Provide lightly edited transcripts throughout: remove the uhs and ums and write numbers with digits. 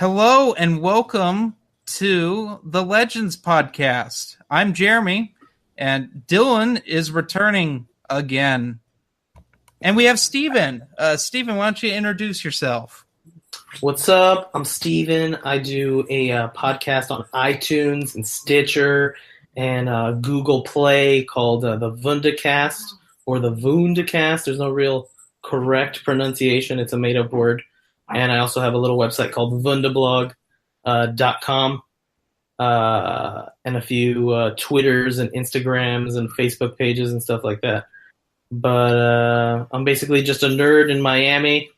Hello and welcome to the Legends Podcast. I'm Jeremy, and Dylan is returning again. And we have Steven. Steven, why don't you introduce yourself? What's up? I'm Steven. I do a podcast on iTunes and Stitcher and Google Play called the Vundacast or the Voondacast. There's no real correct pronunciation. It's a made-up word. And I also have a little website called Vundablog.com and a few Twitters and Instagrams and Facebook pages and stuff like that. But I'm basically just a nerd in Miami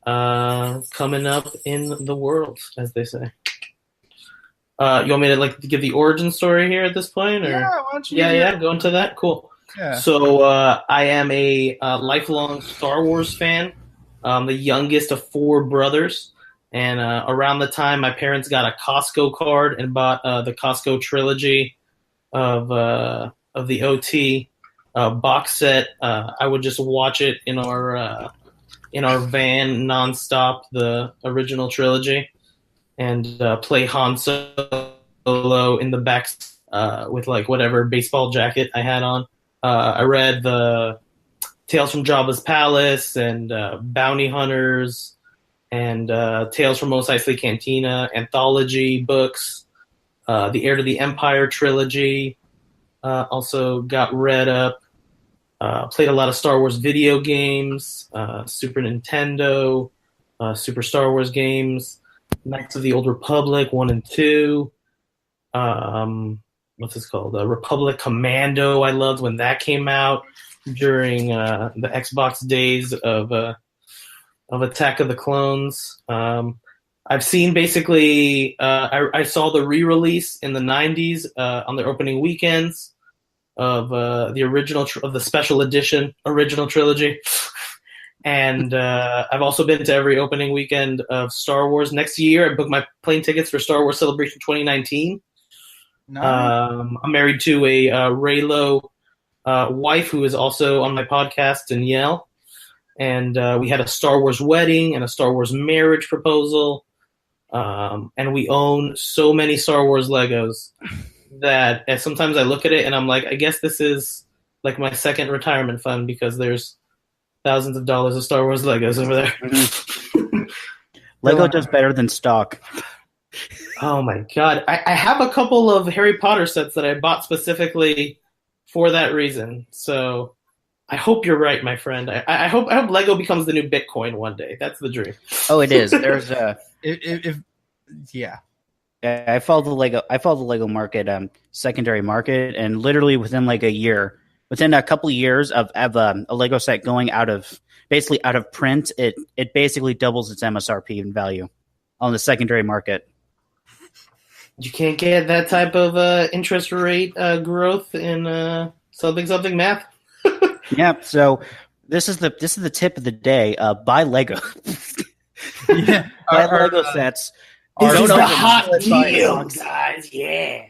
coming up in the world, as they say. You want me to give the origin story here at this point? Or? Yeah, why don't you go into that? Cool. Yeah. So I am a lifelong Star Wars fan. The youngest of four brothers, and around the time my parents got a Costco card and bought the Costco trilogy of the OT box set, I would just watch it in our van nonstop, the original trilogy, and play Han Solo in the back with whatever baseball jacket I had on. I read the Tales from Jabba's Palace and Bounty Hunters and Tales from Mos Eisley Cantina anthology books, the Heir to the Empire trilogy. Also got read up. Played a lot of Star Wars video games, Super Nintendo, Super Star Wars games, Knights of the Old Republic 1 and 2. What's this called? Republic Commando. I loved when that came out during the Xbox days of Attack of the Clones. I've seen basically I saw the re-release in the 90s on their opening weekends of the original of the special edition original trilogy. And I've also been to every opening weekend of Star Wars. Next year I booked my plane tickets for Star Wars Celebration 2019. No. I'm married to a Reylo wife who is also on my podcast, Danielle, and we had a Star Wars wedding and a Star Wars marriage proposal, and we own so many Star Wars Legos that sometimes I look at it and I'm like, I guess this is like my second retirement fund because there's thousands of dollars of Star Wars Legos over there. Lego does better than stock. Oh my god. I have a couple of Harry Potter sets that I bought specifically for that reason. So I hope you're right, my friend. I hope Lego becomes the new Bitcoin one day. That's the dream. Oh, it is. There's Yeah. I follow the Lego market, secondary market, and literally within within a couple of years of a Lego set going out of print, it basically doubles its MSRP in value on the secondary market. You can't get that type of interest rate growth in something math. Yeah. So this is the tip of the day. Buy Lego. Yeah. Buy Lego sets. This is the hot deal, guys. Yeah.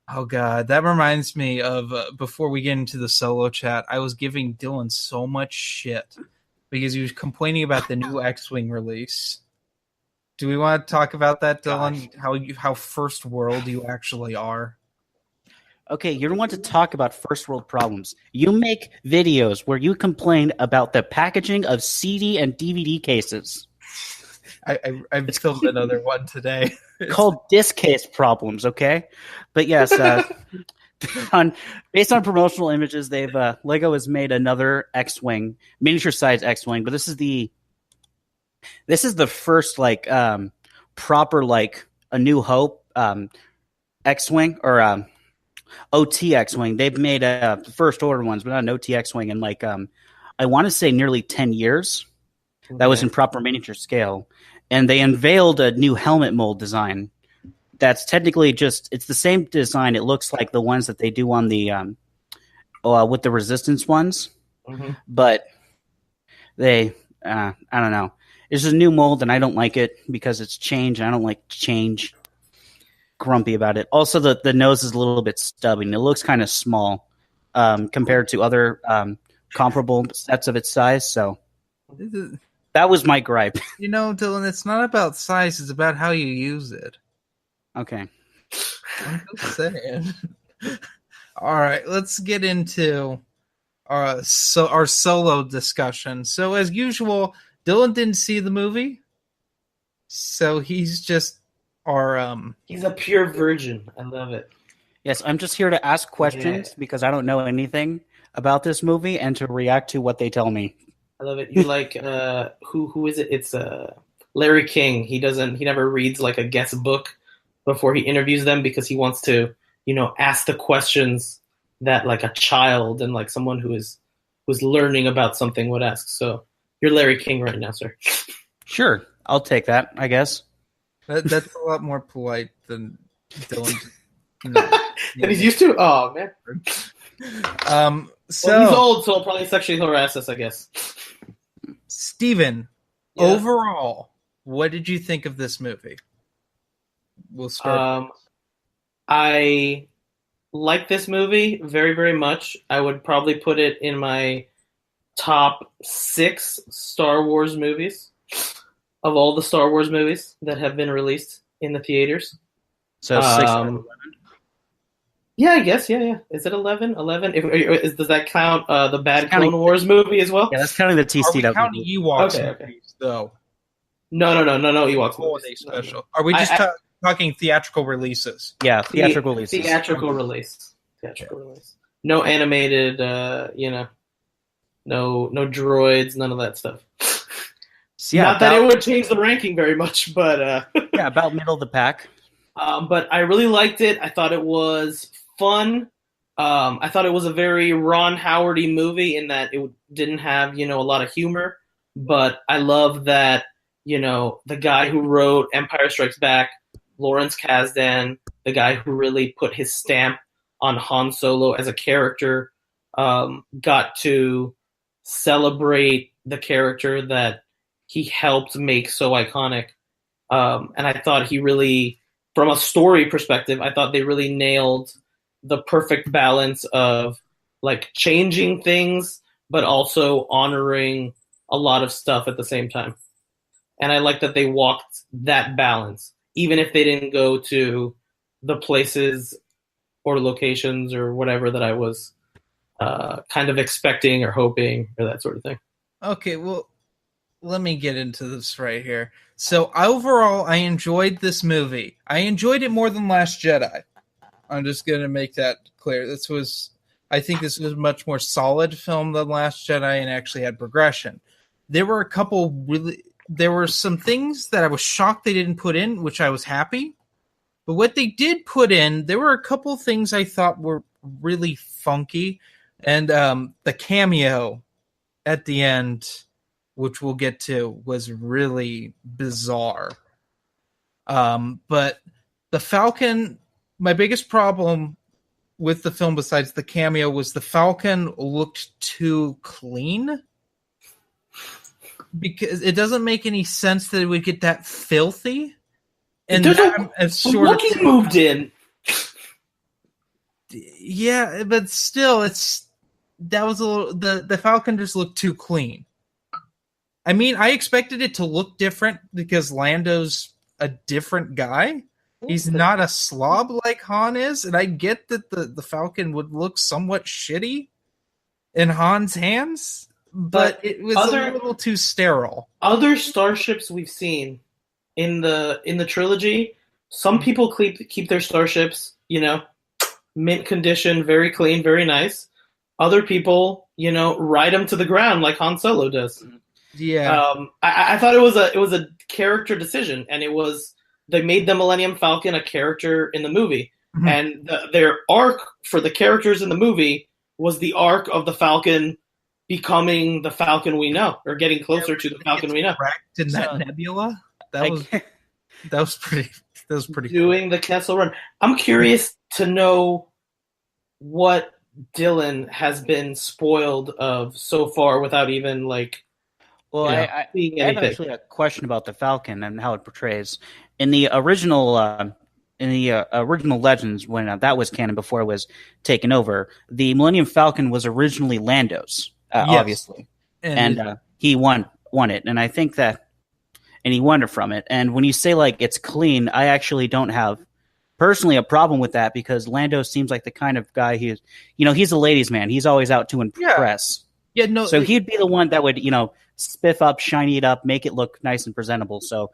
Oh god, that reminds me of before we get into the solo chat, I was giving Dylan so much shit because he was complaining about the new X-Wing release. Do we want to talk about that, Dylan? How first world you actually are? Okay, you don't want to talk about first world problems. You make videos where you complain about the packaging of CD and DVD cases. I filmed another one today. Called disc case problems, okay? But yes, based on promotional images, they've Lego has made another X-Wing, miniature size X-Wing, but this is the first proper A New Hope X-Wing or OT X-Wing. They've made first order ones, but not an OT X-Wing in I want to say nearly 10 years. Okay. That was in proper miniature scale. And they unveiled a new helmet mold design that's technically it's the same design. It looks like the ones that they do on the with the Resistance ones. Mm-hmm. But they, I don't know. It's a new mold, and I don't like it because it's change, and I don't like change. Grumpy about it. Also, the nose is a little bit stubby, and it looks kind of small compared to other comparable sets of its size. So That was my gripe. You know, Dylan, it's not about size; it's about how you use it. Okay. I'm just saying. All right, let's get into our solo discussion. So, as usual, Dylan didn't see the movie, so he's just our He's a pure virgin. I love it. Yes, I'm just here to ask questions because I don't know anything about this movie and to react to what they tell me. I love it. You like who is it? It's Larry King. He never reads like a guest book before he interviews them because he wants to, ask the questions that like a child and like someone who's learning about something would ask. So you're Larry King right now, sir. Sure, I'll take that, I guess. that's a lot more polite than Dylan. And he's used to. Oh man. So he's old, so he'll probably sexually harass us, I guess. Steven, overall, what did you think of this movie? We'll start. I like this movie very, very much. I would probably put it in my top 6 Star Wars movies of all the Star Wars movies that have been released in the theaters. So 6 out of 11. Yeah, I guess. Yeah. Is it 11? 11? Does that count the Bad Clone Wars movie as well? Yeah, that's counting the TCW. Are we counting Ewoks movies, though? No, Ewoks movies. Special. Are we just talking theatrical releases? Yeah, theatrical releases. Theatrical release. No animated, no droids, none of that stuff. Yeah, not that it would change the ranking very much, but yeah, about middle of the pack. But I really liked it. I thought it was fun. I thought it was a very Ron Howardy movie in that it didn't have, a lot of humor. But I love that, the guy who wrote Empire Strikes Back, Lawrence Kasdan, the guy who really put his stamp on Han Solo as a character, got to celebrate the character that he helped make so iconic. And I thought he really, from a story perspective, I thought they really nailed the perfect balance of like changing things, but also honoring a lot of stuff at the same time. And I like that they walked that balance, even if they didn't go to the places or locations or whatever that I was kind of expecting or hoping or that sort of thing. Okay, well, let me get into this right here. So overall, I enjoyed this movie. I enjoyed it more than Last Jedi. I'm just going to make that clear. I think this was a much more solid film than Last Jedi and actually had progression. There were some things that I was shocked they didn't put in, which I was happy. But what they did put in, there were a couple things I thought were really funky. And the cameo at the end, which we'll get to, was really bizarre. But the Falcon, my biggest problem with the film besides the cameo was the Falcon looked too clean. Because it doesn't make any sense that it would get that filthy. And Wookiee moved in. Yeah, but still, the Falcon just looked too clean. I mean, I expected it to look different because Lando's a different guy. He's not a slob like Han is, and I get that the Falcon would look somewhat shitty in Han's hands, but it was a little too sterile. Other starships we've seen in the trilogy, some people keep their starships, mint condition, very clean, very nice. Other people, ride them to the ground like Han Solo does. Yeah, I thought it was a character decision, and they made the Millennium Falcon a character in the movie, and their arc for the characters in the movie was the arc of the Falcon becoming the Falcon we know, or getting closer to the Falcon we know. Wrecked in that nebula. That was pretty doing the Kessel Run. I'm curious to know what Dylan has been spoiled of so far without even like. Well, I have actually a question about the Falcon and how it portrays in the original Legends, when that was canon before it was taken over. The Millennium Falcon was originally Lando's, obviously, and he won won it, and I think that, and he won it from it. And when you say like it's clean, I actually don't have personally a problem with that because Lando seems like the kind of guy he's a ladies' man. He's always out to impress. Yeah, no. So he'd be the one that would spiff up, shiny it up, make it look nice and presentable. So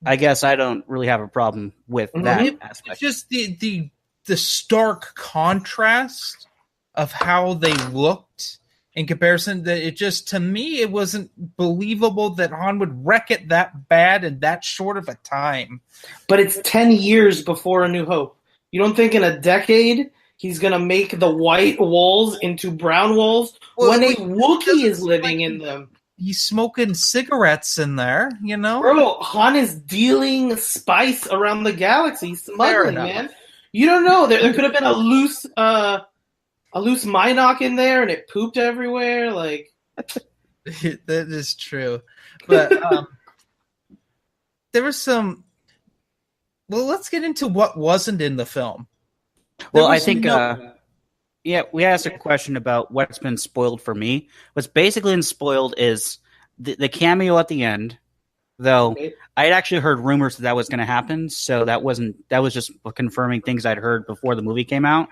I guess I don't really have a problem with that aspect. It's just the stark contrast of how they looked in comparison. That it just, to me, it wasn't believable that Han would wreck it that bad in that short of a time. But it's 10 years before A New Hope. You don't think in a decade he's going to make the white walls into brown walls when a Wookiee is living in them? He's smoking cigarettes in there, Bro, Han is dealing spice around the galaxy. He's smuggling, man. You don't know. There could have been a loose Minoc in there, and it pooped everywhere. Like that is true, but there was some. Well, let's get into what wasn't in the film. Well, I think. We asked a question about what's been spoiled for me. What's basically been spoiled is the cameo at the end, though I had actually heard rumors that was going to happen, so that was just confirming things I'd heard before the movie came out.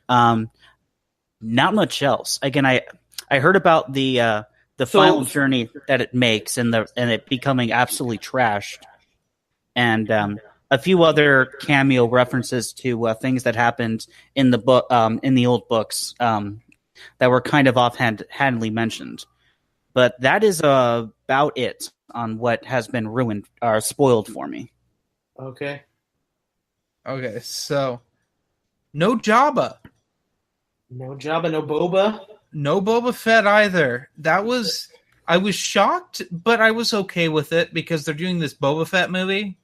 Not much else. Again, I heard about the final journey that it makes and it becoming absolutely trashed, and a few other cameo references to things that happened in the book, in the old books, that were kind of offhandedly mentioned. But that is about it on what has been ruined or spoiled for me. Okay, so no Jabba. No Jabba, no Boba. No Boba Fett either. I was shocked, but I was okay with it because they're doing this Boba Fett movie.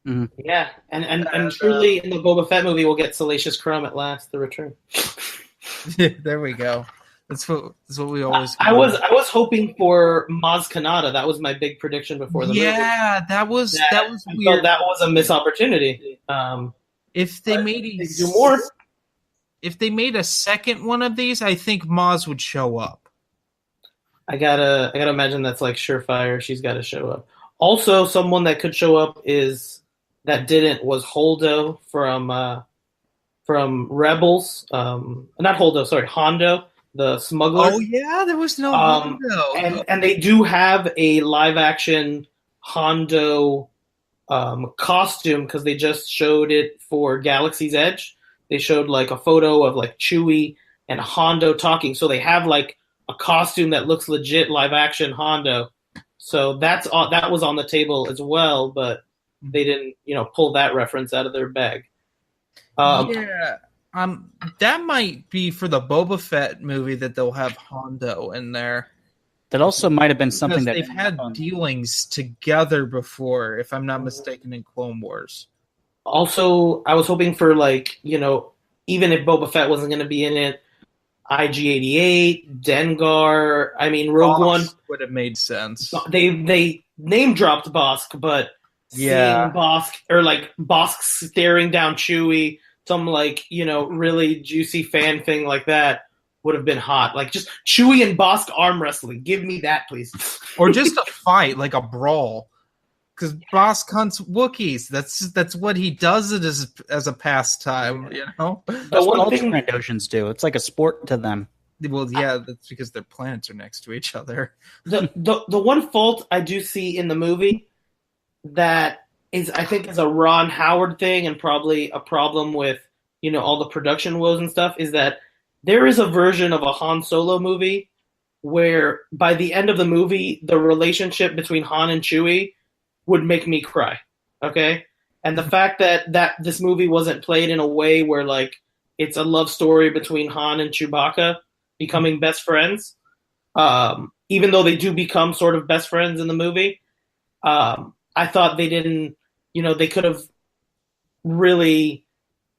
Mm-hmm. Yeah, and truly in the Boba Fett movie we'll get Salacious Crumb at last, the return. There we go. That's what we always. I was hoping for Maz Kanata. That was my big prediction before the movie. Yeah, that was weird. That was a missed opportunity. If they made a second one of these, I think Maz would show up. I gotta imagine that's like surefire. She's got to show up. Also, someone that could show up was Holdo from Rebels. Not Holdo, sorry, Hondo, the smuggler. Oh yeah, there was no Hondo. And they do have a live action Hondo costume because they just showed it for Galaxy's Edge. They showed like a photo of like Chewie and Hondo talking. So they have like a costume that looks legit live action Hondo. So that was on the table as well, but they didn't, pull that reference out of their bag. That might be for the Boba Fett movie that they'll have Hondo in there. That also might have been something that they've had dealings together before, if I'm not mistaken, in Clone Wars. Also, I was hoping for even if Boba Fett wasn't going to be in it, IG-88, Dengar. I mean, Rogue One would have made sense. They name dropped Bosk, but seeing Bosk or like Bosk staring down Chewie, some really juicy fan thing like that would have been hot. Like just Chewie and Bosk arm wrestling. Give me that, please. Or just a fight, like a brawl. Because Bosk hunts Wookiees. That's what he does it as a pastime, That's what all Trandoshans do. It's like a sport to them. Well, yeah, that's because their planets are next to each other. The one fault I do see in the movie that I think is a Ron Howard thing and probably a problem with all the production woes and stuff is that there is a version of a Han Solo movie where by the end of the movie the relationship between Han and Chewie would make me cry, okay? And the fact that this movie wasn't played in a way where, like, it's a love story between Han and Chewbacca becoming best friends, even though they do become sort of best friends in the movie, I thought they didn't, they could have really,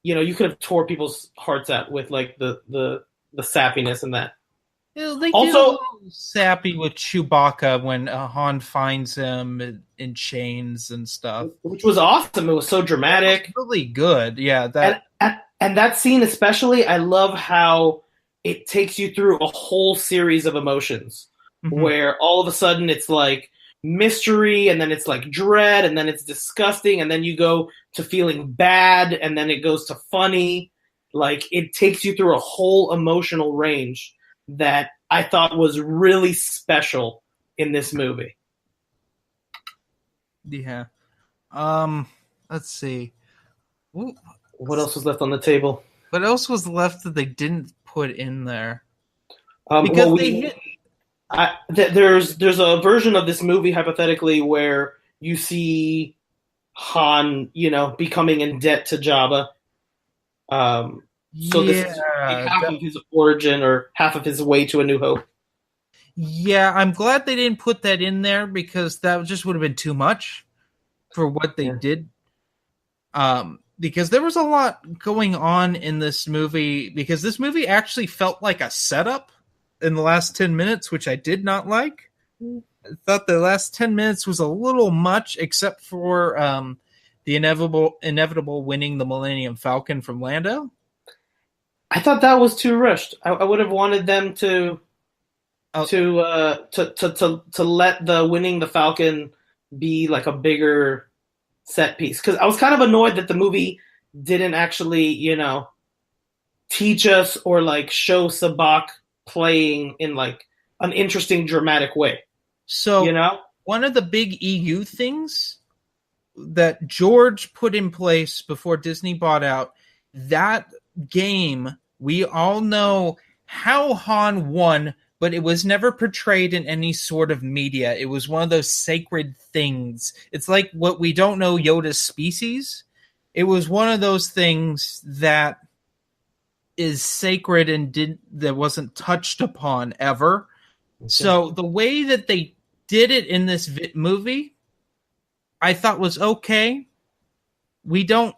you could have tore people's hearts out with, like, the sappiness and that. They also get sappy with Chewbacca when Han finds him in chains and stuff, which was awesome. It was so dramatic, it was really good. Yeah, and that scene especially, I love how it takes you through a whole series of emotions. where all of a sudden it's like mystery, and then it's like dread, and then it's disgusting, and then you go to feeling bad, and then it goes to funny. Like, it takes you through a whole emotional range that I thought was really special in this movie. Yeah. Let's see. What else was left on the table? What else was left that they didn't put in there? Because there's a version of this movie, hypothetically, where you see Han, becoming in debt to Jabba. So this is half of his origin, or half of his way to A New Hope. Yeah, I'm glad they didn't put that in there, because that just would have been too much for what they did. Because there was a lot going on in this movie, because this movie actually felt like a setup in the last 10 minutes, which I did not like. I thought the last 10 minutes was a little much, except for the inevitable winning the Millennium Falcon from Lando. I thought that was too rushed. I would have wanted them to let the winning the Falcon be like a bigger set piece, because I was kind of annoyed that the movie didn't actually, teach us or like show Sabacc playing in like an interesting, dramatic way. So, one of the big EU things that George put in place before Disney bought out that game, we all know how Han won, but it was never portrayed in any sort of media. It was one of those sacred things. It's like what we don't know Yoda's species. It was one of those things that is sacred and that wasn't touched upon ever. Okay. So the way that they did it in this movie, I thought was okay. There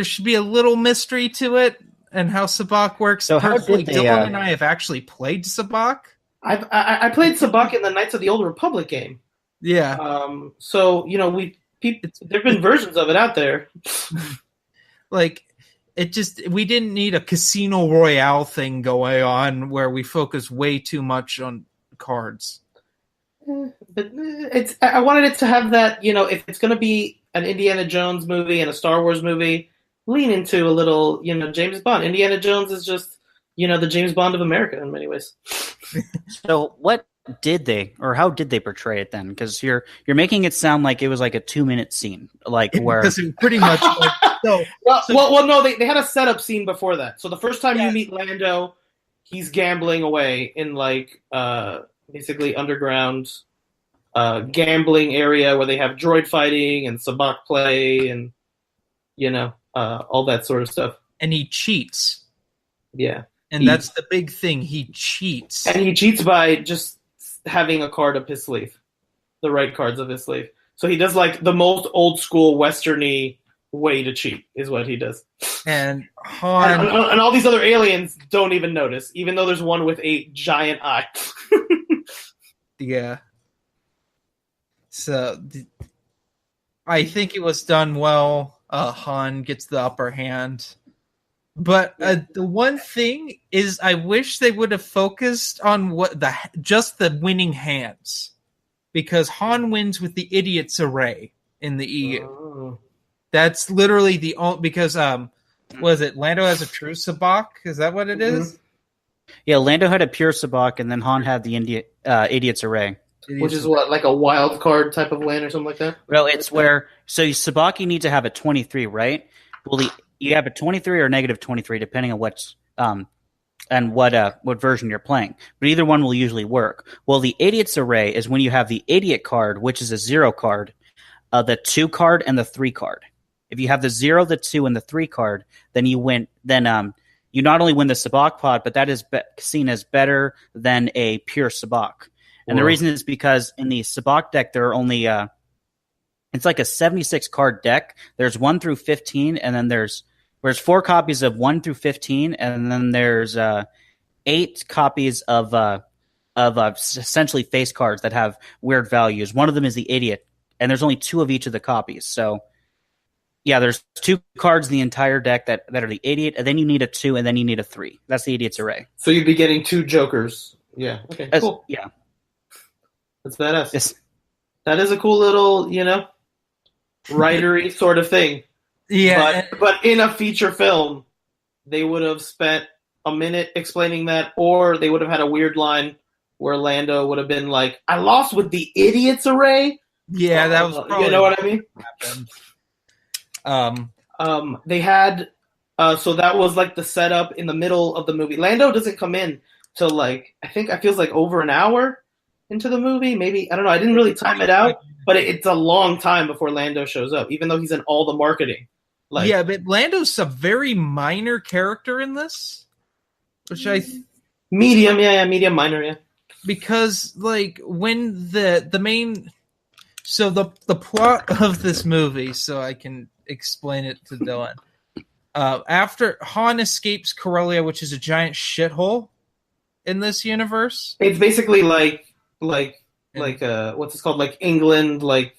should be a little mystery to it and how Sabacc works. So personally, Dylan and I have actually played Sabacc. I played Sabacc in the Knights of the Old Republic game. Yeah. So there've been versions of it out there. Like, we didn't need a Casino Royale thing going on where we focus way too much on cards. But I wanted it to have that, if it's going to be an Indiana Jones movie and a Star Wars movie, lean into a little, James Bond. Indiana Jones is just, the James Bond of America in many ways. So what did they, or how did they portray it then? Because you're making it sound like it was like a 2-minute scene, like where pretty much. No, they had a setup scene before that. So the first time you meet Lando, he's gambling away in like basically underground gambling area where they have droid fighting and Sabacc play and all that sort of stuff. And he cheats. Yeah. And that's the big thing. He cheats. And he cheats by just having a card up his sleeve. The right cards of his sleeve. So he does like the most old school Western-y way to cheat is what he does. And Han... And all these other aliens don't even notice, even though there's one with a giant eye. Yeah. So I think it was done well. Han gets the upper hand. But the one thing is, I wish they would have focused on just the winning hands, because Han wins with the Idiot's Array in the EU. Oh. That's literally the only, because was it Lando has a true Sabacc? Is that what it is? Yeah, Lando had a pure Sabacc, and then Han had the Idiot's Array. Which is what, like a wild card type of land or something like that? Well, it's where, so Sabacc, you need to have a 23, right? Well, you have a 23 or negative 23, depending on what's and what version you're playing. But either one will usually work. Well, the Idiot's Array is when you have the Idiot card, which is a 0 card, the 2 card, and the 3 card. If you have the 0, the 2, and the 3 card, then you win. Then you not only win the Sabacc pod, but that is seen as better than a pure Sabacc. And the reason is because in the Sabacc deck, there are only it's like a 76 card deck. There's 1 through 15, and then there's 4 copies of 1 through 15, and then there's 8 copies of essentially face cards that have weird values. One of them is the Idiot, and there's only 2 of each of the copies. So yeah, there's 2 cards in the entire deck that are the Idiot, and then you need a 2, and then you need a 3. That's the Idiot's Array. So you'd be getting 2 Jokers. Yeah. Okay. Cool. Yeah. That's badass. Yes. That is a cool little, writery sort of thing. Yeah, But in a feature film, they would have spent a minute explaining that, or they would have had a weird line where Lando would have been like, "I lost with the idiots array." yeah, that was probably you know what I mean. They had so that was like the setup in the middle of the movie. Lando doesn't come in till like I think it feels like over an hour into the movie. Maybe I don't know. I didn't really time it out, but it's a long time before Lando shows up, even though he's in all the marketing. Like, yeah, but Lando's a very minor character in this, which medium minor, yeah. Because like when the main, so the plot of this movie, so I can explain it to Dylan. After Han escapes Corellia, which is a giant shithole in this universe, it's basically like what's it called? Like England, like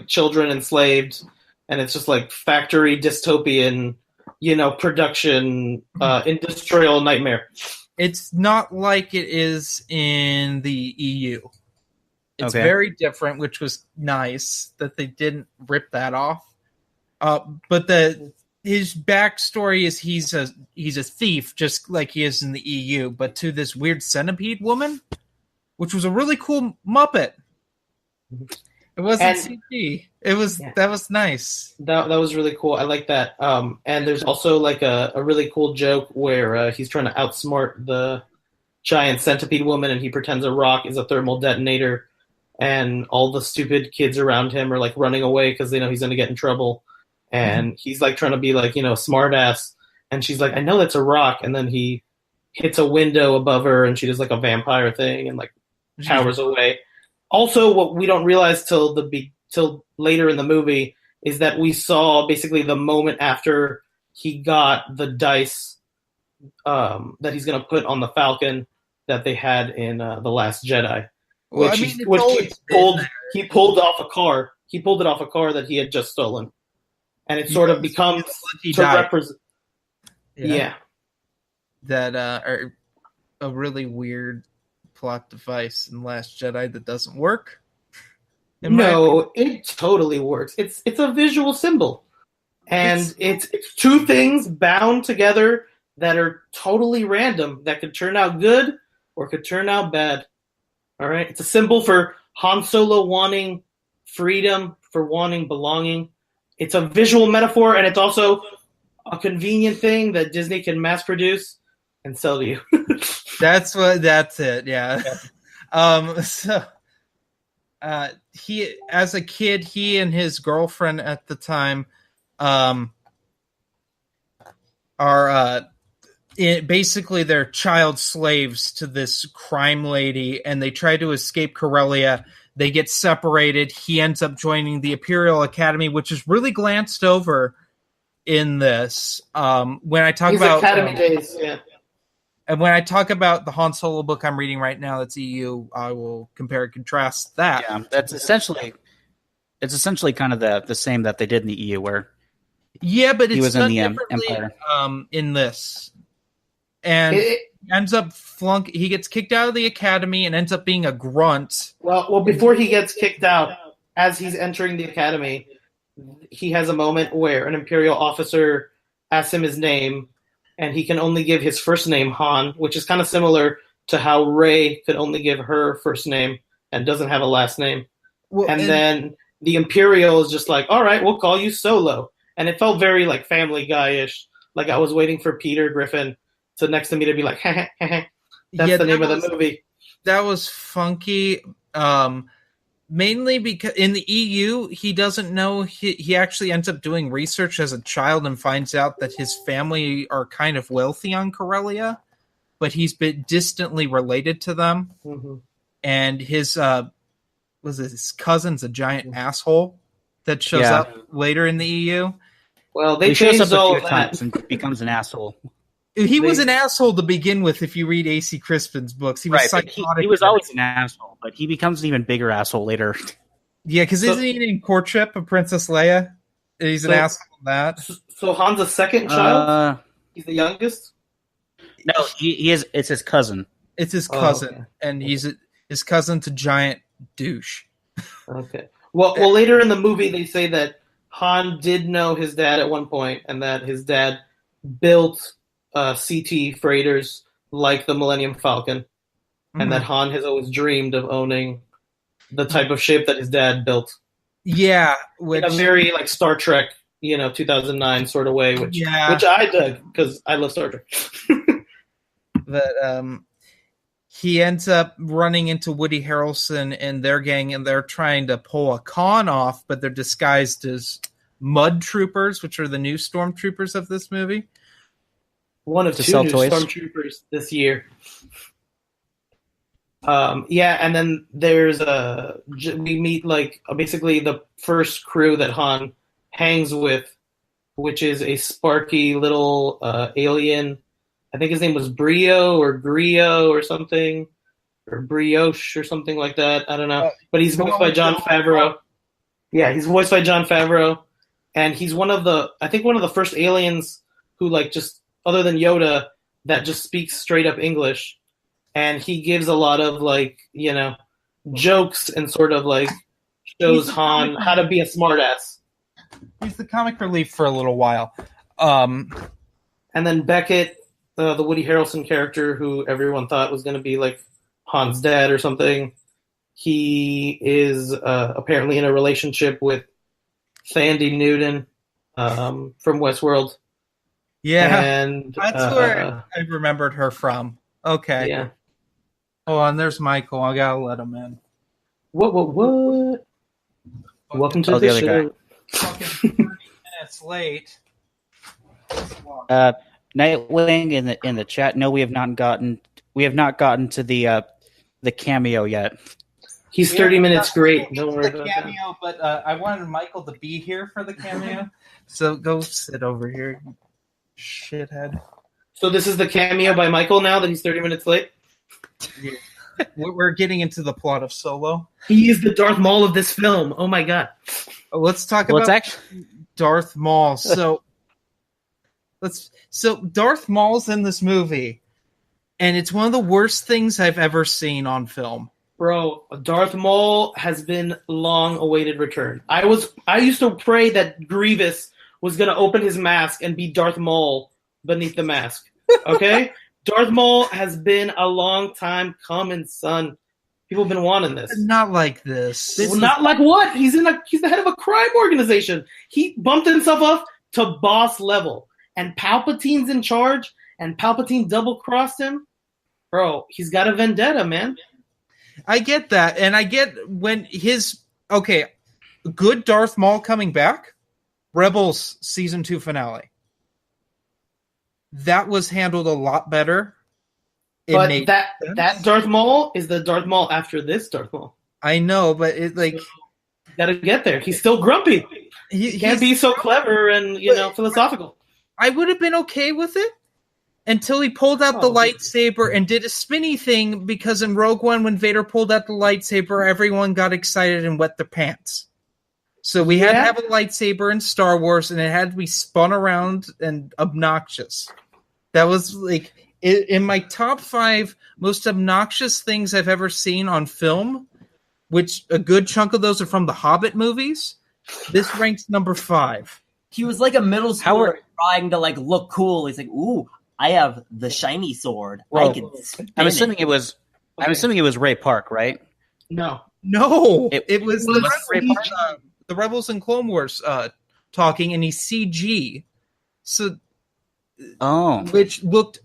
children enslaved, and it's just like factory dystopian, production, industrial nightmare. It's not like it is in the EU. It's Okay. very different, which was nice that they didn't rip that off. But his backstory is he's a thief, just like he is in the EU, but to this weird centipede woman, which was a really cool Muppet. It wasn't CG. It was that was nice. That was really cool. I like that. And there's also like a really cool joke where he's trying to outsmart the giant centipede woman, and he pretends a rock is a thermal detonator, and all the stupid kids around him are like running away because they know he's going to get in trouble. And he's like trying to be like, smart ass. And she's like, I know that's a rock. And then he hits a window above her, and she does like a vampire thing and like powers away. Also, what we don't realize till later in the movie is that we saw basically the moment after he got the dice that he's going to put on the Falcon that they had in The Last Jedi. Well, He pulled off a car. He pulled it off a car that he had just stolen. And it sort of becomes to represent. Yeah. That are a really weird plot device in Last Jedi that doesn't work. No, it totally works. It's a visual symbol. And it's two things bound together that are totally random, that could turn out good or could turn out bad. All right? It's a symbol for Han Solo wanting freedom, for wanting belonging. It's a visual metaphor, and it's also a convenient thing that Disney can mass produce and sell to you. That's it, yeah. He, as a kid, he and his girlfriend at the time are basically they're child slaves to this crime lady, and they try to escape Corellia. They get separated. He ends up joining the Imperial Academy, which is really glanced over in this. When I talk about Academy days, yeah. And when I talk about the Han Solo book I'm reading right now, that's EU, I will compare and contrast that. Yeah, that's essentially kind of the same that they did in the EU, where but he it's was in the Empire. In this, and ends up he gets kicked out of the academy and ends up being a grunt. Well, before he gets kicked out, as he's entering the academy, he has a moment where an Imperial officer asks him his name, and he can only give his first name, Han, which is kind of similar to how Rey could only give her first name and doesn't have a last name. Well, and then the Imperial is just like, all right, we'll call you Solo. And it felt very like Family Guy-ish. Like I was waiting for Peter Griffin to next to me to be like, that's the name of the movie. That was funky. Mainly because in the EU, he doesn't know. He actually ends up doing research as a child and finds out that his family are kind of wealthy on Corellia, but he's been distantly related to them. Mm-hmm. And his cousin's a giant asshole that shows up later in the EU. Well, they shows up all a few times and becomes an asshole. He was an asshole to begin with. If you read A.C. Crispin's books, he was psychotic. He was always an asshole, but he becomes an even bigger asshole later. Yeah, because isn't he in Courtship of Princess Leia? He's an asshole in that. So Han's a second child? He's the youngest? No, he is. It's his cousin. It's his cousin, and he's his cousin's a giant douche. Okay. Well, later in the movie, they say that Han did know his dad at one point, and that his dad built CT freighters like the Millennium Falcon, and that Han has always dreamed of owning the type of ship that his dad built. Yeah, in a very like Star Trek, 2009 sort of way, which I dug because I love Star Trek. But he ends up running into Woody Harrelson and their gang, and they're trying to pull a con off, but they're disguised as mud troopers, which are the new stormtroopers of this movie. One of two new stormtroopers this year. And then there's we meet like basically the first crew that Han hangs with, which is a sparky little alien. I think his name was Brio or Grio or something, or Brioche or something like that. I don't know, but he's voiced by Jon Favreau. Yeah, he's voiced by Jon Favreau, and he's one of the first aliens who like just other than Yoda that just speaks straight up English. And he gives a lot of like, jokes and sort of like shows Han how to be a smartass. He's the comic relief for a little while. And then Beckett, the Woody Harrelson character who everyone thought was going to be like Han's dad or something, he is apparently in a relationship with Thandie Newton from Westworld. Yeah, and that's where I remembered her from. Okay. Yeah. Oh, and there's Michael. I gotta let him in. What? Welcome to the show. Fucking 30 minutes late. Nightwing in the chat. No, we have not gotten to the cameo yet. He's 30 minutes great. Don't worry about cameo, that. But I wanted Michael to be here for the cameo. So go sit over here, shithead. So this is the cameo by Michael now that he's 30 minutes late? Yeah. We're getting into the plot of Solo. He is the Darth Maul of this film. Oh my god. Let's talk about Darth Maul. So Darth Maul's in this movie, and it's one of the worst things I've ever seen on film. Bro, Darth Maul has been long-awaited return. I used to pray that Grievous was going to open his mask and be Darth Maul beneath the mask. Okay? Darth Maul has been a long time coming, son. People have been wanting this. Not like this. Not like what? He's the head of a crime organization. He bumped himself up to boss level. And Palpatine's in charge, and Palpatine double-crossed him. Bro, he's got a vendetta, man. I get that. And I get when good Darth Maul coming back, Rebels Season 2 finale. That was handled a lot better. But that Darth Maul is the Darth Maul after this Darth Maul. I know, but it like gotta get there. He's still grumpy. He can't be so clever and philosophical. I would have been okay with it until he pulled out the lightsaber and did a spinny thing, because in Rogue One, when Vader pulled out the lightsaber, everyone got excited and wet their pants. So we had to have a lightsaber in Star Wars, and it had to be spun around and obnoxious. That was like in my top 5 most obnoxious things I've ever seen on film, which a good chunk of those are from the Hobbit movies. This ranks number 5. He was like a middle schooler trying to like look cool. He's like, "Ooh, I have the shiny sword. Well, I can spin I'm assuming it was. Okay. I'm assuming it was Ray Park, right? No, it was the Rebels and Clone Wars talking, and he's CG, so which looked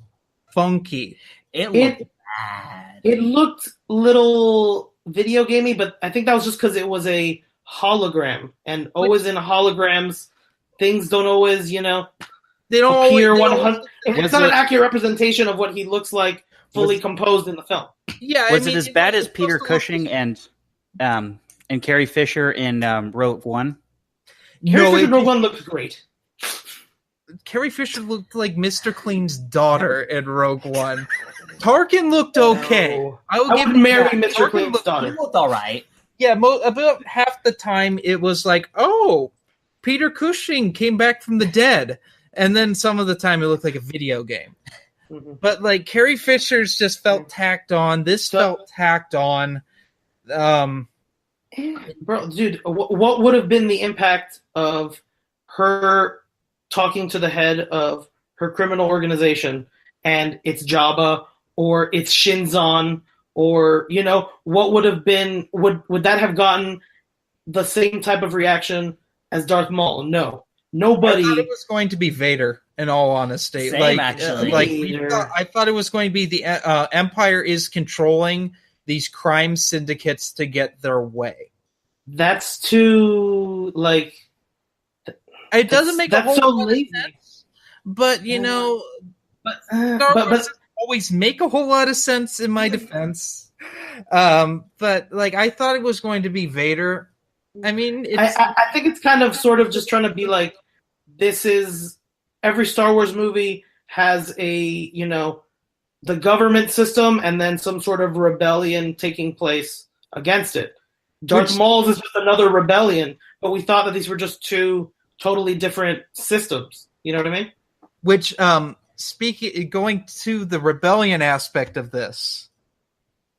funky. It looked bad. It looked little video gamey, but I think that was just because it was a hologram, and always in holograms, things don't always, they don't appear 100. It's not an accurate representation of what he looks like fully composed in the film. Yeah, was it as bad as Peter Cushing and Carrie Fisher in Rogue One? Carrie Fisher in Rogue One looked great. Carrie Fisher looked like Mr. Clean's daughter in Rogue One. Tarkin looked okay. No. I would marry Mr. Clean's daughter. He looked all right. Yeah, about half the time it was like, oh, Peter Cushing came back from the dead. And then some of the time it looked like a video game. Mm-hmm. But like Carrie Fisher's just felt tacked on. This felt tacked on. Bro, dude, what would have been the impact of her talking to the head of her criminal organization and it's Jabba or it's Shinzon or, what would have been, would that have gotten the same type of reaction as Darth Maul? No. Nobody. I thought it was going to be Vader, in all honesty. Same, actually. I thought it was going to be the Empire is controlling these crime syndicates to get their way. That's too, it doesn't make a whole so lot lazy. of sense. But, Star Wars doesn't always make a whole lot of sense in my defense. But, I thought it was going to be Vader. I mean, I think it's kind of sort of just trying to be like, this is every Star Wars movie has a, the government system and then some sort of rebellion taking place against it. Darth Maul's is just another rebellion, but we thought that these were just two totally different systems. You know what I mean? Which, going to the rebellion aspect of this,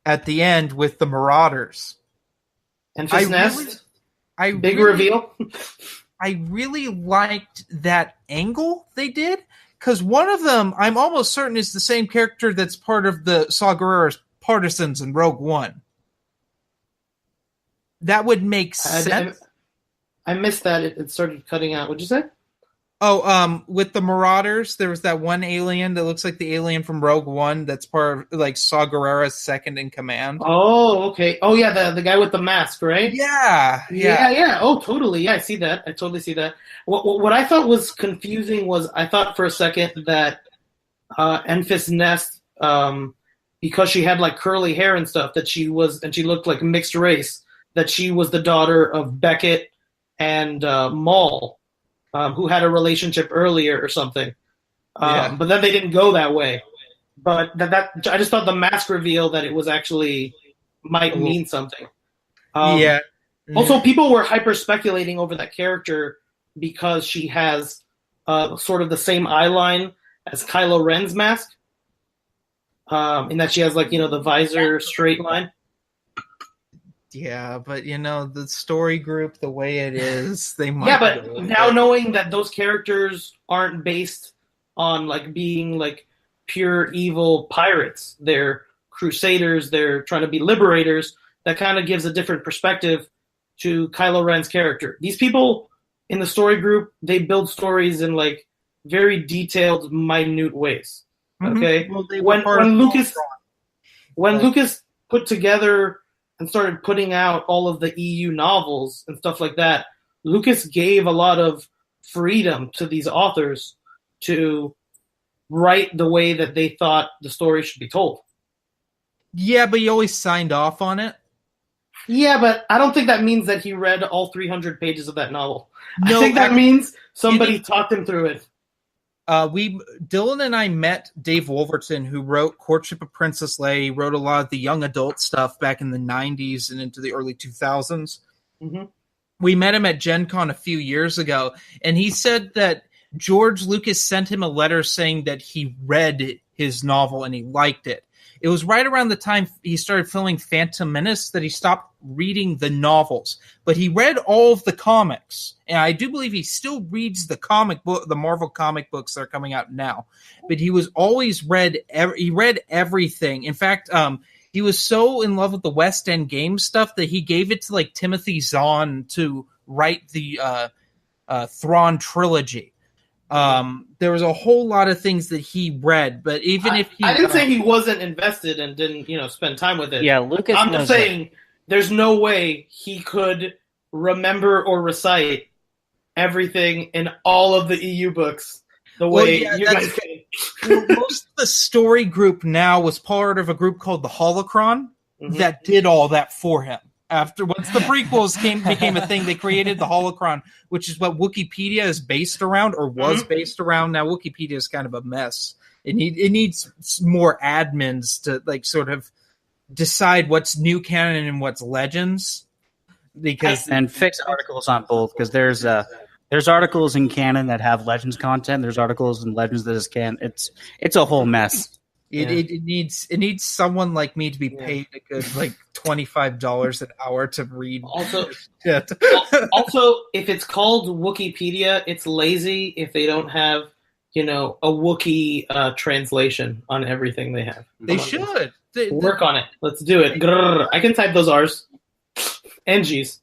at the end with the Marauders. And Fist Nest? Big really, reveal? I really liked that angle they did, because one of them, I'm almost certain, is the same character that's part of the Saw Gerrera's partisans in Rogue One. That would make sense. I missed that. It started cutting out. What'd you say? Oh, with the Marauders, there was that one alien that looks like the alien from Rogue One that's part of, Saw Gerrera's second in command. Oh, okay. Oh, yeah, the guy with the mask, right? Yeah. Oh, totally. Yeah, I see that. I totally see that. What I thought was confusing was I thought for a second that Enfys Nest, because she had, curly hair and stuff, and she looked like mixed race, that she was the daughter of Beckett and Maul. Who had a relationship earlier or something. But then they didn't go that way. But that I just thought the mask reveal that it was actually might mean something. Also, people were hyper speculating over that character because she has sort of the same eye line as Kylo Ren's mask. In that she has the visor straight line. Yeah, but the story group, the way it is, they might. Yeah, but now knowing that those characters aren't based on being pure evil pirates, they're crusaders, they're trying to be liberators, that kind of gives a different perspective to Kylo Ren's character. These people in the story group, they build stories in very detailed, minute ways. Okay? Mm-hmm. Well, when Lucas put together and started putting out all of the EU novels and stuff like that, Lucas gave a lot of freedom to these authors to write the way that they thought the story should be told. Yeah, but he always signed off on it. Yeah, but I don't think that means that he read all 300 pages of that novel. No, I think that means somebody talked him through it. Dylan and I met Dave Wolverton, who wrote Courtship of Princess Leia. He wrote a lot of the young adult stuff back in the 90s and into the early 2000s. Mm-hmm. We met him at Gen Con a few years ago, and he said that George Lucas sent him a letter saying that he read his novel and he liked it. It was right around the time he started filming Phantom Menace that he stopped reading the novels, but he read all of the comics, and I do believe he still reads the Marvel comic books that are coming out now. But he was always read everything. In fact, he was so in love with the West End game stuff that he gave it to Timothy Zahn to write the Thrawn trilogy. There was a whole lot of things that he read, but even if he... I didn't say he wasn't invested and didn't, spend time with it. Yeah, Lucas... I'm just saying there's no way he could remember or recite everything in all of the EU books the way you guys can. Most of the story group now was part of a group called the Holocron that did all that for him. Once the prequels became a thing, they created the Holocron, which is what Wikipedia is based around or was based around. Now Wikipedia is kind of a mess. It needs more admins to sort of decide what's new canon and what's legends. And fix articles on both, because there's articles in canon that have legends content. There's articles in legends that is canon. It's a whole mess. It needs someone like me to be paid a good like $25 an hour to read. Also, shit. also, if it's called Wikipedia, it's lazy if they don't have a Wookiee translation on everything they have. They should Work on it. Let's do it. Grrr. I can type those R's and G's.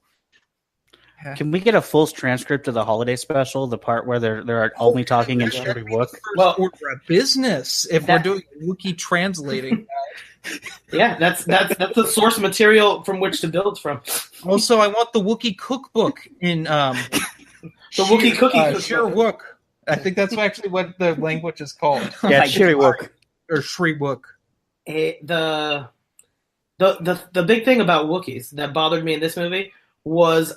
Can we get a full transcript of the holiday special, the part where they're only talking in Sherry Wook? Well, order of business if we're doing Wookiee translating. Yeah, that's the source material from which to build from. Also, I want the Wookiee cookbook in the Wookiee cookie cookbook. Sher Wook. I think that's actually what the language is called. Yeah, Sherry Wook or Shri Wook. The big thing about Wookiees that bothered me in this movie was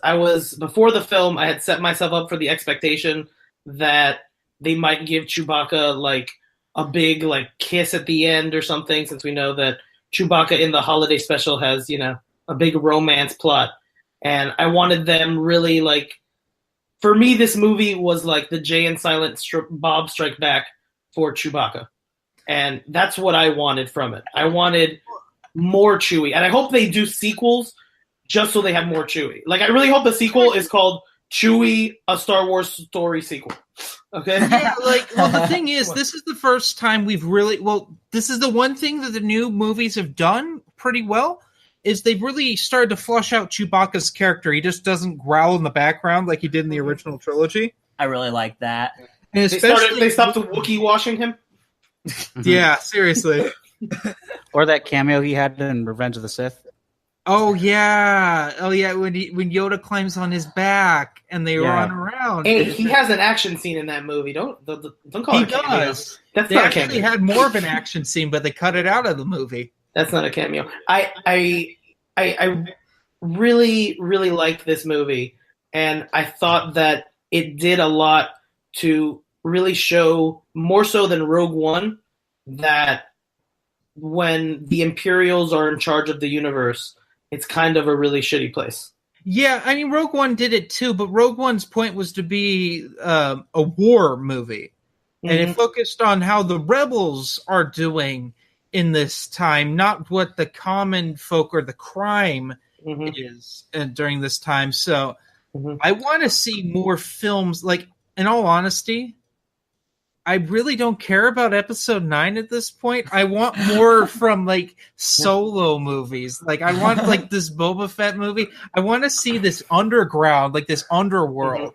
before the film, I had set myself up for the expectation that they might give Chewbacca like a big like kiss at the end or something, since we know that Chewbacca in the holiday special has, a big romance plot. And I wanted them really like, for me, this movie was like the Jay and Silent Bob Strike Back for Chewbacca. And that's what I wanted from it. I wanted more Chewie. And I hope they do sequels just so they have more Chewie. Like, I really hope the sequel is called Chewie, a Star Wars story sequel. Okay? Yeah, the thing is, this is the first time we've really, this is the one thing that the new movies have done pretty well, is they've really started to flush out Chewbacca's character. He just doesn't growl in the background like he did in the original trilogy. I really like that. And they stopped the Wookiee washing him? Yeah, seriously. Or that cameo he had in Revenge of the Sith. Oh yeah, when Yoda climbs on his back and they run around. Hey, he has an action scene in that movie. Don't call it a cameo. Does. That's they not actually a cameo. had more of an action scene, but they cut it out of the movie. That's not a cameo. I really, really liked this movie, and I thought that it did a lot to really show, more so than Rogue One, that when the Imperials are in charge of the universe, it's kind of a really shitty place. Yeah, I mean, Rogue One did it too, but Rogue One's point was to be a war movie. Mm-hmm. And it focused on how the rebels are doing in this time, not what the common folk or the crime is during this time. So I want to see more films. Like, in all honesty, I really don't care about Episode 9 at this point. I want more from, like, solo movies. Like, I want, like, this Boba Fett movie. I want to see this underground, like, this underworld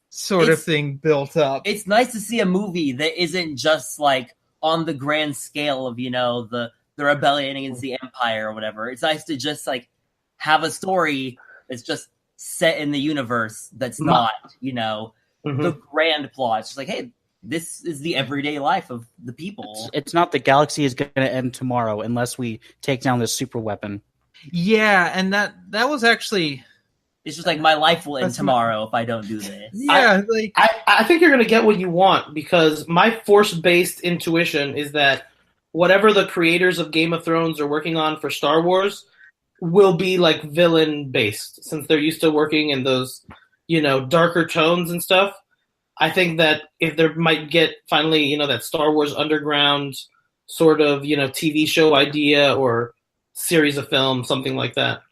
sort of thing built up. It's nice to see a movie that isn't just, like, on the grand scale of, the rebellion against the Empire or whatever. It's nice to just, like, have a story that's just set in the universe that's not, the grand plot. It's just like, hey, this is the everyday life of the people. It's not the galaxy is going to end tomorrow unless we take down this super weapon. Yeah, and that was actually... It's just like, my life will end tomorrow if I don't do this. Yeah, I think you're going to get what you want, because my force-based intuition is that whatever the creators of Game of Thrones are working on for Star Wars will be, like, villain-based, since they're used to working in those, darker tones and stuff. I think that if there might get finally, that Star Wars Underground sort of, TV show idea or series of film, something like that.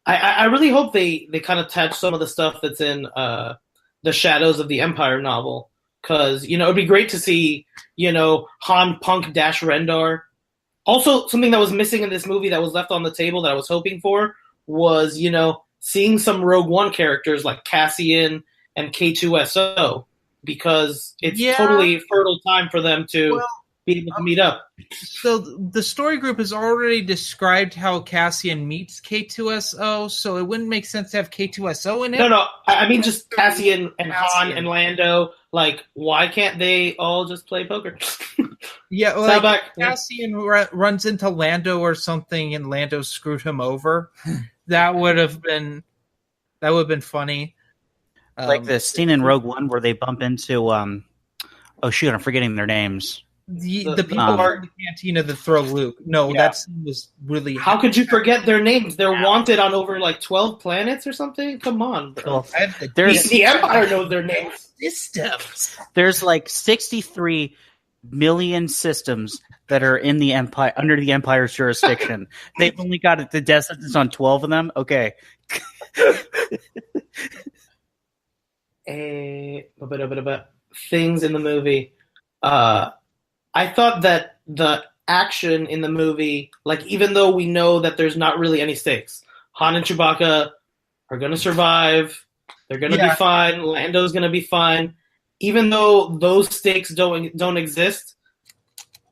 I really hope they kind of touch some of the stuff that's in the Shadows of the Empire novel, because, it'd be great to see, Han punk Dash Rendar. Also, something that was missing in this movie that was left on the table that I was hoping for was, seeing some Rogue One characters like Cassian and K2SO, because it's totally fertile time for them to be able to meet up. So the story group has already described how Cassian meets K2SO, so it wouldn't make sense to have K2SO in it. No, I mean just Cassian and Han and Lando. Like, why can't they all just play poker? Yeah, like Cassian runs into Lando or something, and Lando screwed him over. That would have been funny. Like the scene in Rogue One where they bump into I'm forgetting their names. The people are in the cantina that throw Luke. No, that scene was really... How could you forget their names? They're wanted on over like 12 planets or something? Come on, bro. There's the Empire knows their names. Systems. There's like 63 million systems that are in the Empire under the Empire's jurisdiction. They've only got the death sentence on 12 of them. Okay. Things in the movie. I thought that the action in the movie, like even though we know that there's not really any stakes, Han and Chewbacca are gonna survive. They're gonna be fine. Lando's gonna be fine. Even though those stakes don't exist,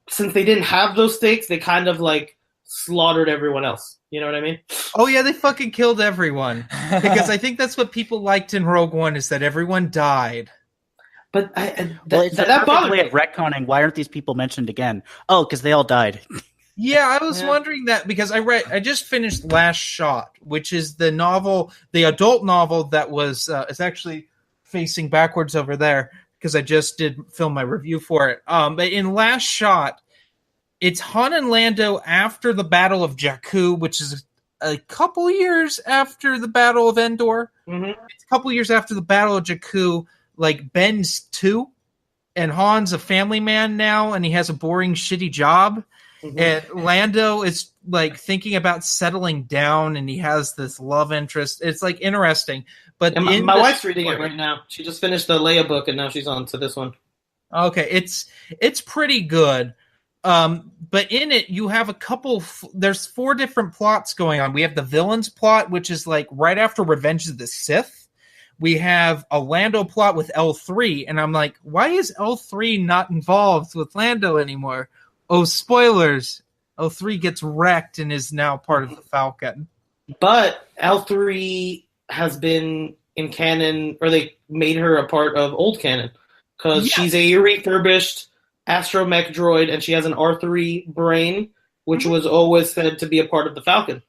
since they didn't have those stakes, they kind of like slaughtered everyone else. You know what I mean? Oh yeah, they fucking killed everyone. Because I think that's what people liked in Rogue One is that everyone died. But it's a perfect way of retconning. Why aren't these people mentioned again? Oh, because they all died. Yeah, I was wondering that because I just finished Last Shot, which is the novel, the adult novel that was it's actually facing backwards over there because I just did film my review for it. But in Last Shot, it's Han and Lando after the Battle of Jakku, which is a couple years after the Battle of Endor. Mm-hmm. It's a couple years after the Battle of Jakku. Like Ben's 2, and Han's a family man now, and he has a boring, shitty job. Mm-hmm. And Lando is like thinking about settling down, and he has this love interest. It's like interesting. But my wife's reading it right now. She just finished the Leia book, and now she's on to this one. Okay, it's pretty good. But in it, you have a couple. There's 4 different plots going on. We have the villains plot, which is like right after Revenge of the Sith. We have a Lando plot with L3, and I'm like, why is L3 not involved with Lando anymore? Oh, spoilers. L3 gets wrecked and is now part of the Falcon. But L3 has been in canon, or they made her a part of old canon, because she's a refurbished astromech droid, and she has an R3 brain, which was always said to be a part of the Falcon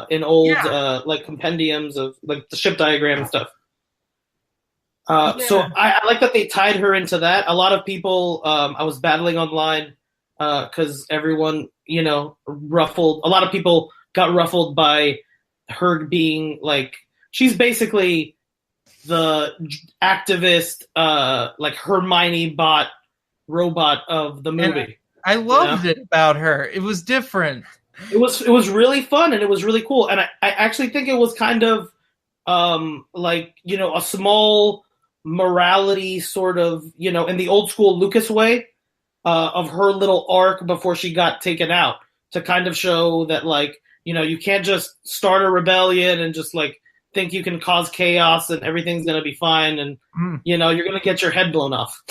in old like compendiums of like the ship diagram and stuff. So I like that they tied her into that. A lot of people, I was battling online because everyone, ruffled. A lot of people got ruffled by her being like, she's basically the activist, like Hermione bot robot of the movie. I loved it about her. It was different. It was really fun and it was really cool. And I actually think it was kind of like, a small morality sort of, in the old school Lucas way of her little arc before she got taken out to kind of show that, like, you can't just start a rebellion and just like think you can cause chaos and everything's going to be fine. And, you're going to get your head blown off.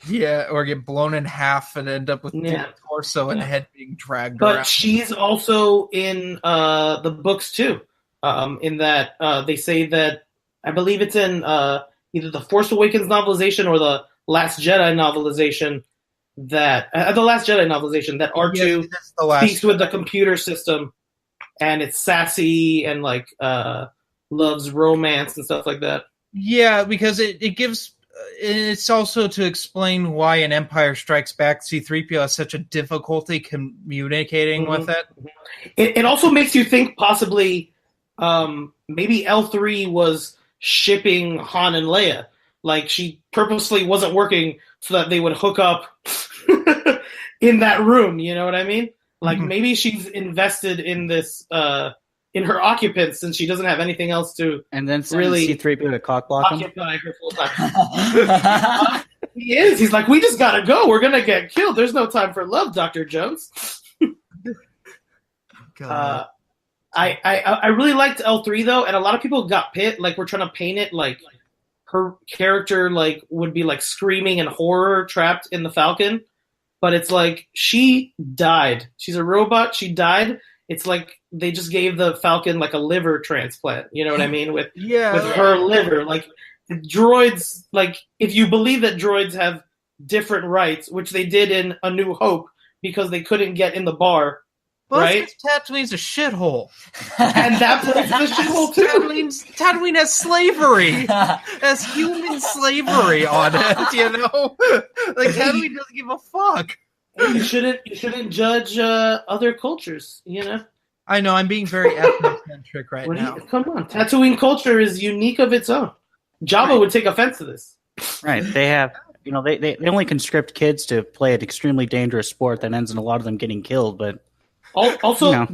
Yeah, or get blown in half and end up with the torso and head being dragged around. But she's also in the books too, in that they say that, I believe it's in either the Force Awakens novelization or the Last Jedi novelization, that that R2 speaks with the computer system, and it's sassy and like loves romance and stuff like that. Yeah, because it gives. It's also to explain why in Empire Strikes Back C-3PO has such a difficulty communicating with it. It also makes you think possibly maybe L3 was shipping Han and Leia. Like, she purposely wasn't working so that they would hook up in that room, you know what I mean? Like, maybe she's invested in this, in her occupants, since she doesn't have anything else to and then really C-3PO to cock block him. Occupy her full time. He is. He's like, we just gotta go. We're gonna get killed. There's no time for love, Dr. Jones. God. I really liked L3 though, and a lot of people got pit. Like, we're trying to paint it like her character like would be like screaming in horror, trapped in the Falcon. But it's like she died. She's a robot. She died. It's like they just gave the Falcon like a liver transplant. You know what I mean? With her liver. Like, the droids, like, if you believe that droids have different rights, which they did in A New Hope because they couldn't get in the bar. Well, right? Tatooine's a shithole. And that place is a shithole too. Tatooine has slavery. Has human slavery on it, Like, Tatooine doesn't give a fuck. You shouldn't judge other cultures, I know, I'm being very ethnocentric right now. Come on. Tatooine culture is unique of its own. Jabba would take offense to this. Right. They have You know, they only conscript kids to play an extremely dangerous sport that ends in a lot of them getting killed. But Also, you know.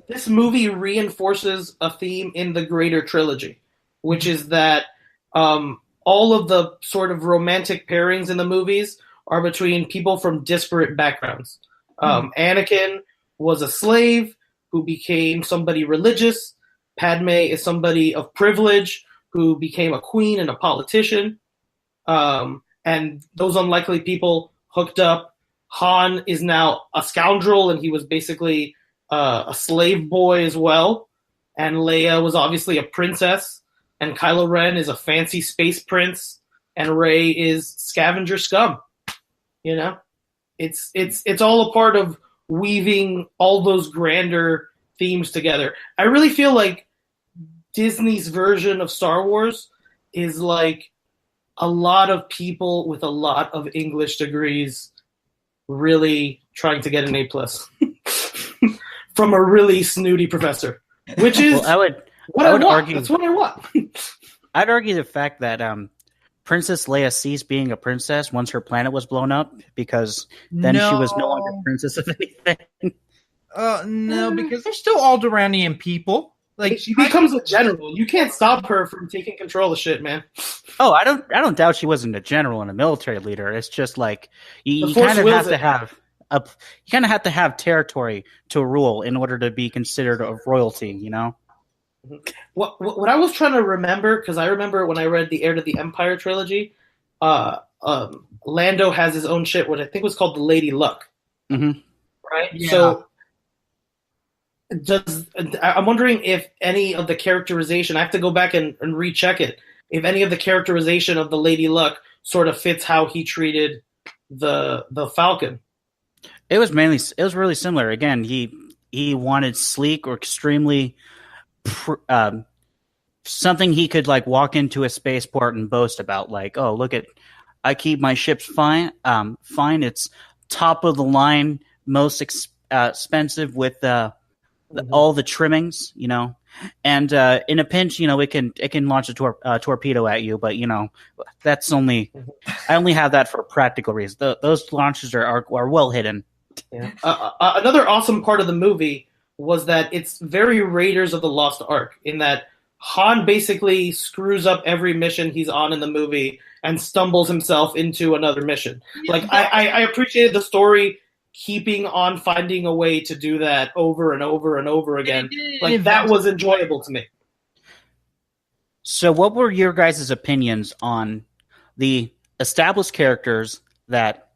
this movie reinforces a theme in the greater trilogy, which is that all of the sort of romantic pairings in the movies are between people from disparate backgrounds. Anakin was a slave who became somebody religious. Padme is somebody of privilege who became a queen and a politician. And those unlikely people hooked up. Han is now a scoundrel, and he was basically a slave boy as well. And Leia was obviously a princess, and Kylo Ren is a fancy space prince, and Rey is scavenger scum. You know, it's all a part of weaving all those grander themes together. I really feel like Disney's version of Star Wars is like a lot of people with a lot of English degrees really trying to get an A+ from a really snooty professor, which is Well, I would argue That's what I want. I'd argue the fact that Princess Leia ceased being a princess once her planet was blown up, because then she was no longer princess of anything. No, because they're still Alderaanian people. Like She becomes a general. You can't stop her from taking control of shit, man. Oh, I don't doubt she wasn't a general and a military leader. It's just like you The Force kind of wills have to it. have you kind of have to have territory to rule in order to be considered a royalty. You know. What I was trying to remember, because I remember when I read the Heir to the Empire trilogy, Lando has his own shit, what I think was called the Lady Luck. Mhm. Right? Yeah. So I'm wondering if any of the characterization, I have to go back and recheck it, if any of the characterization of the Lady Luck sort of fits how he treated the Falcon. It was really similar. Again, he wanted sleek or extremely something he could like walk into a spaceport and boast about, like, oh, look at, I keep my ships fine. It's top of the line, most expensive with all the trimmings, you know. And in a pinch, you know, it can launch a torpedo at you, but you know, that's only I only have that for practical reasons. Those launches are well hidden. Yeah. Another awesome part of the movie was that it's very Raiders of the Lost Ark, in that Han basically screws up every mission he's on in the movie and stumbles himself into another mission. Like I appreciated the story keeping on finding a way to do that over and over and over again. Like that was enjoyable to me. So, what were your guys' opinions on the established characters that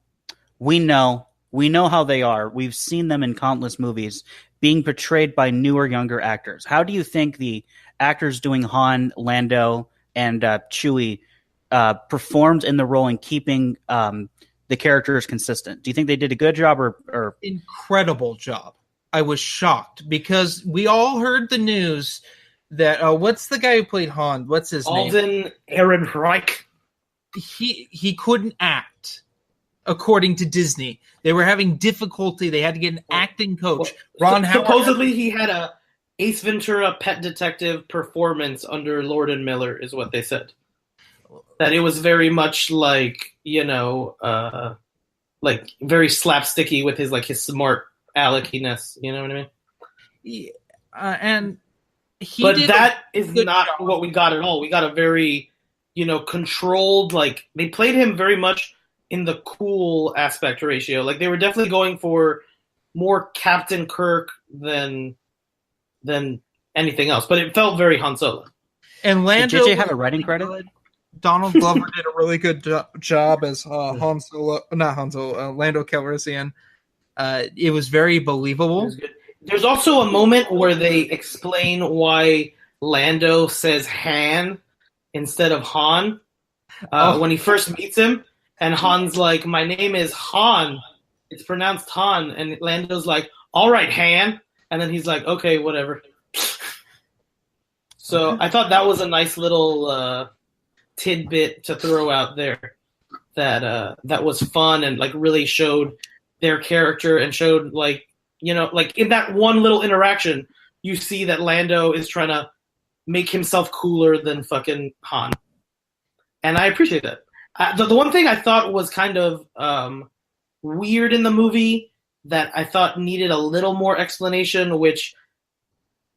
we know how they are? We've seen them in countless movies being portrayed by newer, younger actors. How do you think the actors doing Han, Lando, and Chewie performed in the role and keeping the characters consistent? Do you think they did a good job or incredible job? I was shocked because we all heard the news that what's the guy who played Han? What's his name? Alden Ehrenreich. He couldn't act, according to Disney. They were having difficulty. They had to get an acting coach. Ron Howard. Supposedly he had a Ace Ventura Pet Detective performance under Lord and Miller, is what they said. That it was very much like, you know, like very slapsticky with his smart Alekiness. You know what I mean? Yeah, and but that is not what we got at all. We got a very, you know, controlled, like they played him very much in the cool aspect ratio. Like they were definitely going for more Captain Kirk than anything else. But it felt very Han Solo. And Lando did JJ have a writing credit? Donald Glover did a really good job as Han Solo, not Han Solo, Lando Calrissian. It was very believable. It was good. There's also a moment where they explain why Lando says Han instead of Han when he first meets him. And Han's like, my name is Han. It's pronounced Han. And Lando's like, all right, Han. And then he's like, okay, whatever. So I thought that was a nice little tidbit to throw out there that was fun and like really showed their character and showed like, you know, like in that one little interaction, you see that Lando is trying to make himself cooler than fucking Han. And I appreciate that. The one thing I thought was kind of weird in the movie that I thought needed a little more explanation, which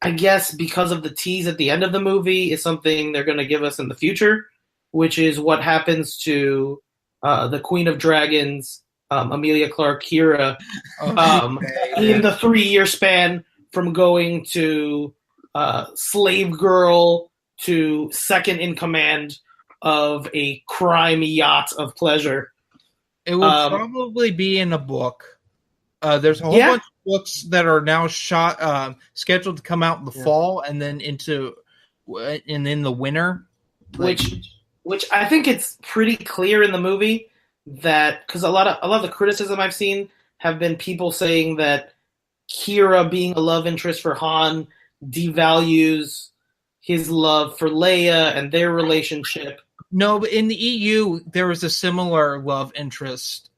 I guess because of the tease at the end of the movie is something they're going to give us in the future, which is what happens to the Queen of Dragons, Emilia Clarke, Kira, in the 3-year span from going to slave girl to second in command of a crime yacht of pleasure. It will probably be in a book. There's a whole bunch of books that are now scheduled to come out in the fall and then in the winter. Which I think it's pretty clear in the movie that, because a lot of the criticism I've seen have been people saying that Kira being a love interest for Han devalues his love for Leia and their relationship. No, but in the EU, there was a similar love interest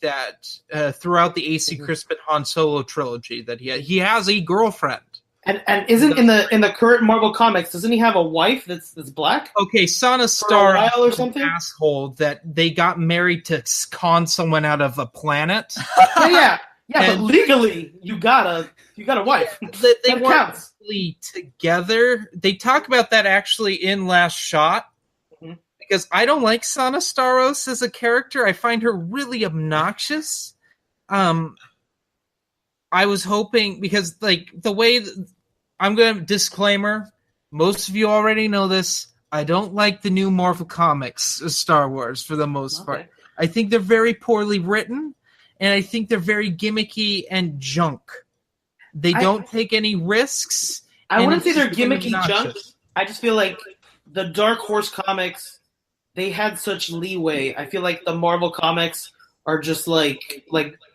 that throughout the AC Crispin Han Solo trilogy that he has a girlfriend. And isn't in the current Marvel comics, doesn't he have a wife that's black? Okay, Sana Starr or something? Asshole that they got married to con someone out of a planet. Yeah, but legally you got a wife. They weren't really together. They talk about that actually in Last Shot. Because I don't like Sana Starros as a character. I find her really obnoxious. I was hoping, because like the way I'm going to disclaimer, most of you already know this. I don't like the new Marvel comics of Star Wars for the most part. I think they're very poorly written, and I think they're very gimmicky and junk. They don't take any risks. I wouldn't say they're gimmicky junk. I just feel like the Dark Horse comics, they had such leeway. I feel like the Marvel comics are just like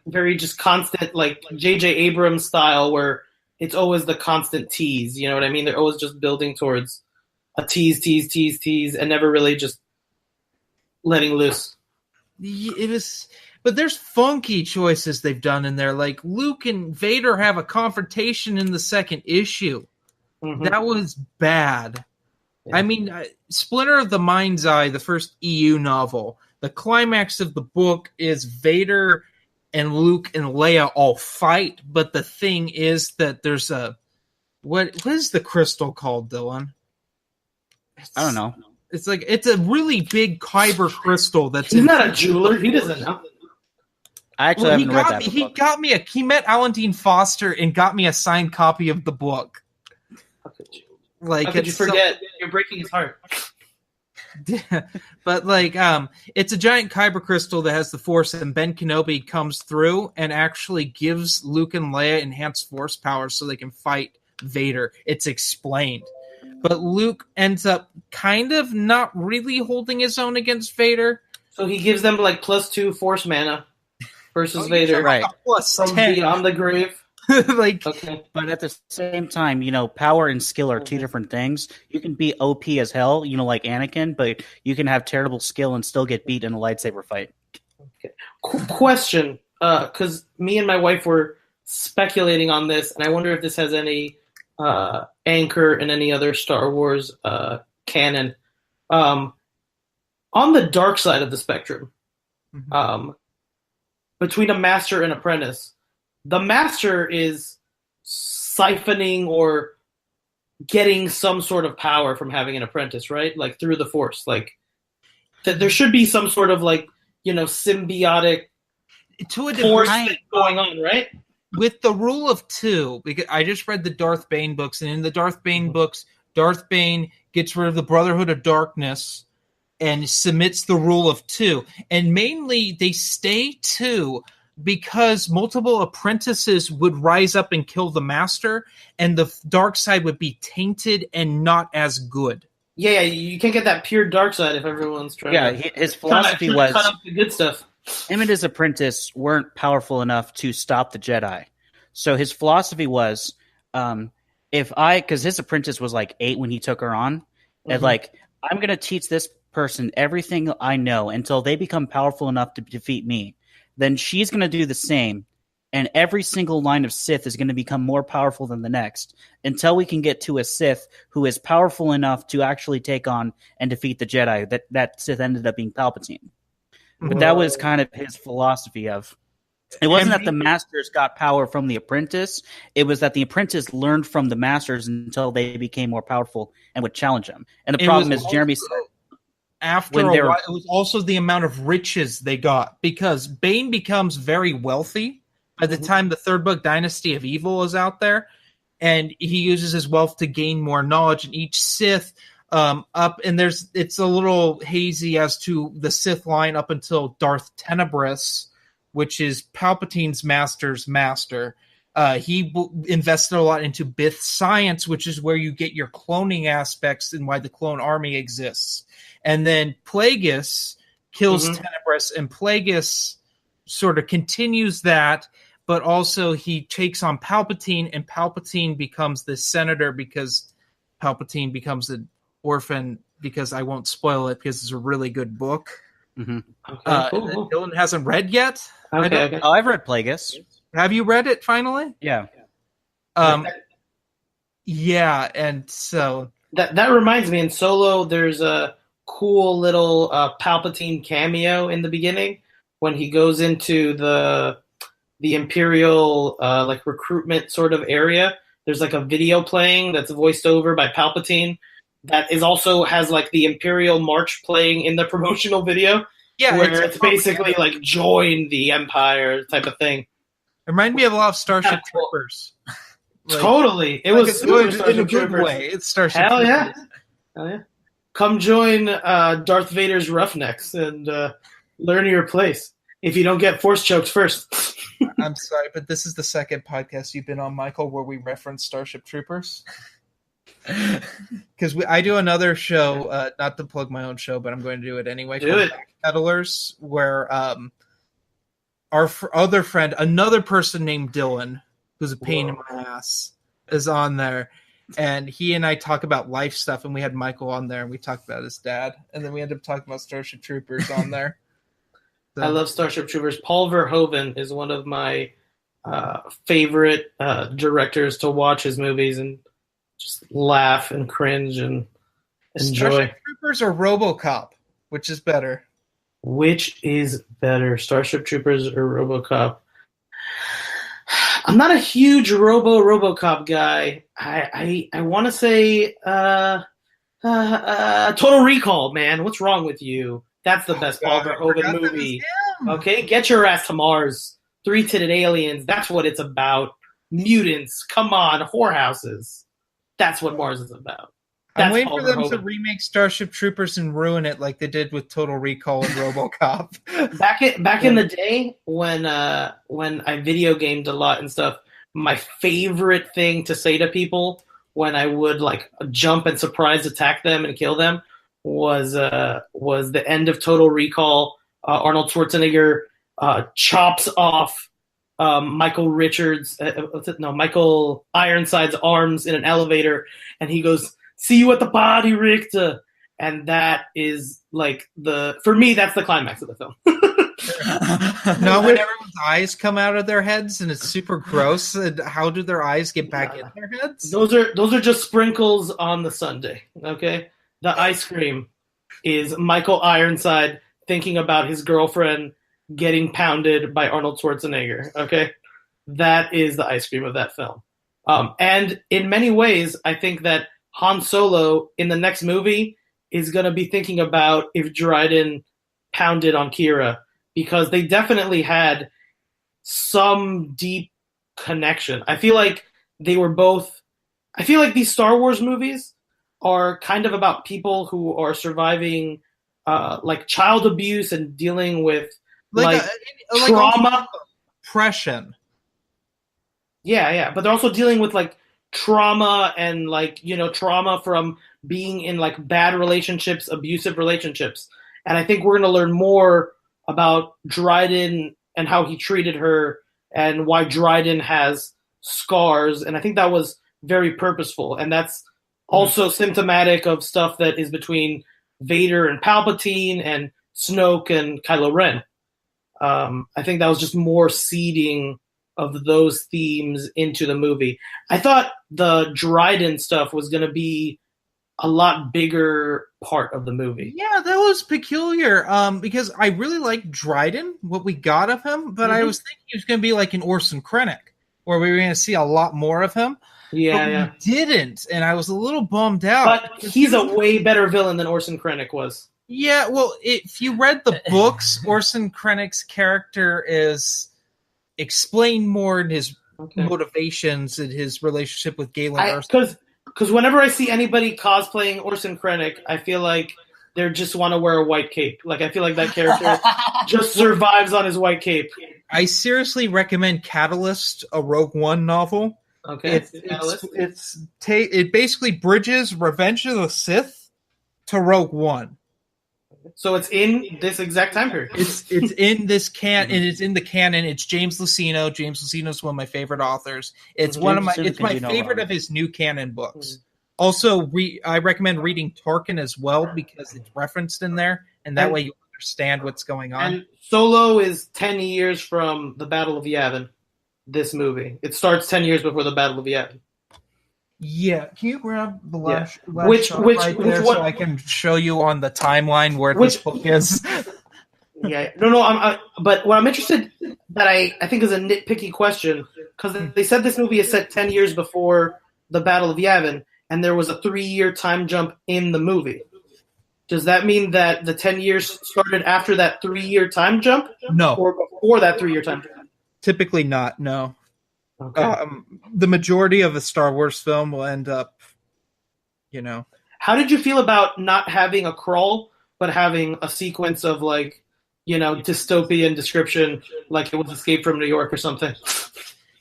very just constant, like J.J. Abrams style, where it's always the constant tease. You know what I mean? They're always just building towards a tease, and never really just letting loose. But there's funky choices they've done in there. Like Luke and Vader have a confrontation in the second issue. Mm-hmm. That was bad. I mean, Splinter of the Mind's Eye, the first EU novel, the climax of the book is Vader and Luke and Leia all fight, but the thing is that there's what is the crystal called, Dylan? I don't know. It's a really big kyber crystal that's He's not a jeweler. He doesn't know. I actually haven't read that book. He met Alan Dean Foster and got me a signed copy of the book. How could you forget? You're breaking his heart. But it's a giant kyber crystal that has the Force, and Ben Kenobi comes through and actually gives Luke and Leia enhanced Force powers so they can fight Vader. It's explained. But Luke ends up kind of not really holding his own against Vader. So he gives them +2 Force mana versus Vader. Right. From beyond the grave. But at the same time, power and skill are two different things. You can be OP as hell, like Anakin, but you can have terrible skill and still get beat in a lightsaber fight. Okay. Question, because me and my wife were speculating on this, and I wonder if this has any anchor in any other Star Wars canon. On the dark side of the spectrum, between a master and apprentice, the master is siphoning or getting some sort of power from having an apprentice, right? Through the Force. There should be some sort of symbiotic force thing going on, right? With the rule of 2, because I just read the Darth Bane books, and in the Darth Bane books, Darth Bane gets rid of the Brotherhood of Darkness and submits the rule of 2. And mainly they stay 2 because multiple apprentices would rise up and kill the master, and the dark side would be tainted and not as good. Yeah, you can't get that pure dark side if everyone's trying to... His philosophy was... cut up the good stuff. Him and his apprentice weren't powerful enough to stop the Jedi. So his philosophy was, because his apprentice was 8 when he took her on, and I'm going to teach this person everything I know until they become powerful enough to defeat me. Then she's going to do the same. and every single line of Sith is going to become more powerful than the next until we can get to a Sith who is powerful enough to actually take on and defeat the Jedi. That Sith ended up being Palpatine. But that was kind of his philosophy of it wasn't that the masters got power from the apprentice. It was that the apprentice learned from the masters until they became more powerful and would challenge them. And the problem is, Jeremy said, after a while, it was also the amount of riches they got, because Bane becomes very wealthy by the time the third book, Dynasty of Evil, is out there, and he uses his wealth to gain more knowledge. And each Sith up, and it's a little hazy as to the Sith line up until Darth Tenebris, which is Palpatine's master's master. He invested a lot into Bith science, which is where you get your cloning aspects and why the clone army exists. And then Plagueis kills Tenebris, and Plagueis sort of continues that, but also he takes on Palpatine, and Palpatine becomes the senator because Palpatine becomes an orphan, because I won't spoil it because it's a really good book. Okay, cool. Dylan hasn't read yet. Okay. Oh, I've read Plagueis. Have you read it finally? Yeah. Yeah, and so that reminds me, in Solo, there's a cool little Palpatine cameo in the beginning when he goes into the Imperial like recruitment sort of area. There's like a video playing that's voiced over by Palpatine that is also has like the Imperial March playing in the promotional video. Yeah, where it's basically like join the Empire type of thing. It reminded me of a lot of Starship Troopers. Like, totally. It was good in a good way. It's Starship Hell Troopers. Hell yeah. Come join Darth Vader's Roughnecks and learn your place. If you don't get force choked first. I'm sorry, but this is the second podcast you've been on, Michael, where we reference Starship Troopers. Because I do another show, not to plug my own show, but I'm going to do it anyway. Do it. Backpedalers, where our other friend, another person named Dylan, who's a pain in my ass, is on there. And he and I talk about life stuff, and we had Michael on there, and we talked about his dad. And then we ended up talking about Starship Troopers on there. So. I love Starship Troopers. Paul Verhoeven is one of my favorite directors to watch his movies and just laugh and cringe and enjoy. Starship Troopers or RoboCop? Which is better? Which is better, Starship Troopers or RoboCop? I'm not a huge RoboCop guy. I want to say Total Recall, man. What's wrong with you? That's the best Paul Verhoeven movie. Okay, get your ass to Mars. Three-titted aliens. That's what it's about. Mutants. Come on, whorehouses. That's what Mars is about. I'm waiting for them to remake Starship Troopers and ruin it like they did with Total Recall and RoboCop. Back in the day when I video gamed a lot and stuff, my favorite thing to say to people when I would like jump and surprise attack them and kill them was the end of Total Recall. Arnold Schwarzenegger chops off Michael Ironside's arms in an elevator, and he goes, "See you at the party, Richter." And that is like for me, that's the climax of the film. No, when everyone's eyes come out of their heads and it's super gross. And how do their eyes get back in their heads? Those are just sprinkles on the sundae. Okay, the ice cream is Michael Ironside thinking about his girlfriend getting pounded by Arnold Schwarzenegger. Okay, that is the ice cream of that film. And in many ways, I think that Han Solo in the next movie is going to be thinking about if Dryden pounded on Kira, because they definitely had some deep connection. I feel like these Star Wars movies are kind of about people who are surviving like child abuse and dealing with like trauma. Oppression. Yeah, but they're also dealing with like trauma and like, trauma from being in like bad relationships, abusive relationships. And I think we're going to learn more about Dryden and how he treated her and why Dryden has scars. And I think that was very purposeful. And that's also symptomatic of stuff that is between Vader and Palpatine and Snoke and Kylo Ren. I think that was just more seeding of those themes into the movie. I thought the Dryden stuff was going to be a lot bigger part of the movie. Yeah, that was peculiar. Because I really liked Dryden, what we got of him, but I was thinking he was going to be like an Orson Krennic, where we were going to see a lot more of him. Yeah, we didn't, and I was a little bummed out. But he's a way better villain than Orson Krennic was. Yeah, well, if you read the books, Orson Krennic's character is explained more in his motivations and his relationship with Galen Erso. Because whenever I see anybody cosplaying Orson Krennic, I feel like they just want to wear a white cape. Like, I feel like that character just survives on his white cape. I seriously recommend Catalyst, a Rogue One novel. Okay, it basically bridges Revenge of the Sith to Rogue One. So it's in this exact time period. It's in this and it's in the canon. It's James Luceno. James Luceno is one of my favorite authors. It's my favorite of his new canon books. Also, I recommend reading Tarkin as well because it's referenced in there, and that way you understand what's going on. And Solo is 10 years from the Battle of Yavin. This movie. It starts 10 years before the Battle of Yavin. Yeah, can you grab the last which shot right there so I can show you on the timeline where this book is? Yeah, no. But what I'm interested that I think is a nitpicky question because they said this movie is set 10 years before the Battle of Yavin, and there was a 3-year time jump in the movie. Does that mean that the 10 years started after that 3-year time jump? No, or before that 3-year time jump? Typically not. No. Okay. The majority of a Star Wars film will end up, How did you feel about not having a crawl, but having a sequence of dystopian description, like it was Escape from New York or something?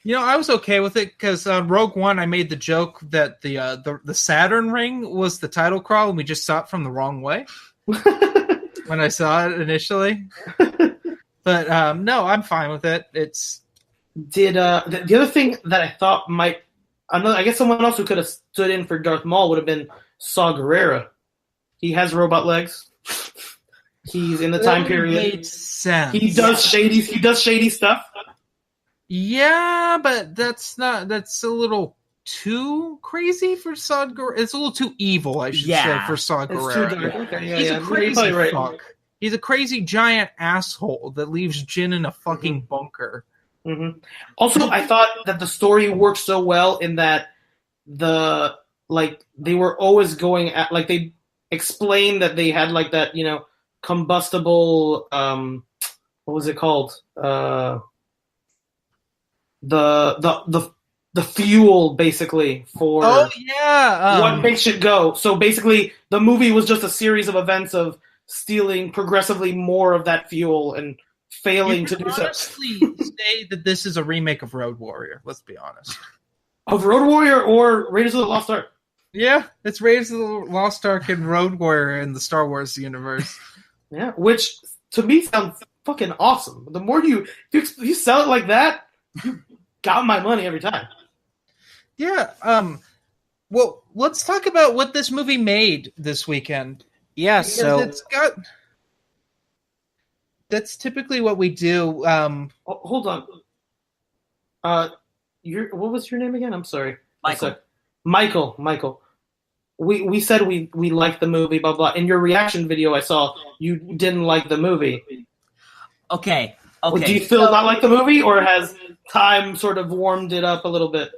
I was okay with it because on Rogue One, I made the joke that the Saturn ring was the title crawl, and we just saw it from the wrong way when I saw it initially. But no, I'm fine with it. The other thing that I thought I guess someone else who could have stood in for Darth Maul would have been Saw Gerrera. He has robot legs. He's in the time period. Made sense. He does shady stuff. Yeah, but that's a little too crazy for Saw Gerrera. It's a little too evil, I should say, for Saw Gerrera. He's a crazy fuck. He's a crazy giant asshole that leaves Jin in a fucking bunker. Mm-hmm. Also, I thought that the story worked so well in that they were always going at they explained that they had that combustible what was it called the fuel basically for what makes it go. So basically, the movie was just a series of events of stealing progressively more of that fuel and failing to do so. Honestly, say that this is a remake of Road Warrior. Let's be honest. Of Road Warrior or Raiders of the Lost Ark? Yeah, it's Raiders of the Lost Ark and Road Warrior in the Star Wars universe. Yeah, which to me sounds fucking awesome. The more you sell it like that, you got my money every time. Yeah. Well, let's talk about what this movie made this weekend. Yeah, because that's typically what we do. Hold on. What was your name again? I'm sorry. Michael. We said we liked the movie, blah blah. In your reaction video, I saw you didn't like the movie. Okay. Well, do you still not like the movie, or has time sort of warmed it up a little bit?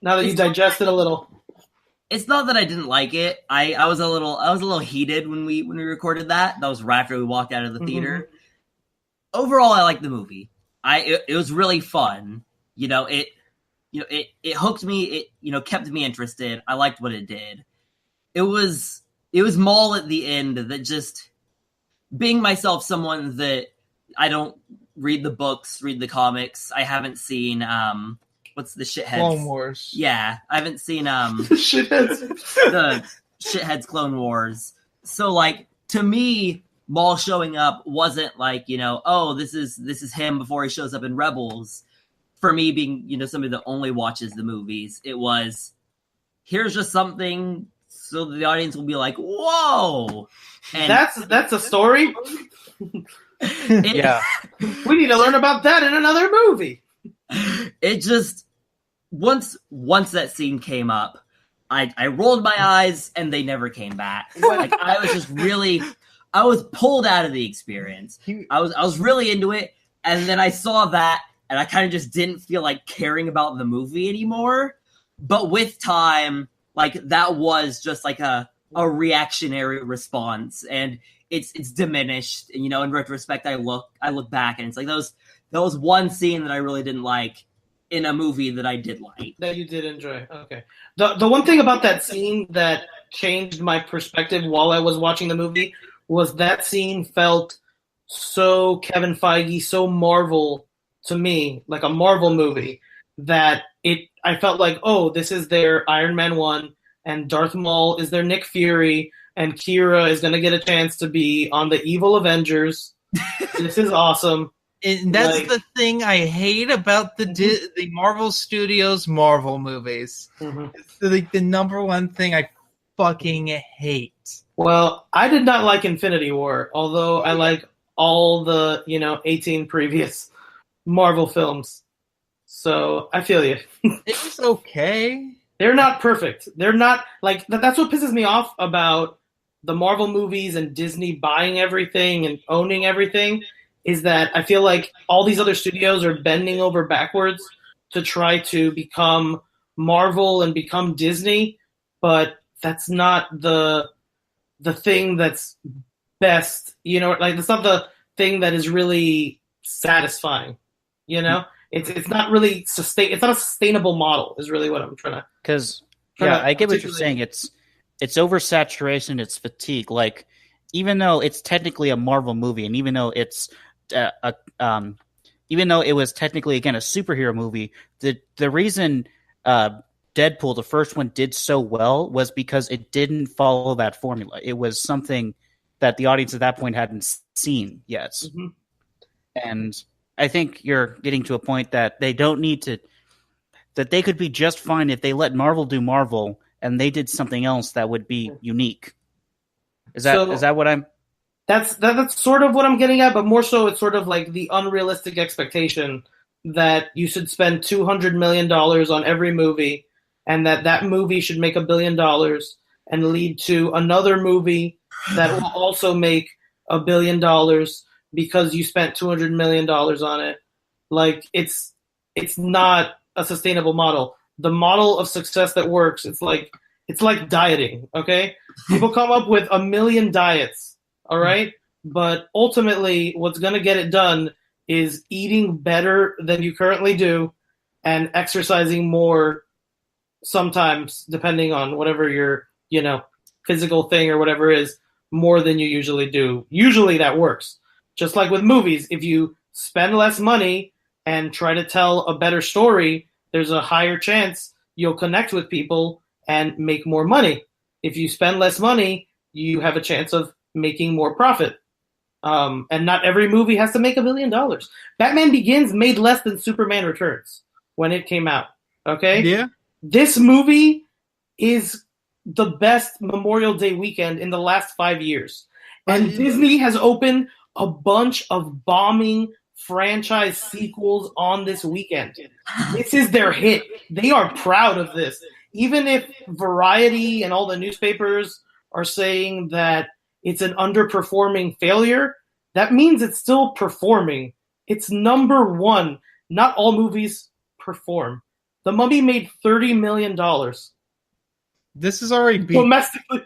Now that you digested a little. It's not that I didn't like it. I was a little heated when we recorded that. That was right after we walked out of the theater. Mm-hmm. Overall, I liked the movie. It was really fun. It hooked me. It kept me interested. I liked what it did. It was Maul at the end that just, being myself someone that I don't read the books, read the comics. I haven't seen what's the shitheads? Clone Wars. Yeah, I haven't seen shitheads. The shitheads Clone Wars. So to me, Maul showing up wasn't this is him before he shows up in Rebels. For me, being somebody that only watches the movies, it was, here's just something so the audience will be like, whoa. And that's a story. Yeah, we need to learn about that in another movie. It just once that scene came up, I rolled my eyes and they never came back. Like I was just really, I was pulled out of the experience. I was really into it, and then I saw that, and I kind of just didn't feel like caring about the movie anymore. But with time, like that was just like a reactionary response, and it's diminished. And in retrospect, I look back, and it's like that was one scene that I really didn't like in a movie that I did like. That you did enjoy. Okay. The one thing about that scene that changed my perspective while I was watching the movie was that scene felt so Kevin Feige, so Marvel to me, like a Marvel movie, that I felt like, oh, this is their Iron Man 1, and Darth Maul is their Nick Fury, and Kira is going to get a chance to be on the evil Avengers. This is awesome. And that's the thing I hate about the Marvel Studios Marvel movies. Mm-hmm. It's like the number one thing I fucking hate. Well, I did not like Infinity War, although I like all the 18 previous Marvel films. So I feel you. It was okay. They're not perfect. They're not like that's what pisses me off about the Marvel movies and Disney buying everything and owning everything. Is that I feel like all these other studios are bending over backwards to try to become Marvel and become Disney, but that's not the thing that's best, like that's not the thing that is really satisfying, It's not really it's not a sustainable model is really what I'm trying to. Because I get what you're saying. It's oversaturation, it's fatigue. Like even though it's technically a Marvel movie, and even though it's even though it was technically again a superhero movie, the reason Deadpool, the first one, did so well was because it didn't follow that formula. It was something that the audience at that point hadn't seen yet. Mm-hmm. And I think you're getting to a point that they don't need to, that they could be just fine if they let Marvel do Marvel and they did something else that would be unique. Is that what I'm? That's sort of what I'm getting at, but more so it's sort of like the unrealistic expectation that you should spend $200 million on every movie and that movie should make $1 billion and lead to another movie that will also make $1 billion because you spent $200 million on it. Like it's not a sustainable model. The model of success that works, it's like dieting, okay? People come up with 1 million diets. All right. But ultimately, what's going to get it done is eating better than you currently do and exercising more sometimes, depending on whatever your, physical thing or whatever is, more than you usually do. Usually that works. Just like with movies, if you spend less money and try to tell a better story, there's a higher chance you'll connect with people and make more money. If you spend less money, you have a chance of making more profit. And not every movie has to make $1 billion. Batman Begins made less than Superman Returns when it came out. Okay? Yeah. This movie is the best Memorial Day weekend in the last 5 years. And Disney has opened a bunch of bombing franchise sequels on this weekend. This is their hit. They are proud of this. Even if Variety and all the newspapers are saying that it's an underperforming failure, that means it's still performing. It's number one. Not all movies perform. The Mummy made $30 million. This is already beat domestically.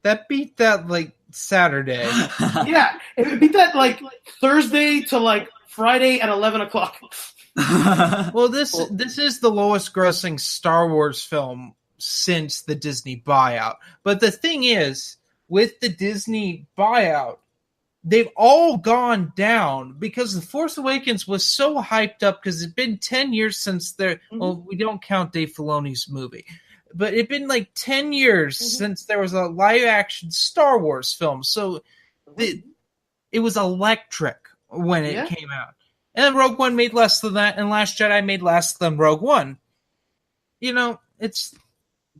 That beat that like Saturday. Yeah, it beat that like Thursday to like Friday at 11 o'clock. Well, this is the lowest grossing Star Wars film since the Disney buyout. But the thing is, with the Disney buyout, they've all gone down because The Force Awakens was so hyped up because it's been 10 years since well, we don't count Dave Filoni's movie, but it'd been like 10 years since there was a live action Star Wars film. So it was electric when it came out. And then Rogue One made less than that, and Last Jedi made less than Rogue One. It's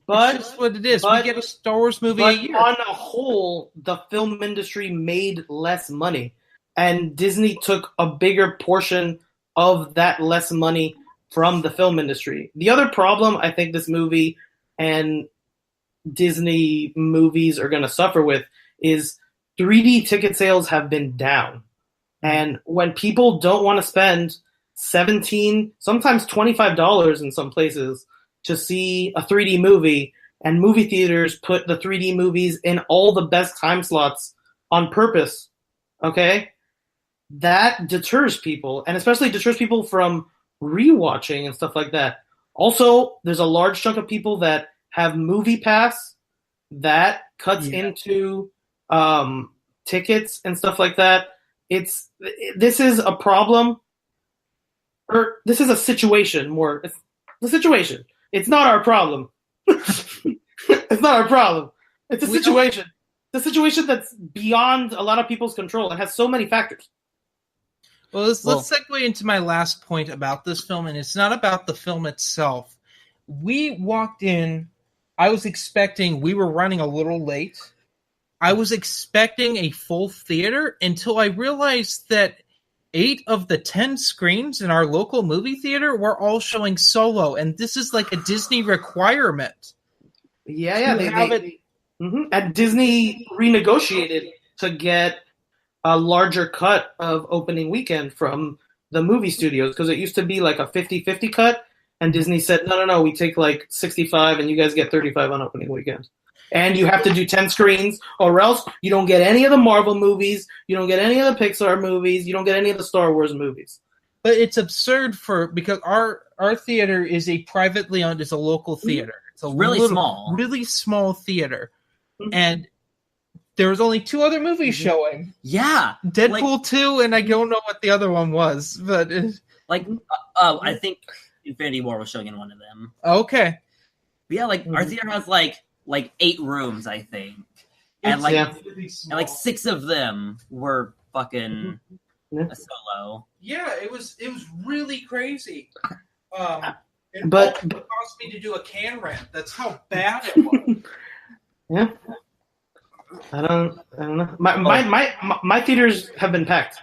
just what it is. We get a Star Wars movie a year. On a whole, the film industry made less money, and Disney took a bigger portion of that less money from the film industry. The other problem I think this movie and Disney movies are going to suffer with is 3D ticket sales have been down. And when people don't want to spend $17, sometimes $25 in some places to see a 3D movie, and movie theaters put the 3D movies in all the best time slots on purpose, okay? That deters people, and especially deters people from rewatching and stuff like that. Also, there's a large chunk of people that have Movie Pass that cuts into tickets and stuff like that. This is a problem, or this is a situation more. It's the situation. It's not our problem. It's not our problem. It's a situation. It's a situation that's beyond a lot of people's control and has so many factors. Well, let's segue into my last point about this film, and it's not about the film itself. We walked in, I was expecting, we were running a little late. I was expecting a full theater until I realized that 8 of the 10 screens in our local movie theater were all showing Solo, and this is like a Disney requirement. Yeah. And Disney renegotiated to get a larger cut of opening weekend from the movie studios, because it used to be like a 50-50 cut, and Disney said, no, we take like 65 and you guys get 35 on opening weekend. And you have to do 10 screens, or else you don't get any of the Marvel movies, you don't get any of the Pixar movies, you don't get any of the Star Wars movies. But it's absurd because our theater is a privately owned, it's a local theater. It's a really small theater. And there was only 2 other movies showing. Yeah. Deadpool 2, and I don't know what the other one was. But I think Infinity War was showing in one of them. Okay. But yeah, our theater has like 8 rooms, I think. And and 6 of them were fucking a Solo. Yeah, it was really crazy. It caused me to do a can rant. That's how bad it was. Yeah. I don't know. My theaters have been packed,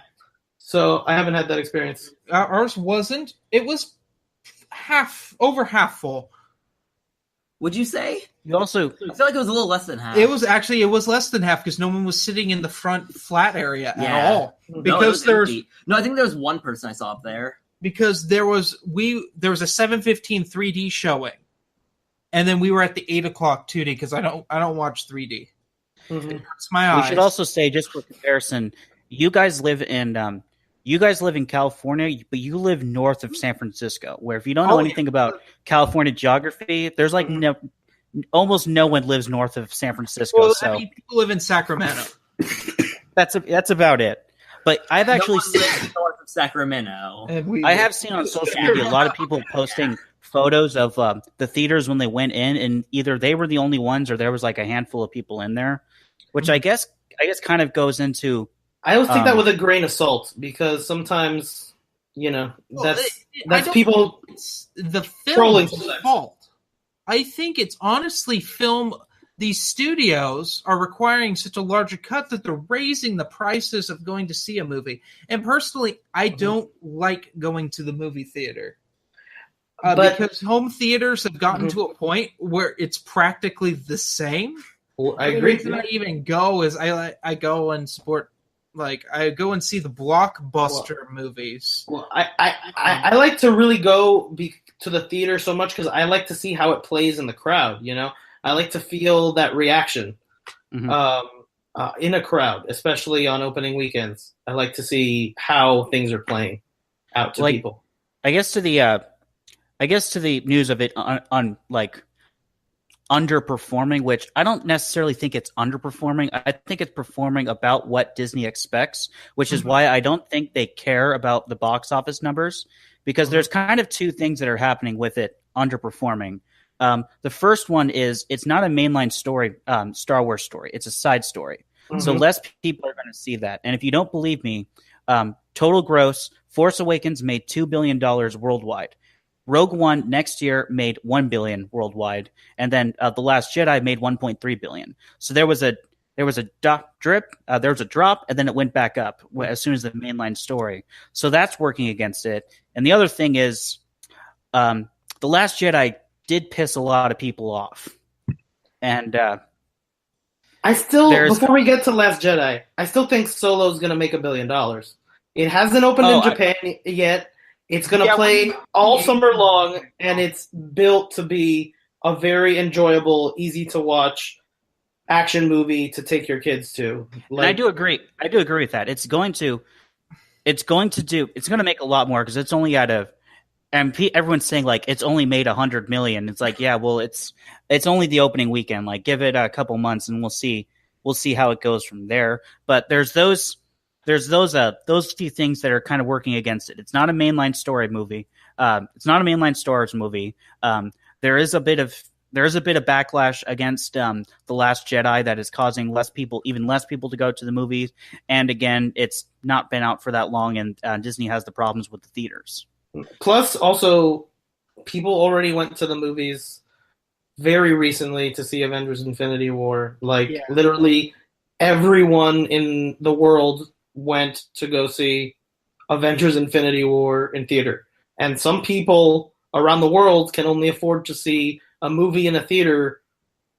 so I haven't had that experience. Ours wasn't. It was over half full. Would you say? You also, I feel like it was a little less than half. It was less than half because no one was sitting in the front flat area at all. Because I think there was one person I saw up there. Because there was a 7:15 3D showing, and then we were at the 8 o'clock 2D because I don't watch 3D. Mm-hmm. It hurts my eyes. We should also say, just for comparison, you guys live in California, but you live north of San Francisco, where if you don't know anything about California geography, there's almost no one lives north of San Francisco. Well, so people live in Sacramento. that's about it. But I've actually seen north of Sacramento. I have seen on social media a lot of people posting photos of the theaters when they went in, and either they were the only ones or there was like a handful of people in there, which I guess kind of goes into. I always take that with a grain of salt, because sometimes, that's people the trolling film's fault. I think it's honestly these studios are requiring such a larger cut that they're raising the prices of going to see a movie. And personally, I don't like going to the movie theater. Because home theaters have gotten to a point where it's practically the same. Well, I agree. The reason I even go is I go and support. I go and see the blockbuster movies. Well, I like to really go to the theater so much because I like to see how it plays in the crowd. I like to feel that reaction in a crowd, especially on opening weekends. I like to see how things are playing out to people. I guess to the news of it on underperforming, which I don't necessarily think it's underperforming. I think it's performing about what Disney expects, which is why I don't think they care about the box office numbers, because there's kind of 2 things that are happening with it underperforming. The first one is it's not a mainline story, Star Wars story. It's a side story. So less people are going to see that. And if you don't believe me, total gross, Force Awakens made $2 billion worldwide. Rogue One next year made $1 billion worldwide, and then The Last Jedi made $1.3 billion. So there was a there was a drip, there was a drop, and then it went back up as soon as the mainline story. So that's working against it. And the other thing is, The Last Jedi did piss a lot of people off. And before we get to Last Jedi, I still think Solo's going to make $1 billion. It hasn't opened in Japan yet. It's going to play all summer long, and it's built to be a very enjoyable, easy to watch action movie to take your kids to. I do agree. I do agree with that. It's going to make a lot more because it's only everyone's saying like it's only made 100 million. It's like, yeah, well, it's only the opening weekend. Like, give it a couple months and we'll see how it goes from there. But there's those few things that are kind of working against it. It's not a mainline story movie. It's not a mainline Star Wars movie. There is a bit of backlash against The Last Jedi that is causing even less people to go to the movies. And again, it's not been out for that long, and Disney has the problems with the theaters. Plus, also, people already went to the movies very recently to see Avengers: Infinity War. Literally, everyone in the world went to go see Avengers: Infinity War in theater. And some people around the world can only afford to see a movie in a theater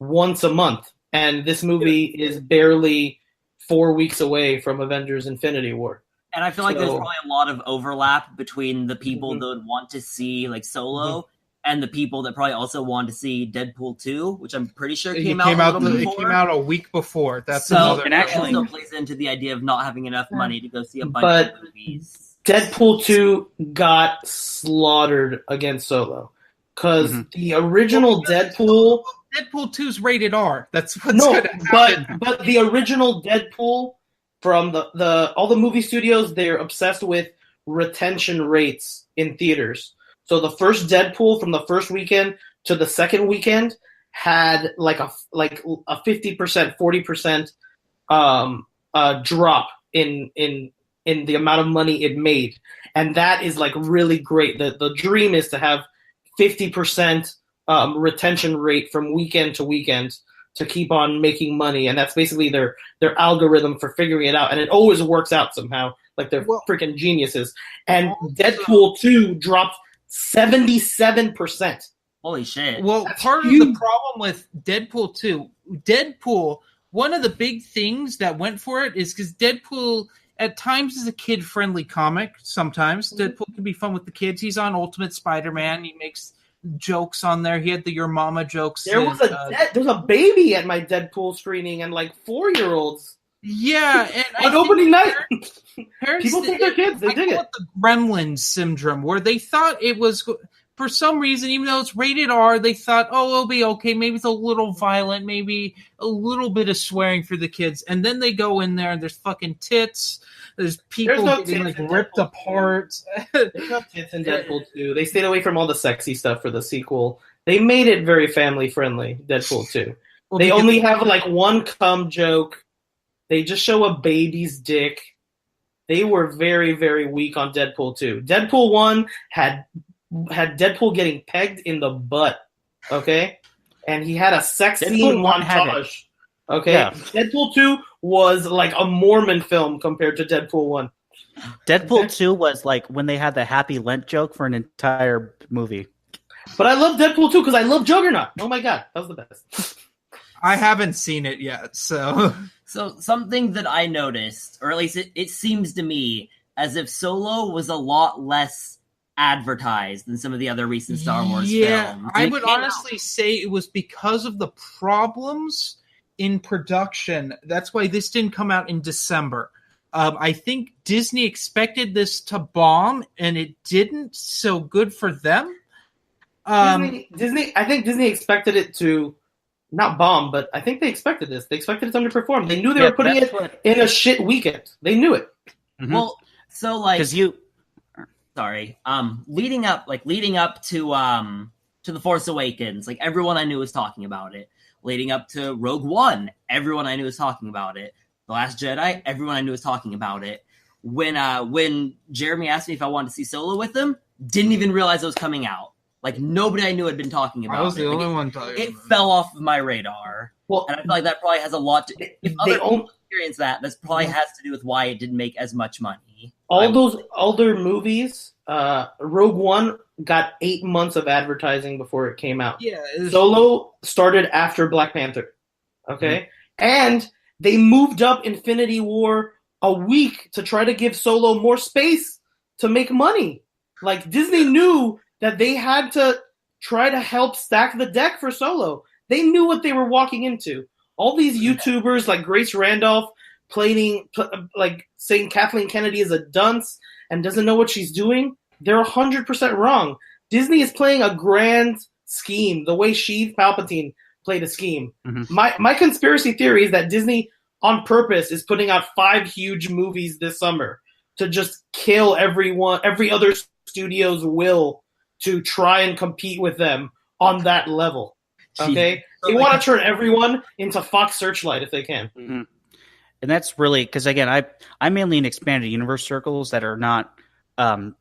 once a month. And this movie is barely 4 weeks away from Avengers: Infinity War. And I feel like there's probably a lot of overlap between the people that would want to see like Solo and the people that probably also want to see Deadpool 2, which I'm pretty sure came out a week before. That's so it actually also plays into the idea of not having enough money to go see a bunch of movies. Deadpool 2 got slaughtered against Solo because the original Deadpool 2's rated R. That's what's going to happen. But the original Deadpool from all the movie studios, they're obsessed with retention rates in theaters. So the first Deadpool from the first weekend to the second weekend had like a 50%, 40% drop in the amount of money it made, and that is like really great. The dream is to have 50% retention rate from weekend to weekend to keep on making money, and that's basically their algorithm for figuring it out, and it always works out somehow. Like they're freaking geniuses. And Deadpool 2 dropped 77%. Holy shit! Well, that's part huge. Of the problem with Deadpool 2, one of the big things that went for it is because Deadpool at times is a kid-friendly comic. Sometimes Deadpool can be fun with the kids. He's on Ultimate Spider-Man. He makes jokes on there. He had the Your Mama jokes. There's a baby at my Deadpool screening and like 4-year-olds. Yeah, and on opening night, parents people take their kids. They dig it. The Gremlins syndrome, where they thought it was for some reason, even though it's rated R, they thought, it'll be okay. Maybe it's a little violent, maybe a little bit of swearing for the kids, and then they go in there and there's fucking tits. There's people getting like ripped apart. There's no tits in Deadpool 2. They stayed away from all the sexy stuff for the sequel. They made it very family friendly. Deadpool 2. Well, they only have like one cum joke. They just show a baby's dick. They were very, very weak on Deadpool 2. Deadpool 1 had Deadpool getting pegged in the butt, okay? And he had a sex scene montage, okay? Yeah. Deadpool 2 was like a Mormon film compared to Deadpool 1. Deadpool 2 was like when they had the Happy Lent joke for an entire movie. But I love Deadpool 2 because I love Juggernaut. Oh my god, that was the best. I haven't seen it yet, so... So something that I noticed, or at least it seems to me, as if Solo was a lot less advertised than some of the other recent Star Wars films. I would honestly say it was because of the problems in production. That's why this didn't come out in December. I think Disney expected this to bomb, and it didn't, so good for them. I think Disney expected it to not bomb, but I think they expected this. They expected it to underperform. They knew they were putting it in a shit weekend. They knew it. Mm-hmm. Well, so like, leading up to The Force Awakens, like everyone I knew was talking about it. Leading up to Rogue One, everyone I knew was talking about it. The Last Jedi, everyone I knew was talking about it. When Jeremy asked me if I wanted to see Solo with him, didn't even realize it was coming out. Like, nobody I knew had been talking about it. I was the only one talking about it. It fell off of my radar. Well, And I feel like that probably has a lot to. If they other own people experience that, this probably has to do with why it didn't make as much money. all those older movies. Rogue One got 8 months of advertising before it came out. Yeah, Solo started after Black Panther. Okay, and they moved up Infinity War a week to try to give Solo more space to make money. Like, Disney knew that they had to try to help stack the deck for Solo. They knew what they were walking into. All these YouTubers like Grace Randolph like saying Kathleen Kennedy is a dunce and doesn't know what she's doing, they're 100% wrong. Disney is playing a grand scheme the way Sheev Palpatine played a scheme. Mhm. My conspiracy theory is that Disney on purpose is putting out 5 huge movies this summer to just kill every other studio's will to try and compete with them on that level. Okay? They want to turn everyone into Fox Searchlight if they can. Mm-hmm. And that's really because, again, I'm mainly in expanded universe circles that are not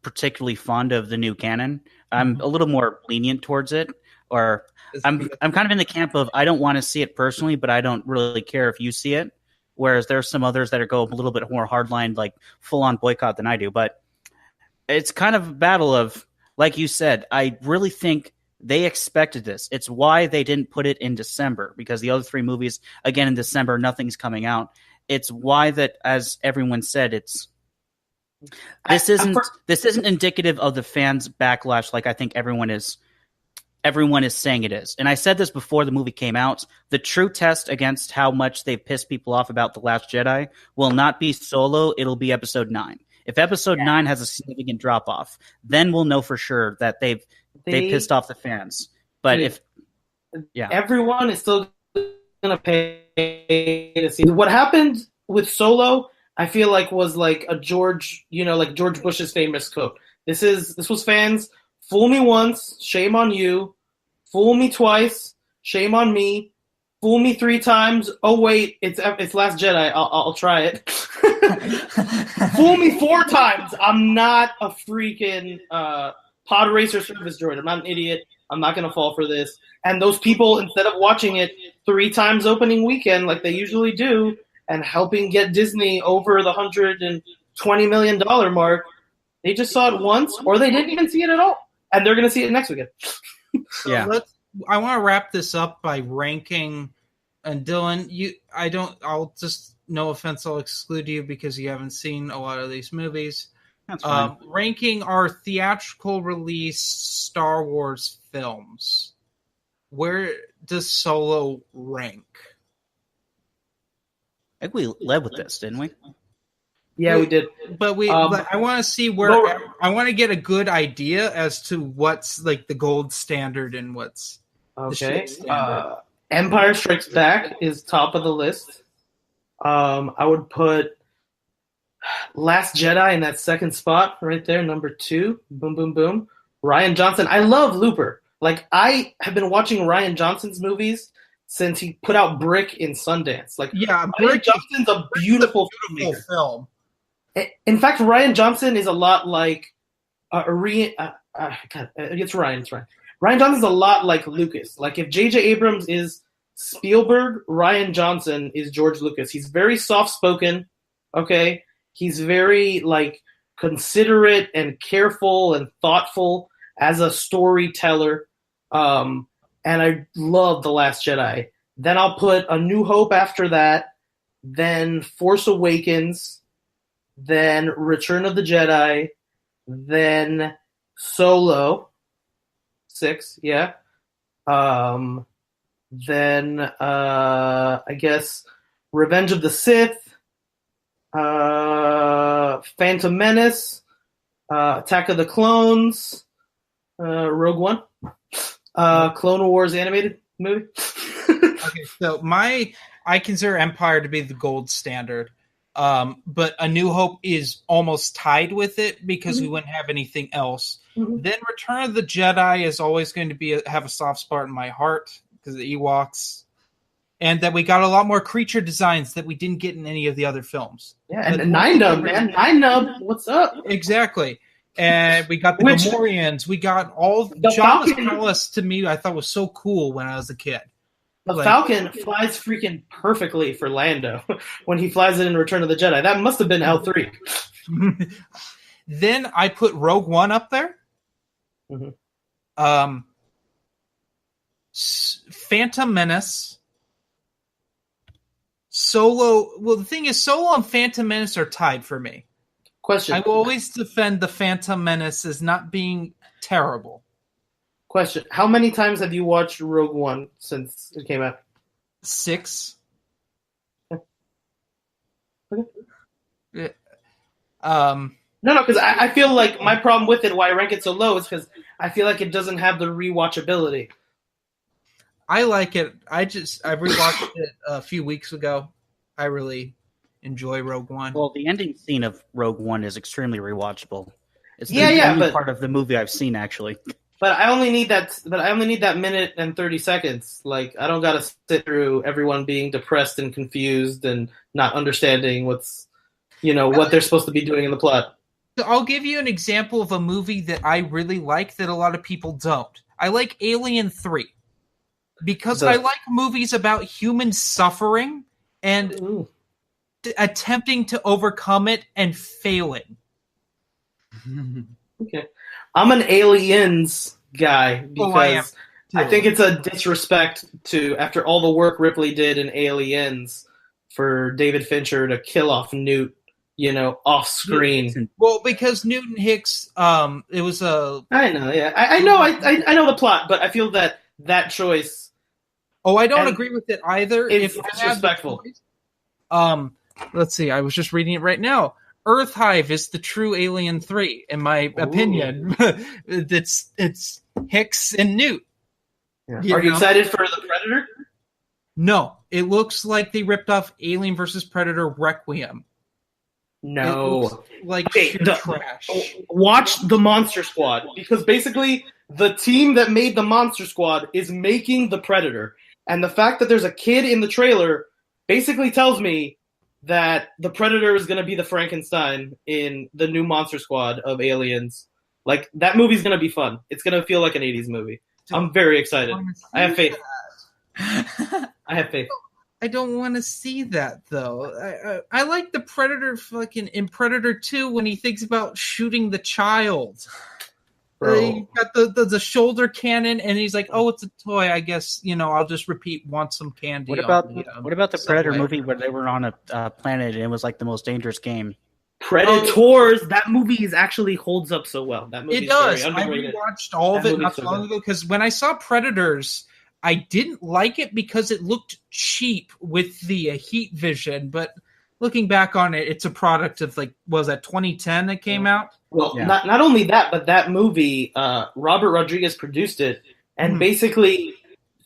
particularly fond of the new canon. I'm a little more lenient towards it, or I'm kind of in the camp of I don't want to see it personally, but I don't really care if you see it. Whereas there are some others that go a little bit more hardline, like full on boycott than I do. But it's kind of a battle of, like you said, I really think they expected this. It's why they didn't put it in December, because the other 3 movies, again, in December, nothing's coming out. It's why that, as everyone said, this isn't indicative of the fans' backlash like I think everyone is saying it is. And I said this before the movie came out. The true test against how much they've pissed people off about The Last Jedi will not be Solo, it'll be Episode 9. If Episode 9 has a significant drop-off, then we'll know for sure that they pissed off the fans. But everyone is still going to pay to see. What happened with Solo, I feel like was like a George Bush's famous quote. This was fans, fool me once, shame on you. Fool me twice, shame on me. Fool me 3 times. Oh wait, it's Last Jedi. I'll try it. Fool me 4 times. I'm not a freaking pod racer service droid. I'm not an idiot. I'm not gonna fall for this. And those people, instead of watching it 3 times opening weekend like they usually do, and helping get Disney over the $120 million mark, they just saw it once, or they didn't even see it at all, and they're gonna see it next weekend. So I want to wrap this up by ranking. And Dylan, I'll just, no offense, I'll exclude you because you haven't seen a lot of these movies. That's fine. Ranking our theatrical release Star Wars films. Where does Solo rank? I think we led with this, didn't we? Yeah, we did. But I want to see where I want to get a good idea as to what's like the gold standard and what's the shit standard. Empire Strikes Back is top of the list. I would put Last Jedi in that second spot right there, number 2. Boom, boom, boom. Rian Johnson. I love Looper. Like, I have been watching Rian Johnson's movies since he put out Brick in Sundance. Like, yeah, Rian Johnson's a beautiful film. In fact, Rian Johnson is a lot like it's Ryan. Rian Johnson's a lot like Lucas. Like, if J.J. Abrams is Spielberg, Rian Johnson is George Lucas. He's very soft-spoken, okay? He's very, like, considerate and careful and thoughtful as a storyteller. And I love The Last Jedi. Then I'll put A New Hope after that, then Force Awakens, then Return of the Jedi, then Solo, 6, yeah. Then I guess Revenge of the Sith, Phantom Menace, Attack of the Clones, Rogue One, Clone Wars animated movie. Okay, so I consider Empire to be the gold standard. But A New Hope is almost tied with it because we wouldn't have anything else. Then Return of the Jedi is always going to have a soft spot in my heart because of the Ewoks. And that we got a lot more creature designs that we didn't get in any of the other films. Yeah, and Nine Nub, man. Nine Nub, what's up? Exactly. And we got the Gamorreans. We got all Jabba's palace. To me, I thought was so cool when I was a kid. The Like- Falcon flies freaking perfectly for Lando when he flies it in Return of the Jedi. That must have been L3. Then I put Rogue One up there. Mhm. Phantom Menace. Solo. Well, the thing is, Solo and Phantom Menace are tied for me. Question. I will always defend the Phantom Menace as not being terrible. Question. How many times have you watched Rogue One since it came out? 6. Okay. Yeah. No, because I feel like my problem with it, why I rank it so low, is because I feel like it doesn't have the rewatchability. I like it. I rewatched it a few weeks ago. I really enjoy Rogue One. Well, the ending scene of Rogue One is extremely rewatchable. It's the Yeah, only but- part of the movie I've seen actually. But I only need that. But I only need that minute and 30 seconds. Like I don't gotta sit through everyone being depressed and confused and not understanding what's, what they're supposed to be doing in the plot. So I'll give you an example of a movie that I really like that a lot of people don't. I like Alien 3 because I like movies about human suffering and Ooh. attempting to overcome it and failing. Okay, I'm an Aliens guy Oh, I am. because I think it's a disrespect to, after all the work Ripley did in Aliens, for David Fincher to kill off Newt, off screen. Well, because Newton Hicks, it was a. I know, yeah, I know, I know the plot, but I feel that choice. Oh, I don't And agree with it either. it's If I had the disrespectful. choice- let's see. I was just reading it right now. Earth Hive is the true Alien 3, in my opinion. it's Hicks and Newt. Yeah. You Are you know? excited for The Predator? No, it looks like they ripped off Alien versus Predator Requiem. It No. looks like Okay, sheer trash. Watch the Monster Squad, because basically the team that made the Monster Squad is making The Predator. And the fact that there's a kid in the trailer basically tells me that The Predator is going to be the Frankenstein in the new Monster Squad of Aliens. Like, that movie's going to be fun. It's going to feel like an 80s movie. I'm very excited. I have faith. I have faith. I don't want to see that though. I like the Predator fucking in Predator 2 when he thinks about shooting the child. Bro. He got the shoulder cannon and he's like, "Oh, it's a toy. I guess I'll just repeat. Want some candy?" What on about the Predator Subway." movie where they were on a planet and it was like the most dangerous game? Predators, that movie actually holds up so well. That movie It does. very I underrated. rewatched all of That it not movie's so so long good. ago because when I saw Predators, I didn't like it because it looked cheap with the heat vision. But looking back on it, it's a product of was that 2010 that came out? Well, Yeah. not only that, but that movie, Robert Rodriguez produced it, and Mhm. basically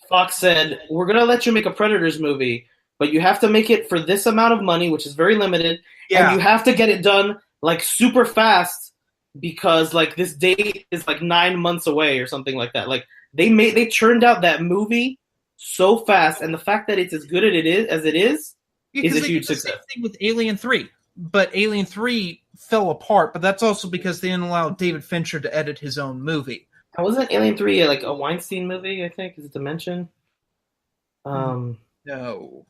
Fox said, "We're gonna let you make a Predators movie, but you have to make it for this amount of money, which is very limited, and you have to get it done super fast because this date is 9 months away or something like that." They churned out that movie so fast, and the fact that it's as good as it is Because a they huge did the same success. thing with Alien 3, but Alien 3 fell apart. But that's also because they didn't allow David Fincher to edit his own movie. Wasn't Alien 3 a Weinstein movie? I think is it Dimension? No, No.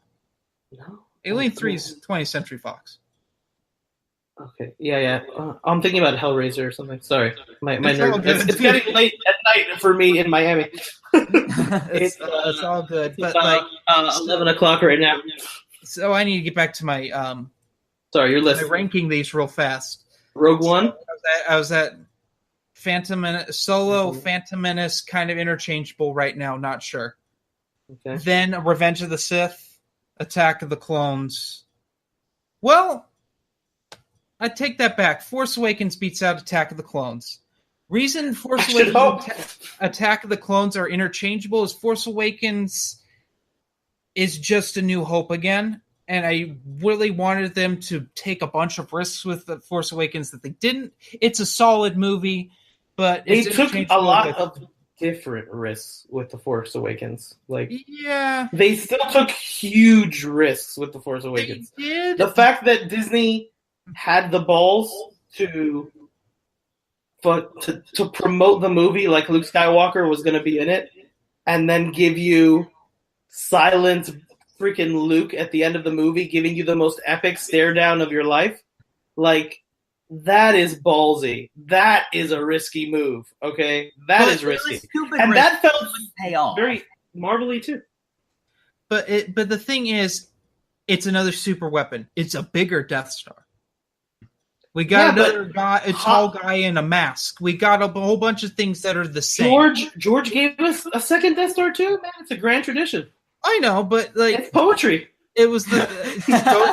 Alien 3 is 20th Century Fox. Okay. Yeah. I'm thinking about Hellraiser or something. Sorry, my It's all nerd. good. It's getting late at night for me in Miami. It's It's, all good, It's but 11 o'clock right now. so I need to get back to my Sorry, your my list. ranking these real fast. Rogue One. I was at Phantom Menace, Solo, Mhm. Phantom Menace, kind of interchangeable right now. Not sure. Okay. Then Revenge of the Sith, Attack of the Clones. Well, I take that back. Force Awakens beats out Attack of the Clones. Reason Force I should Awakens hope. and Attack of the Clones are interchangeable is Force Awakens is just A New Hope again. And I really wanted them to take a bunch of risks with the Force Awakens that they didn't. It's a solid movie, but They it's took a interchangeable lot with- of different risks with the Force Awakens. Yeah, They still took huge risks with the Force they Awakens. did. The fact that Disney had the balls to promote the movie like Luke Skywalker was going to be in it, and then give you silent freaking Luke at the end of the movie giving you the most epic stare down of your life. Like, that is ballsy. That is a risky move, okay? That is risky. And that felt pay off. very Marvel-y too. But the thing is, it's another super weapon. It's a bigger Death Star. We got another guy, a tall guy in a mask. We got a whole bunch of things that are the same. George gave us a second Death Star too, man. It's a grand tradition. I know, but like it's poetry. It was the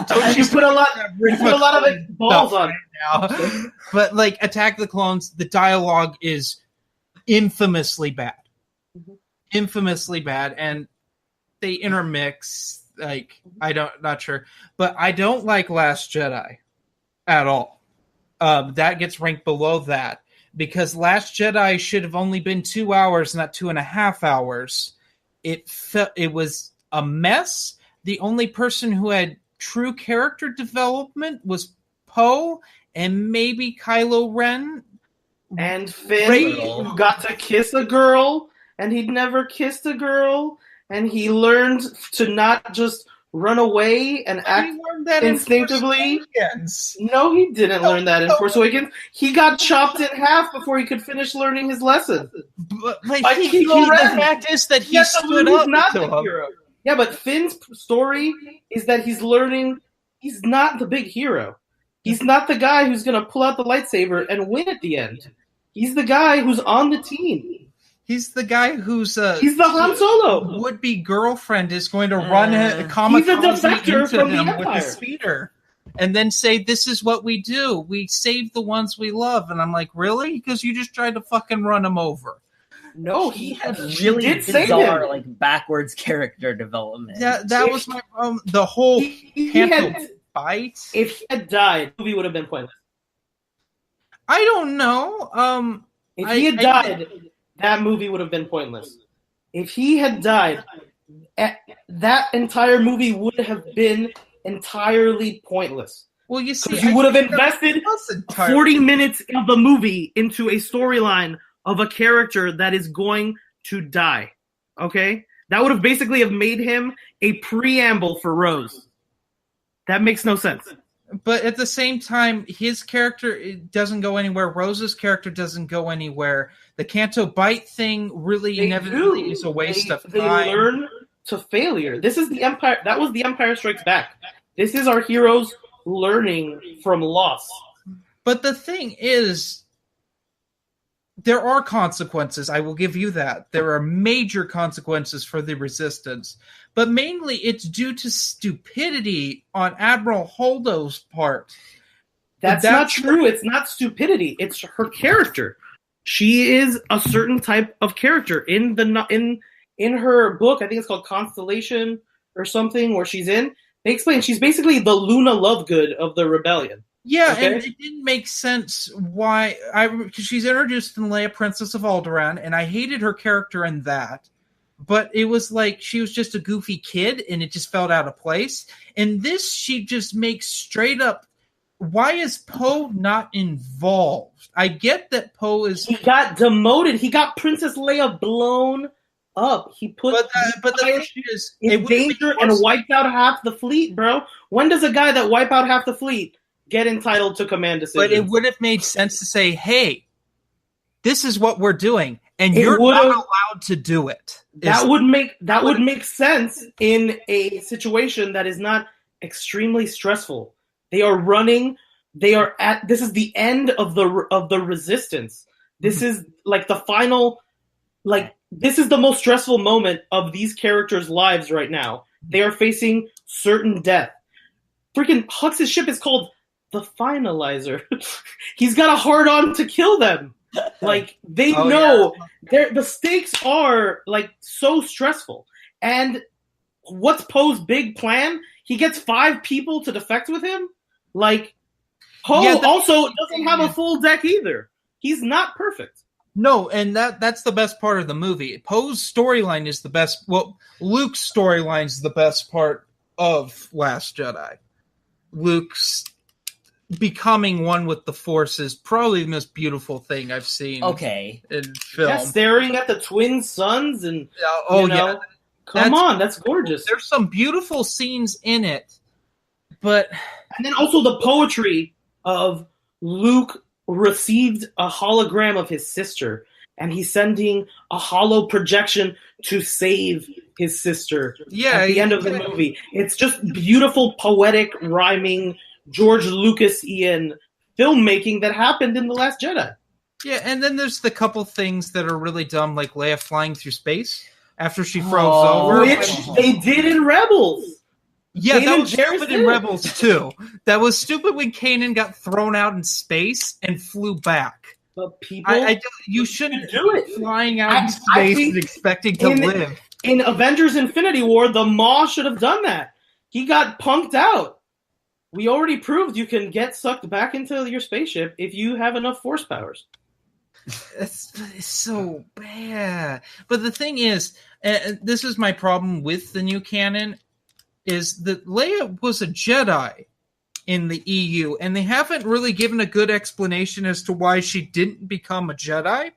don't you put a lot of it balls on it now. But like Attack of the Clones, the dialogue is infamously bad. Mm-hmm. Infamously bad, and they intermix. Like not sure, but I don't like Last Jedi at all. That gets ranked below that because Last Jedi should have only been 2 hours, not 2.5 hours. It was a mess. The only person who had true character development was Poe and maybe Kylo Ren. And Finn, who got to kiss a girl, and he'd never kissed a girl, and he learned to not just run away and act instinctively. No, he didn't learn that in Force Awakens. He got chopped in half before he could finish learning his lesson. But the fact is that he stood up not to the him. hero. Yeah, but Finn's story is that he's learning. He's not the big hero. He's not the guy who's going to pull out the lightsaber and win at the end. He's the guy who's on the team. He's the guy who's he's the Han Solo would-be girlfriend is going to run a kamikaze into him with a speeder, and then say, "This is what we do. We save the ones we love." And I'm like, "Really? Because you just tried to fucking run him over." No, he had really bizarre, like backwards character development. That was my problem. The whole fight. If he had died, the movie would have been pointless. I don't know. If he had died, that movie would have been pointless. If he had died, that entire movie would have been entirely pointless. Well, you see, you would have invested 40 minutes of the movie into a storyline of a character that is going to die. Okay? That would have basically have made him a preamble for Rose. That makes no sense. But at the same time, his character doesn't go anywhere. Rose's character doesn't go anywhere. The Canto Bight thing really inevitably is a waste of time. They learn to failure. This is the Empire. That was the Empire Strikes Back. This is our heroes learning from loss. But the thing is, there are consequences. I will give you that. There are major consequences for the Resistance. But mainly it's due to stupidity on Admiral Holdo's part. That's not true. It's not stupidity. It's her character. She is a certain type of character. In her book, I think it's called Constellation or something, where she's in, they explain she's basically the Luna Lovegood of the rebellion. Yeah, okay? And it didn't make sense why because she's introduced in Leia, Princess of Alderaan, and I hated her character in that. But it was like she was just a goofy kid, and it just felt out of place. And this, she just makes straight up. Why is Poe not involved? I get that Poe is. He got demoted. He got Princess Leia blown up. He put. But the issue is in danger and wiped out half the fleet, bro. When does a guy that wipe out half the fleet get entitled to command decisions? But it would have made sense to say, "Hey, this is what we're doing." And you're not allowed to do it. That would make sense in a situation that is not extremely stressful. They are running. This is the end of the Resistance. This is like the final. Like this is the most stressful moment of these characters' lives right now. They are facing certain death. Freaking Hux's ship is called the Finalizer. He's got a hard on to kill them. Like they know the stakes are like so stressful. And what's Poe's big plan? He gets 5 people to defect with him. Like Poe also doesn't have a full deck either. He's not perfect. No, and that's the best part of the movie. Poe's storyline is the best. Well, Luke's storyline is the best part of Last Jedi. Luke's becoming one with the Force is probably the most beautiful thing I've seen. Okay. In film, staring at the twin suns and Come on, that's gorgeous. There's some beautiful scenes in it, but and then also the poetry of Luke received a hologram of his sister, and he's sending a hollow projection to save his sister at the end of the movie. It's just beautiful, poetic, rhyming, George Lucas-ian filmmaking that happened in The Last Jedi. Yeah, and then there's the couple things that are really dumb, like Leia flying through space after she froze over. Which they did in Rebels. Yeah, Kanan that was Jarrus stupid did in it. Rebels too. That was stupid when Kanan got thrown out in space and flew back. But people, You shouldn't do it. Flying out I in space think and expecting to live. In Avengers Infinity War, the Maw should have done that. He got punked out. We already proved you can get sucked back into your spaceship if you have enough force powers. It's so bad. But the thing is, this is my problem with the new canon, is that Leia was a Jedi in the EU, and they haven't really given a good explanation as to why she didn't become a Jedi.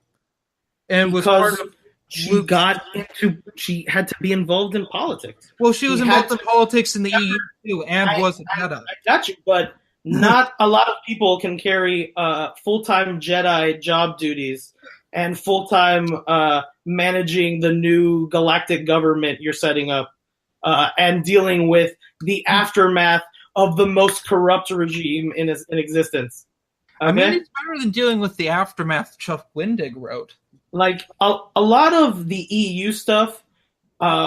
And was part of she had to be involved in politics. Well, she was involved in politics in the EU too, and was a Jedi. I got you, but not a lot of people can carry full-time Jedi job duties and full-time managing the new galactic government you're setting up and dealing with the aftermath of the most corrupt regime in existence. Okay? I mean, it's better than dealing with the aftermath Chuck Wendig wrote. Like, a lot of the EU stuff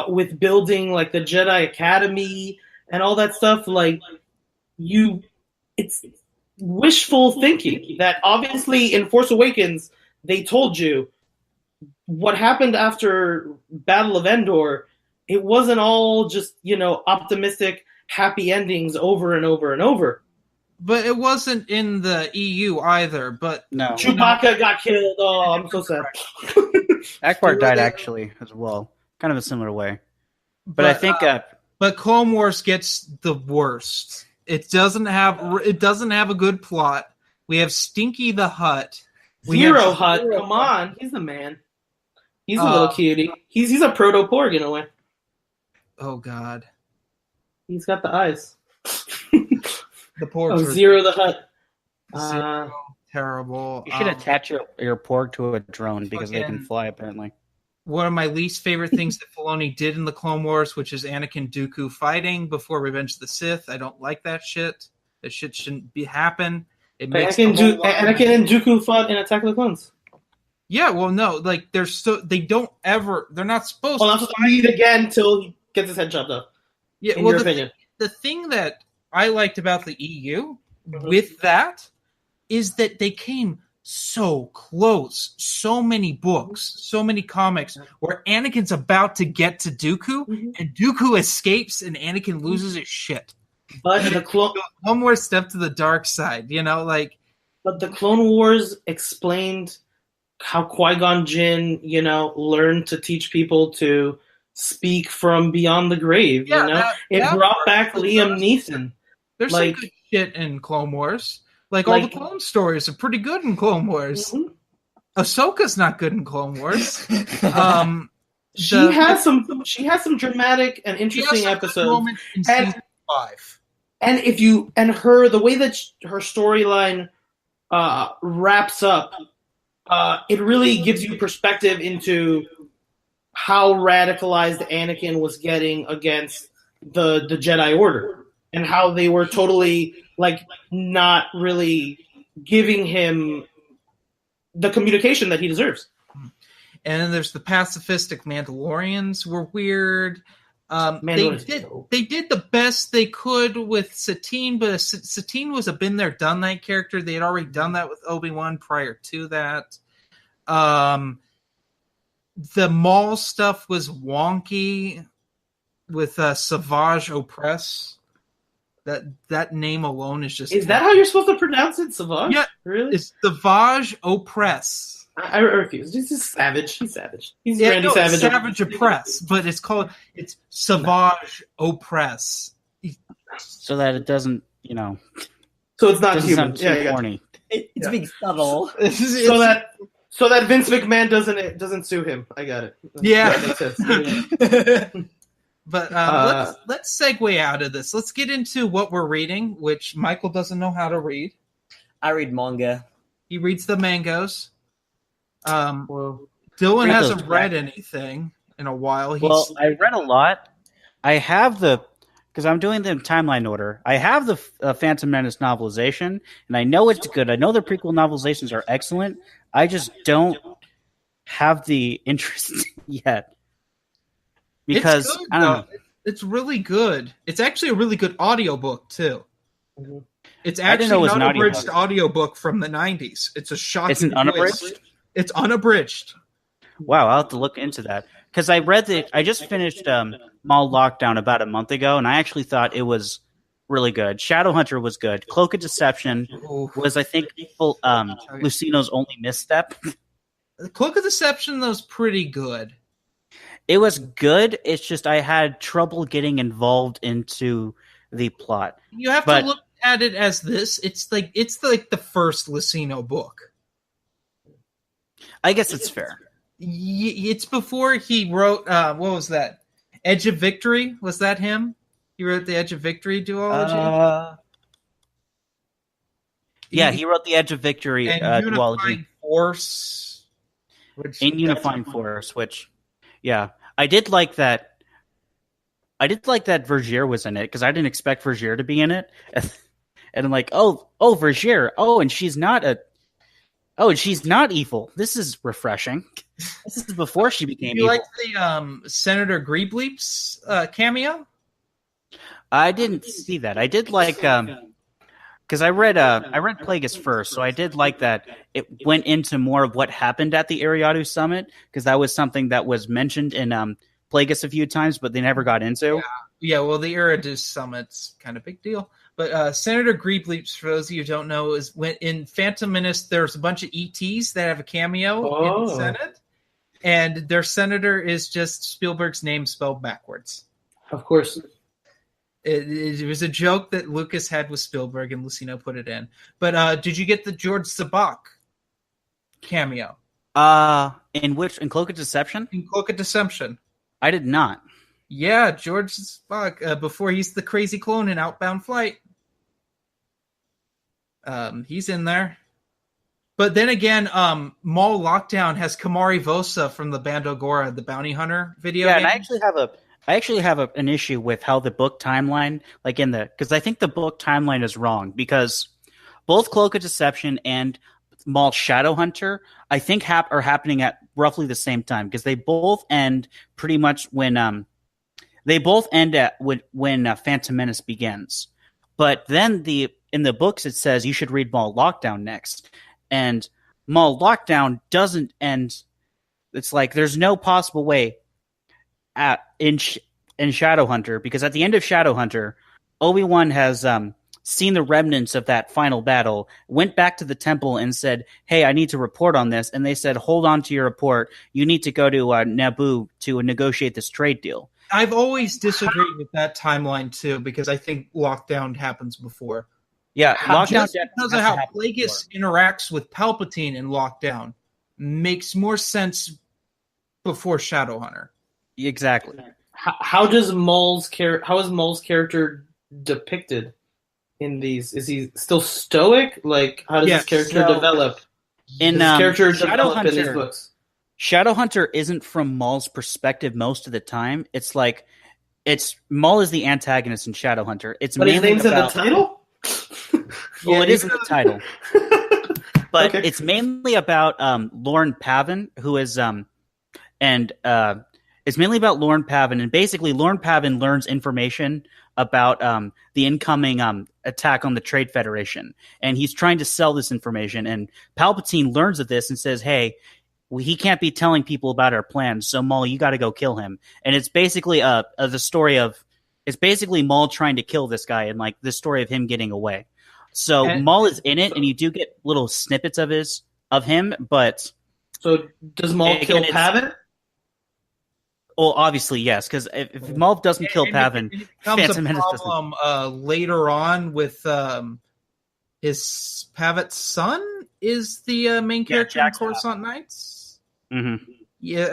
with building, like, the Jedi Academy and all that stuff, like, it's wishful thinking that obviously in Force Awakens, they told you what happened after Battle of Endor, it wasn't all just, optimistic, happy endings over and over and over. But it wasn't in the EU either. But No. Chewbacca got killed. Oh, I'm so sad. Akbar died actually as well, kind of a similar way. But I think but Clone Wars gets the worst. It doesn't have a good plot. We have Stinky the Hutt. Zero Hutt, come on, he's the man. He's a little cutie. He's a proto Porg in a way. Oh God, he's got the eyes. The Porgs. Zero the Hutt. Terrible. you should attach your Porg to a drone because they can fly apparently. One of my least favorite things that Filoni did in the Clone Wars, which is Anakin Dooku fighting before Revenge of the Sith. I don't like that shit. That shit shouldn't happen. It makes Anakin and Dooku fought in Attack of the Clones. Yeah, well, no, like they're not supposed. Well, not supposed to meet again until he gets his head chopped off. Yeah, in your opinion. The thing that I liked about the EU with that is that they came so close. So many books, so many comics where Anakin's about to get to Dooku and Dooku escapes and Anakin loses his shit. But the one more step to the dark side, But the Clone Wars explained how Qui-Gon Jinn, learned to teach people to speak from beyond the grave. It brought back Liam Neeson. There's some good shit in Clone Wars. All the clone stories are pretty good in Clone Wars. Ahsoka's not good in Clone Wars. She has some dramatic and interesting episodes. In season 5. And the way that her storyline wraps up, it really gives you perspective into how radicalized Anakin was getting against the Jedi Order. And how they were totally, not really giving him the communication that he deserves. And then there's the pacifistic Mandalorians were weird. They did the best they could with Satine, but Satine was a been there, done that character. They had already done that with Obi-Wan prior to that. The Maul stuff was wonky with Savage Opress. That name alone is just... Is that how you're supposed to pronounce it, Savage? Yeah. Really? It's Savage Opress. I refuse. This is savage. He's savage. He's Randy Savage. It's Savage Opress, but it's Savage Opress. So that it doesn't, So it's not human. Sound too corny. It's being subtle. So So that Vince McMahon doesn't sue him. I got it. Yeah. That makes sense. But let's segue out of this. Let's get into what we're reading, which Michael doesn't know how to read. I read manga. He reads the mangoes. Well, Dylan Read hasn't those read anything in a while. Well, I read a lot. I have because I'm doing the timeline order. I have the Phantom Menace novelization, and I know it's good. I know the prequel novelizations are excellent. I just don't have the interest yet. Because, it's good, I don't know. It's really good. It's actually a really good audiobook, too. Mm-hmm. It's I didn't actually know it was an an unabridged audiobook from the 90s. It's a shocking It's an unabridged? twist. It's unabridged. Wow, I'll have to look into that. Because I just finished Mall Lockdown about a month ago, and I actually thought it was really good. Shadowhunter was good. Cloak of Deception was, I think, Lucino's only misstep. The Cloak of Deception, though, is pretty good. It was good. It's just I had trouble getting involved into the plot. You have to look at it as this. It's like the first Lucino book. I guess it's fair. It's before he wrote. What was that? Edge of Victory? Was that him? He wrote the Edge of Victory duology. Yeah, he wrote the Edge of Victory and duology. Unifying Force. Unifying Force, which, yeah, I did like that. I did like that Vergier was in it because I didn't expect Vergier to be in it, and I'm like, oh, Vergier, and she's not evil. This is refreshing. This is before she became evil. You like the Senator Greebleep's cameo? I didn't see that. I did like because I read Plagueis first, so I did like that it went into more of what happened at the Eriadu Summit because that was something that was mentioned in Plagueis a few times, but they never got into. Yeah. Well, the Eriadu Summit's kind of big deal. But Senator Greebleeps, for those of you who don't know, is when in Phantom Menace, there's a bunch of ETs that have a cameo in the Senate, and their senator is just Spielberg's name spelled backwards. Of course. It was a joke that Lucas had with Spielberg, and Lucino put it in. But did you get the George Sabak cameo? In Cloak of Deception? In Cloak of Deception. I did not. Yeah, George Sabak, before he's the crazy clone in Outbound Flight. He's in there. But then again, Mall Lockdown has Kamari Vosa from the Bandogora, the bounty hunter video game. And I actually have an issue with how the book timeline, because I think the book timeline is wrong because both Cloak of Deception and Mall Shadowhunter, I think are happening at roughly the same time because they both end pretty much when Phantom Menace begins. But then in the books it says you should read Mall Lockdown next, and Mall Lockdown doesn't end. It's like there's no possible way in Shadowhunter because at the end of Shadowhunter, Obi-Wan has seen the remnants of that final battle, went back to the temple and said, "Hey, I need to report on this." And they said, "Hold on to your report. You need to go to Naboo to negotiate this trade deal." I've always disagreed with that timeline too because I think Lockdown happens before. Yeah, Lockdown because of how Plagueis interacts with Palpatine in Lockdown makes more sense before Shadowhunter. Exactly. How is Maul's character depicted in these? Is he still stoic? Like, how does his character develop? In Shadowhunter in these books? Shadowhunter isn't from Maul's perspective most of the time. It's like Maul is the antagonist in Shadowhunter. But his name's in the title? Well, it is in the title. But it's mainly about Lorn Pavin, who is it's mainly about Lorn Pavin, and basically Lorn Pavin learns information about the incoming attack on the Trade Federation, and he's trying to sell this information, and Palpatine learns of this and says, "Hey, he can't be telling people about our plans, so Maul, you got to go kill him." And it's basically the story of it's basically Maul trying to kill this guy and like the story of him getting away. So Maul is in it, and you do get little snippets of him, but so does Maul kill Pavin? Well, obviously yes, because if Maul doesn't kill Pavin, Phantom Menace doesn't. Later on with his Pavet's son is the main character in Jax Pavan. Coruscant Knights. Mm-hmm. Yeah,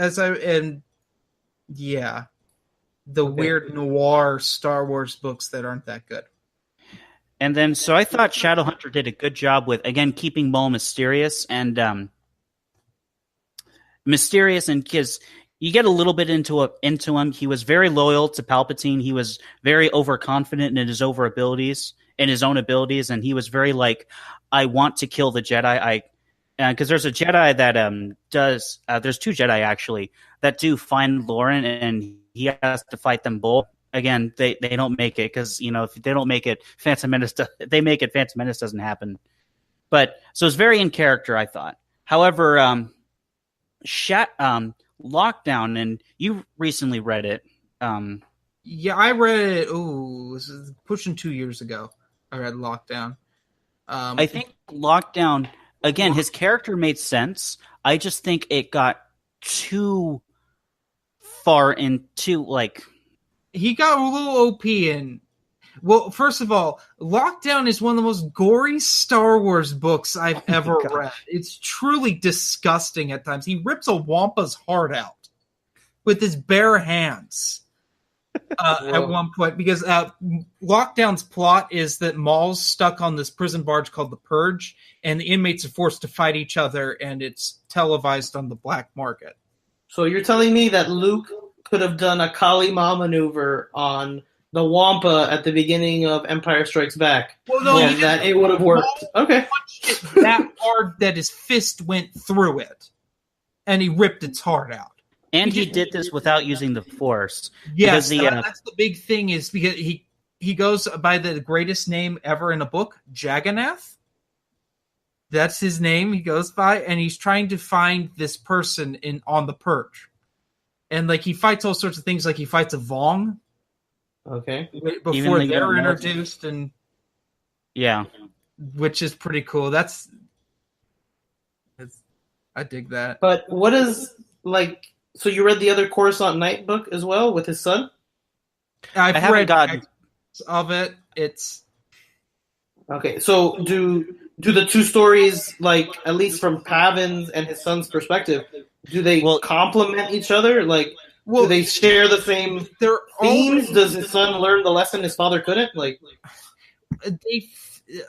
the Okay. weird noir Star Wars books that aren't that good. And then, so I thought Shadowhunter did a good job with, again, keeping Maul mysterious and because you get a little bit into him. He was very loyal to Palpatine. He was very overconfident in his own abilities, and he was very like, I want to kill the Jedi. Because there's a Jedi that there's two Jedi actually that do find Lauren, and he has to fight them both. Again, they don't make it because if they don't make it, Phantom Menace doesn't happen. But so it's very in character, I thought. However, Lockdown, and you recently read it. Yeah, I read it. Oh, this is pushing 2 years ago. I read Lockdown. I think Lockdown, again, his character made sense. I just think it got too far into he got a little OP in. Well, first of all, Lockdown is one of the most gory Star Wars books I've ever read. It's truly disgusting at times. He rips a Wampa's heart out with his bare hands at one point, because Lockdown's plot is that Maul's stuck on this prison barge called the Purge, and the inmates are forced to fight each other, and it's televised on the black market. So you're telling me that Luke could have done a Kali Ma maneuver on the Wampa at the beginning of Empire Strikes Back. Well, no, and that it would have worked. Okay. Punched it that hard that his fist went through it, and he ripped its heart out. And he did this without using the Force. Yes, that's the big thing, is because he goes by the greatest name ever in a book, Jagannath. That's his name he goes by, and he's trying to find this person on the Purge. And he fights all sorts of things, he fights a Vong. Okay. Before they're introduced, and yeah, which is pretty cool. I dig that. But what is so you read the other Coruscant Night book as well with his son? I haven't read gotten of it. It's okay. So do the two stories, at least from Pavin's and his son's perspective, do they complement each other? Do they share the same themes? Does his son learn the lesson his father couldn't?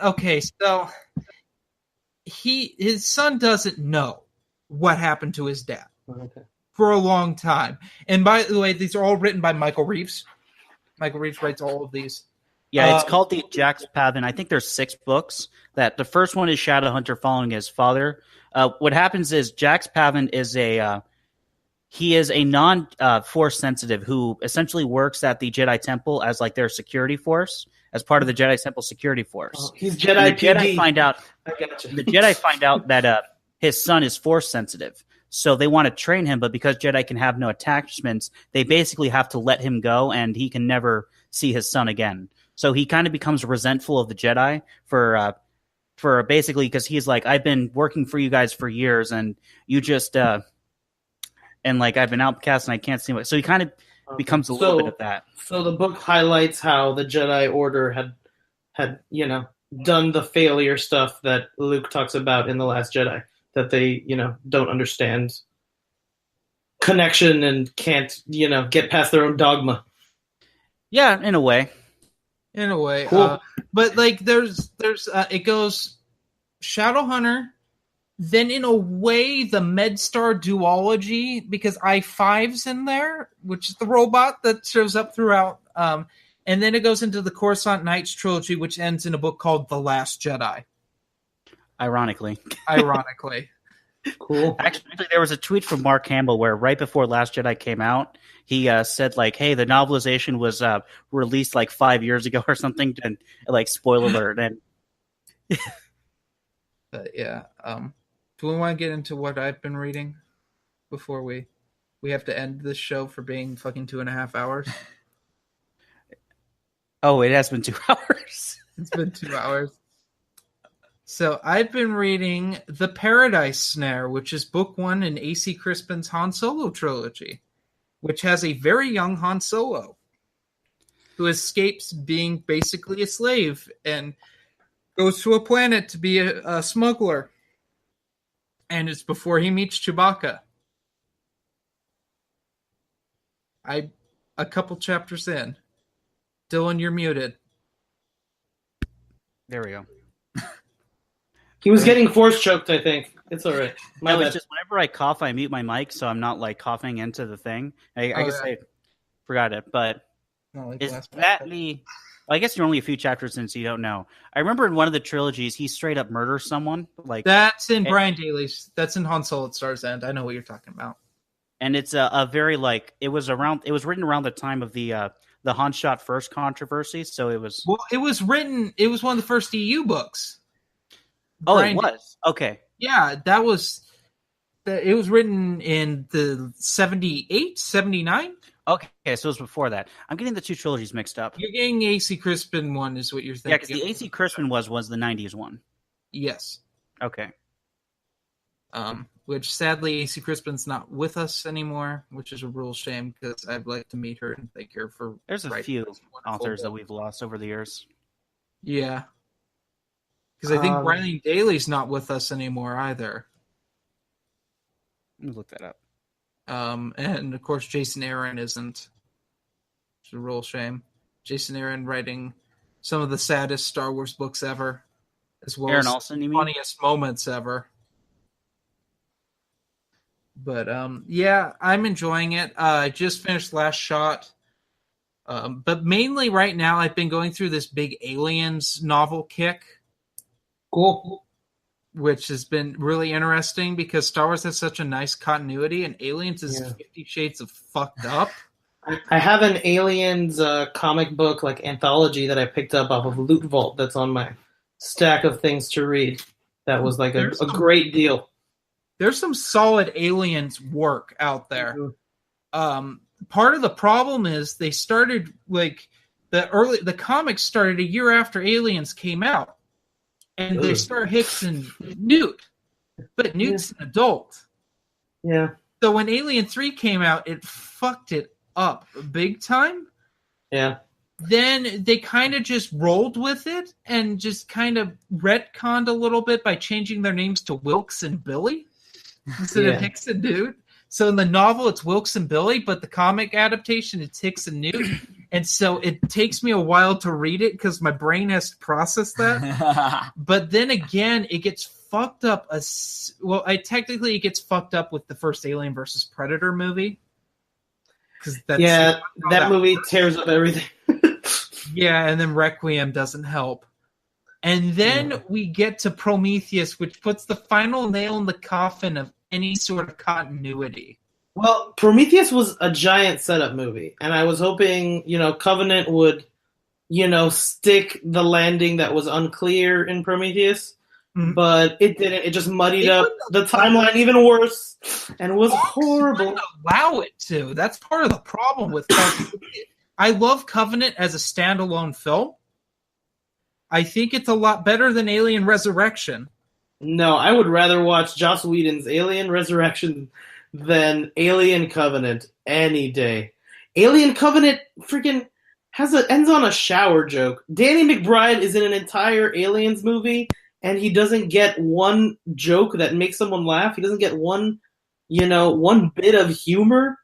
Okay, so his son doesn't know what happened to his dad for a long time. And by the way, these are all written by Michael Reeves. Michael Reeves writes all of these. Yeah, it's called the Jax Pavan. I think there's 6 books. That the first one is Shadowhunter following his father. What happens is Jax Pavan is he is a non-force sensitive who essentially works at the Jedi Temple as their security force, as part of the Jedi Temple security force. He's Jedi PD. The Jedi find out that his son is force sensitive, so they want to train him. But because Jedi can have no attachments, they basically have to let him go, and he can never see his son again. So he kind of becomes resentful of the Jedi for basically, because he's I've been working for you guys for years, and you just and I've been outcast and I can't see what. So he kind of becomes a little bit of that. So the book highlights how the Jedi Order had done the failure stuff that Luke talks about in The Last Jedi, that they don't understand connection and can't get past their own dogma. Yeah, in a way. Cool. But there's it goes Shadowhunter, then in a way the MedStar duology, because I5's in there, which is the robot that shows up throughout, and then it goes into the Coruscant Nights trilogy, which ends in a book called The Last Jedi. Ironically. Cool. Actually, there was a tweet from Mark Hamill where right before Last Jedi came out, he said hey, the novelization was released 5 years ago or something, and spoiler alert. And But yeah, do we want to get into what I've been reading before we have to end this show for being fucking 2.5 hours? Oh, it has been 2 hours. It's been 2 hours. So I've been reading The Paradise Snare, which is book 1 in A.C. Crispin's Han Solo trilogy, which has a very young Han Solo who escapes being basically a slave and goes to a planet to be a smuggler. And it's before he meets Chewbacca. A couple chapters in. Dylan, you're muted. There we go. He was getting force choked, I think. It's all right. My No, it's bad. just whenever I cough, I mute my mic, so I'm not like coughing into the thing. I guess yeah. I forgot it, but Not like is last that podcast. the? Well, I guess you're only a few chapters in, so you don't know. I remember in one of the trilogies, he straight up murders someone, like, That's in Brian Daly's. That's in Han Solo at Star's End. I know what you're talking about. and it's a very like it was written around the time of the Han shot first controversy, so it was. Well, it was written. It was one of the first EU books. Oh, Brian- it was okay. Yeah, that was. It was written in the 78, 79. Okay, so it was before that. I'm getting the two trilogies mixed up. You're getting AC Crispin one, is what you're thinking. Yeah, because the AC Crispin was the '90s one. Yes. Okay. Which sadly AC Crispin's not with us anymore, which is a real shame because I'd like to meet her and thank her for. There's a writing few this wonderful authors that book. we've lost over the years. Yeah. Because I think Brian Daly's not with us anymore either. Let me look that up. And of course Jason Aaron isn't. It's a real shame. Jason Aaron writing some of the saddest Star Wars books ever, as well Aaron as Olsen, you the mean? funniest moments ever. But yeah, I'm enjoying it. I just finished Last Shot. But mainly right now I've been going through this big Aliens novel kick, Cool. which has been really interesting because Star Wars has such a nice continuity and Aliens is 50 Shades of fucked up. I have an Aliens comic book like anthology that I picked up off of Loot Vault that's on my stack of things to read. That was like a great deal. There's some solid Aliens work out there. Mhm. Part of the problem is they started like the comics started a year after Aliens came out, and they start Hicks and Newt, but Newt's an adult. Yeah. So when Alien 3 came out, it fucked it up big time. Yeah. Then they kind of just rolled with it and just kind of retconned a little bit by changing their names to Wilkes and Billy instead of Hicks and Newt. So in the novel, it's Wilkes and Billy, but the comic adaptation, it's Hicks and Newt. And so it takes me a while to read it because my brain has to process that. But then again, it gets fucked up. Technically, it gets fucked up with the first Alien versus Predator movie. That movie tears up everything. Yeah, and then Requiem doesn't help. And then we get to Prometheus, which puts the final nail in the coffin of any sort of continuity. Well, Prometheus was a giant setup movie, and I was hoping, Covenant would, stick the landing that was unclear in Prometheus, but it didn't. It just muddied up the timeline even worse, and was horrible. Allow it to. That's part of the problem with Covenant. I love Covenant as a standalone film. I think it's a lot better than Alien Resurrection. No, I would rather watch Joss Whedon's Alien Resurrection than Alien Covenant any day. Alien Covenant freaking ends on a shower joke. Danny McBride is in an entire Aliens movie, and he doesn't get one joke that makes someone laugh. He doesn't get one bit of humor.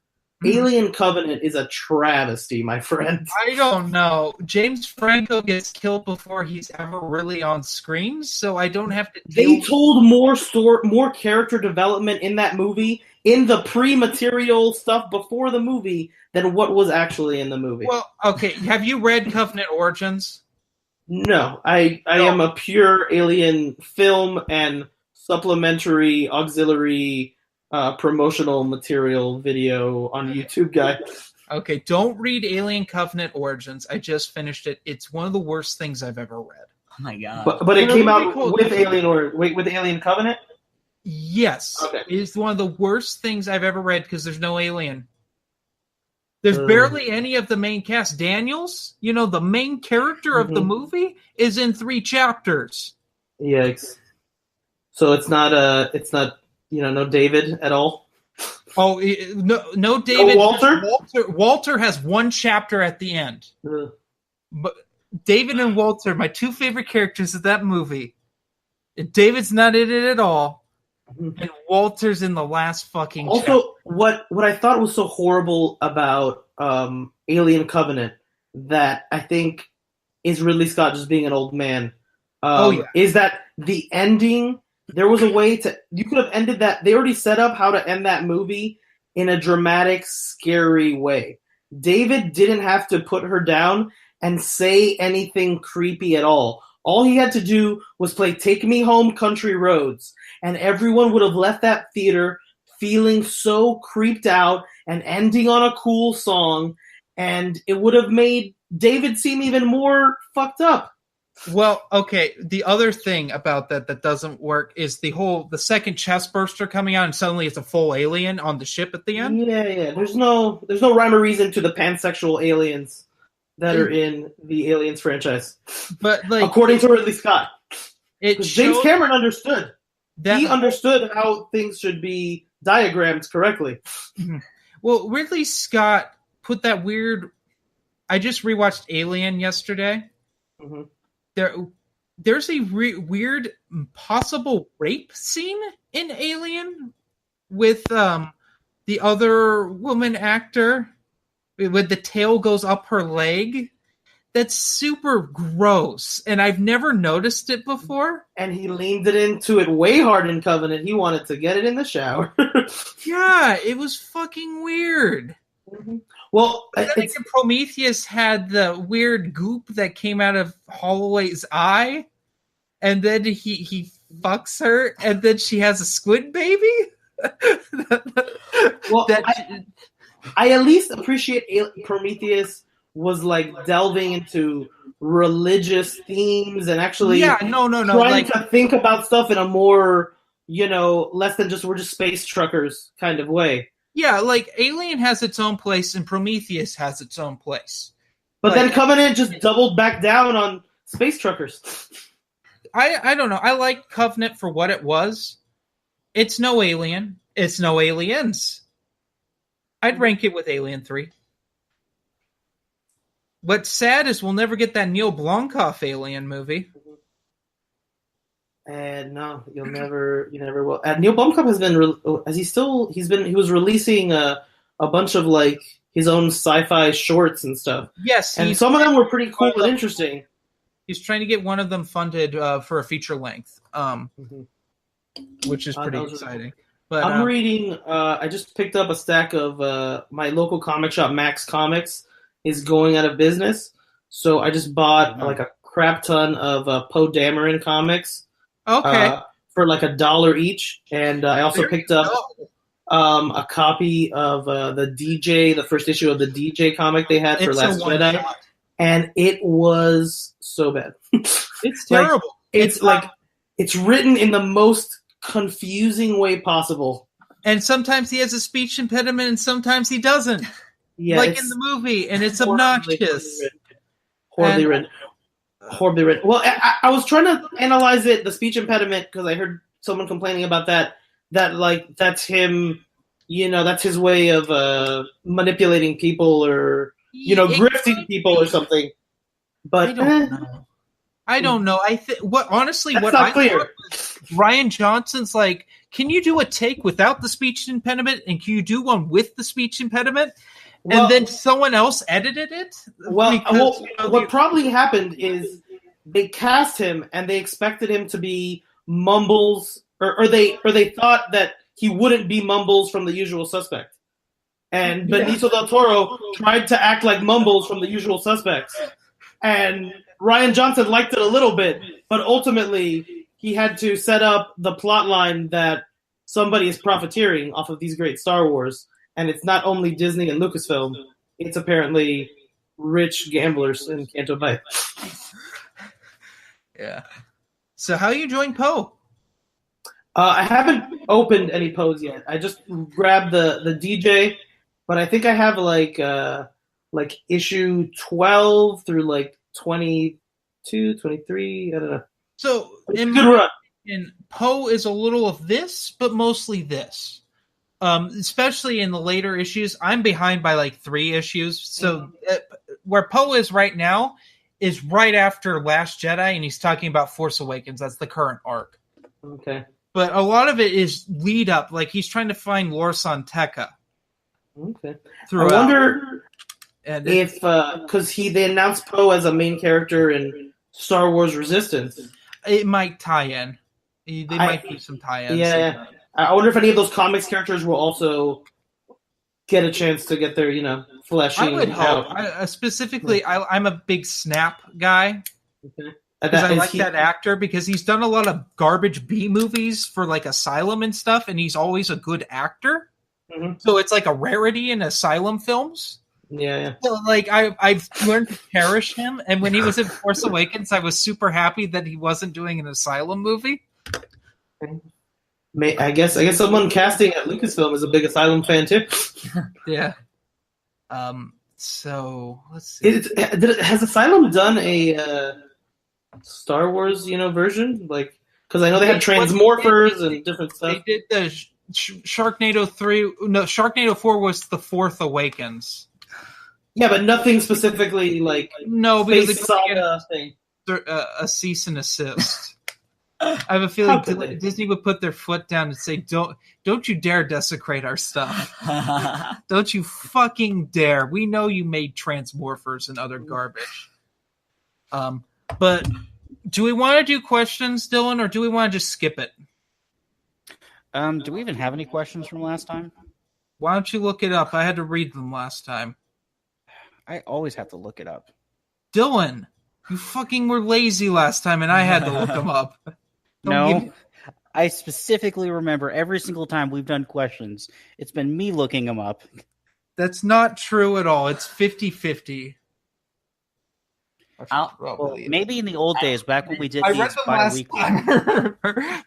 Alien Covenant is a travesty, my friend. I don't know. James Franco gets killed before he's ever really on screen, so I don't have to. They told more character development in that movie, in the pre-material stuff before the movie, than what was actually in the movie. Well, okay. Have you read Covenant Origins? No, I am a pure Alien film and supplementary auxiliary promotional material video on YouTube guy. Okay, don't read Alien Covenant Origins. I just finished it. It's one of the worst things I've ever read. Oh my god! But it came out with with Alien Covenant. Yes, Okay. It's one of the worst things I've ever read because there's no alien. There's barely any of the main cast. Daniels, the main character of the movie, is in 3 chapters. Yikes! So it's not no David at all. Oh no, David. No Walter? Walter has 1 chapter at the end. But David and Walter, my 2 favorite characters of that movie. David's not in it at all. and Walter's in the last fucking. Also, what I thought was so horrible about Alien Covenant that I think is Ridley Scott just being an old man. Is that the ending? There was a way you could have ended that. They already set up how to end that movie in a dramatic, scary way. David didn't have to put her down and say anything creepy at all. All he had to do was play Take Me Home Country Roads, and everyone would have left that theater feeling so creeped out and ending on a cool song, and it would have made David seem even more fucked up. Well, okay. The other thing about that doesn't work is the second chest burster coming out, and suddenly it's a full alien on the ship at the end. Yeah. There's no rhyme or reason to the pansexual aliens that are in the Aliens franchise. But like, according to Ridley Scott, James Cameron understood. He understood how things should be diagrammed correctly. Well, Ridley Scott put that weird. I just rewatched Alien yesterday. Mm-hmm. There's a weird possible rape scene in Alien with the other woman actor with the tail goes up her leg. That's super gross, and I've never noticed it before. And he leaned it into it way hard in Covenant. He wanted to get it in the shower. Yeah, it was fucking weird. Mm-hmm. Well, Prometheus had the weird goop that came out of Holloway's eye, and then he fucks her, and then she has a squid baby. Well, I at least appreciate Prometheus was like delving into religious themes and actually trying to think about stuff in a more, less than just we're just space truckers kind of way. Yeah, like Alien has its own place and Prometheus has its own place. But then Covenant just doubled back down on space truckers. I don't know. I like Covenant for what it was. It's no Alien. It's no Aliens. I'd rank it with Alien 3. What's sad is we'll never get that Neil Blomkamp Alien movie. And no, you never will. And Neil Blomkamp has been, he was releasing a bunch of like his own sci-fi shorts and stuff. Yes, and some of them were pretty cool and interesting. He's trying to get one of them funded for a feature length, which is pretty exciting. But I'm reading. I just picked up a stack of my local comic shop, Max Comics, is going out of business, so I just bought like a crap ton of Poe Dameron comics. Okay. For like $1 each, and I also picked up a copy of the first issue of the DJ comic they had for Last Jedi, and it was so bad. It's terrible. It's written in the most confusing way possible, and sometimes he has a speech impediment, and sometimes he doesn't. Yeah, like in the movie, and it's obnoxious. Horribly written. Well, I was trying to analyze it, the speech impediment, because I heard someone complaining about that like that's him, that's his way of manipulating people or grifting people or something. But I don't know. Honestly, that's what not clear. Rian Johnson's like, can you do a take without the speech impediment, and can you do one with the speech impediment? And then someone else edited it? What probably happened is they cast him and they expected him to be Mumbles, or they thought that he wouldn't be Mumbles from The Usual Suspect. And Benicio del Toro tried to act like Mumbles from The Usual Suspects. And Rian Johnson liked it a little bit, but ultimately he had to set up the plot line that somebody is profiteering off of these great Star Wars. And it's not only Disney and Lucasfilm; it's apparently rich gamblers in Canto Bight. Yeah. So how are you enjoying Poe? I haven't opened any Poes yet. I just grabbed the DJ, but I think I have like issue 12 through like 22, 23. I don't know. So in good run. And Poe is a little of this, but mostly this. Especially in the later issues, I'm behind by like 3 issues. So where Poe is right now is right after Last Jedi, and he's talking about Force Awakens. That's the current arc. Okay. but a lot of it is lead up. Like he's trying to find Lor San Tekka. Okay. Throughout. I wonder And if because they announced Poe as a main character in Star Wars Resistance. it might tie in. They might do some tie-ins. Yeah. I wonder if any of those comics characters will also get a chance to get their, fleshing I would hope. out. Specifically, I'm a big Snap guy. Okay. Because I like that actor because he's done a lot of garbage B movies for like Asylum and stuff, and he's always a good actor. Mhm. So it's like a rarity in Asylum films. Yeah. So like I've learned to cherish him, and when he was in Force Awakens, I was super happy that he wasn't doing an Asylum movie. I guess someone casting at Lucasfilm is a big Asylum fan too. Yeah. So let's see. Has Asylum done a Star Wars, version? Like, because I know they had Transmorphers and different stuff. They did the Sharknado 3. No, Sharknado 4 was the Fourth Awakens. Yeah, but nothing specifically like No, because Space they couldn't get Saga thing. a cease and assist. I have a feeling Disney would put their foot down and say, "Don't you dare desecrate our stuff! Don't you fucking dare! We know you made Transmorphers and other garbage." But do we want to do questions, Dylan, or do we want to just skip it? Do we even have any questions from last time? Why don't you look it up? I had to read them last time. I always have to look it up. Dylan, you fucking were lazy last time, and I had to look them up. I specifically remember every single time we've done questions, it's been me looking them up. That's not true at all. It's 50-50. Well, maybe in the old days, back when we did I read these them last bi-weekly.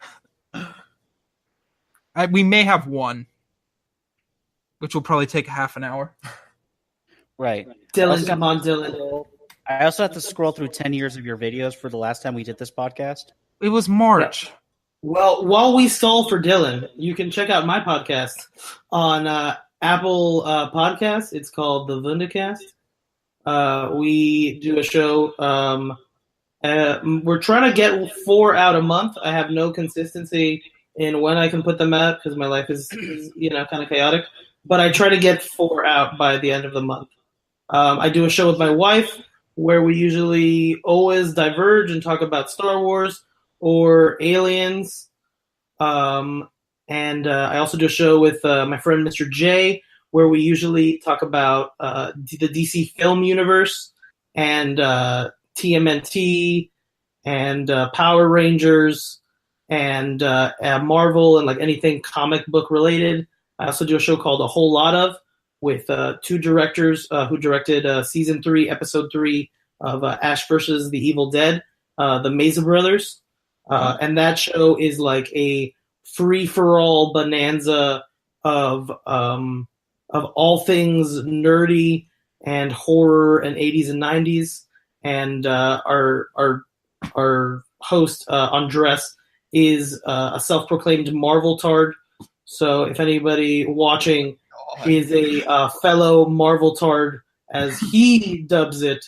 time. We may have one, which will probably take a half an hour. Right. Dylan, come on, Dylan. I also have to scroll through 10 years of your videos for the last time we did this podcast. It was March. Well, while we stall for Dylan, you can check out my podcast on Apple Podcasts. It's called The Vundacast. We do a show. We're trying to get 4 out a month. I have no consistency in when I can put them out because my life is kind of chaotic. But I try to get 4 out by the end of the month. I do a show with my wife where we usually always diverge and talk about Star Wars or aliens. And I also do a show with my friend Mr. J, where we usually talk about the DC film universe and TMNT and Power Rangers and Marvel and like anything comic book related. I also do a show called A Whole Lot Of with 2 directors who directed Season 3, Episode 3 of Ash vs. the Evil Dead, the Mesa Brothers. And that show is like a free-for-all bonanza of all things nerdy and horror and 80s and 90s. And our host, Andres, is a self-proclaimed Marvel tard. So if anybody watching is a fellow Marvel tard, as he dubs it,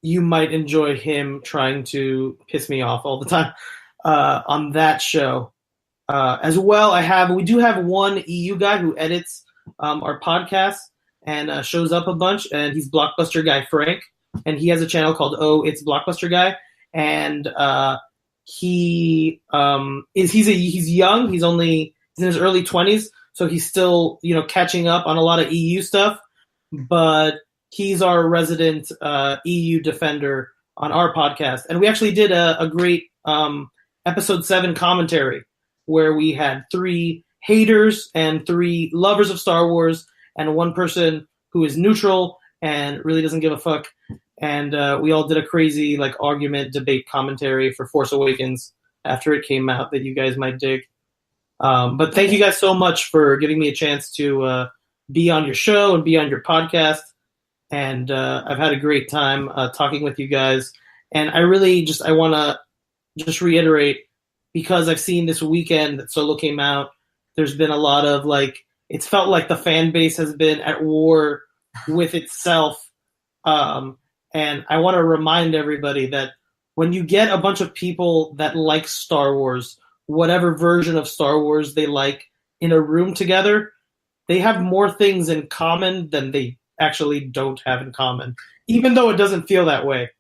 you might enjoy him trying to piss me off all the time on that show. As well, we do have one EU guy who edits our podcast and shows up a bunch, and he's Blockbuster Guy Frank, and he has a channel called Oh, It's Blockbuster Guy, and he's young. He's in his early 20s, so he's still catching up on a lot of EU stuff, but he's our resident EU defender on our podcast. And we actually did a great episode 7 commentary where we had 3 haters and 3 lovers of Star Wars and 1 person who is neutral and really doesn't give a fuck. And we all did a crazy argument, debate commentary for Force Awakens after it came out that you guys might dig. But thank you guys so much for giving me a chance to be on your show and be on your podcast. And I've had a great time talking with you guys. And I want to just reiterate, because I've seen this weekend that Solo came out, there's been a lot of it's felt like the fan base has been at war with itself. And I want to remind everybody that when you get a bunch of people that like Star Wars, whatever version of Star Wars they like, in a room together, they have more things in common than they actually don't have in common, even though it doesn't feel that way.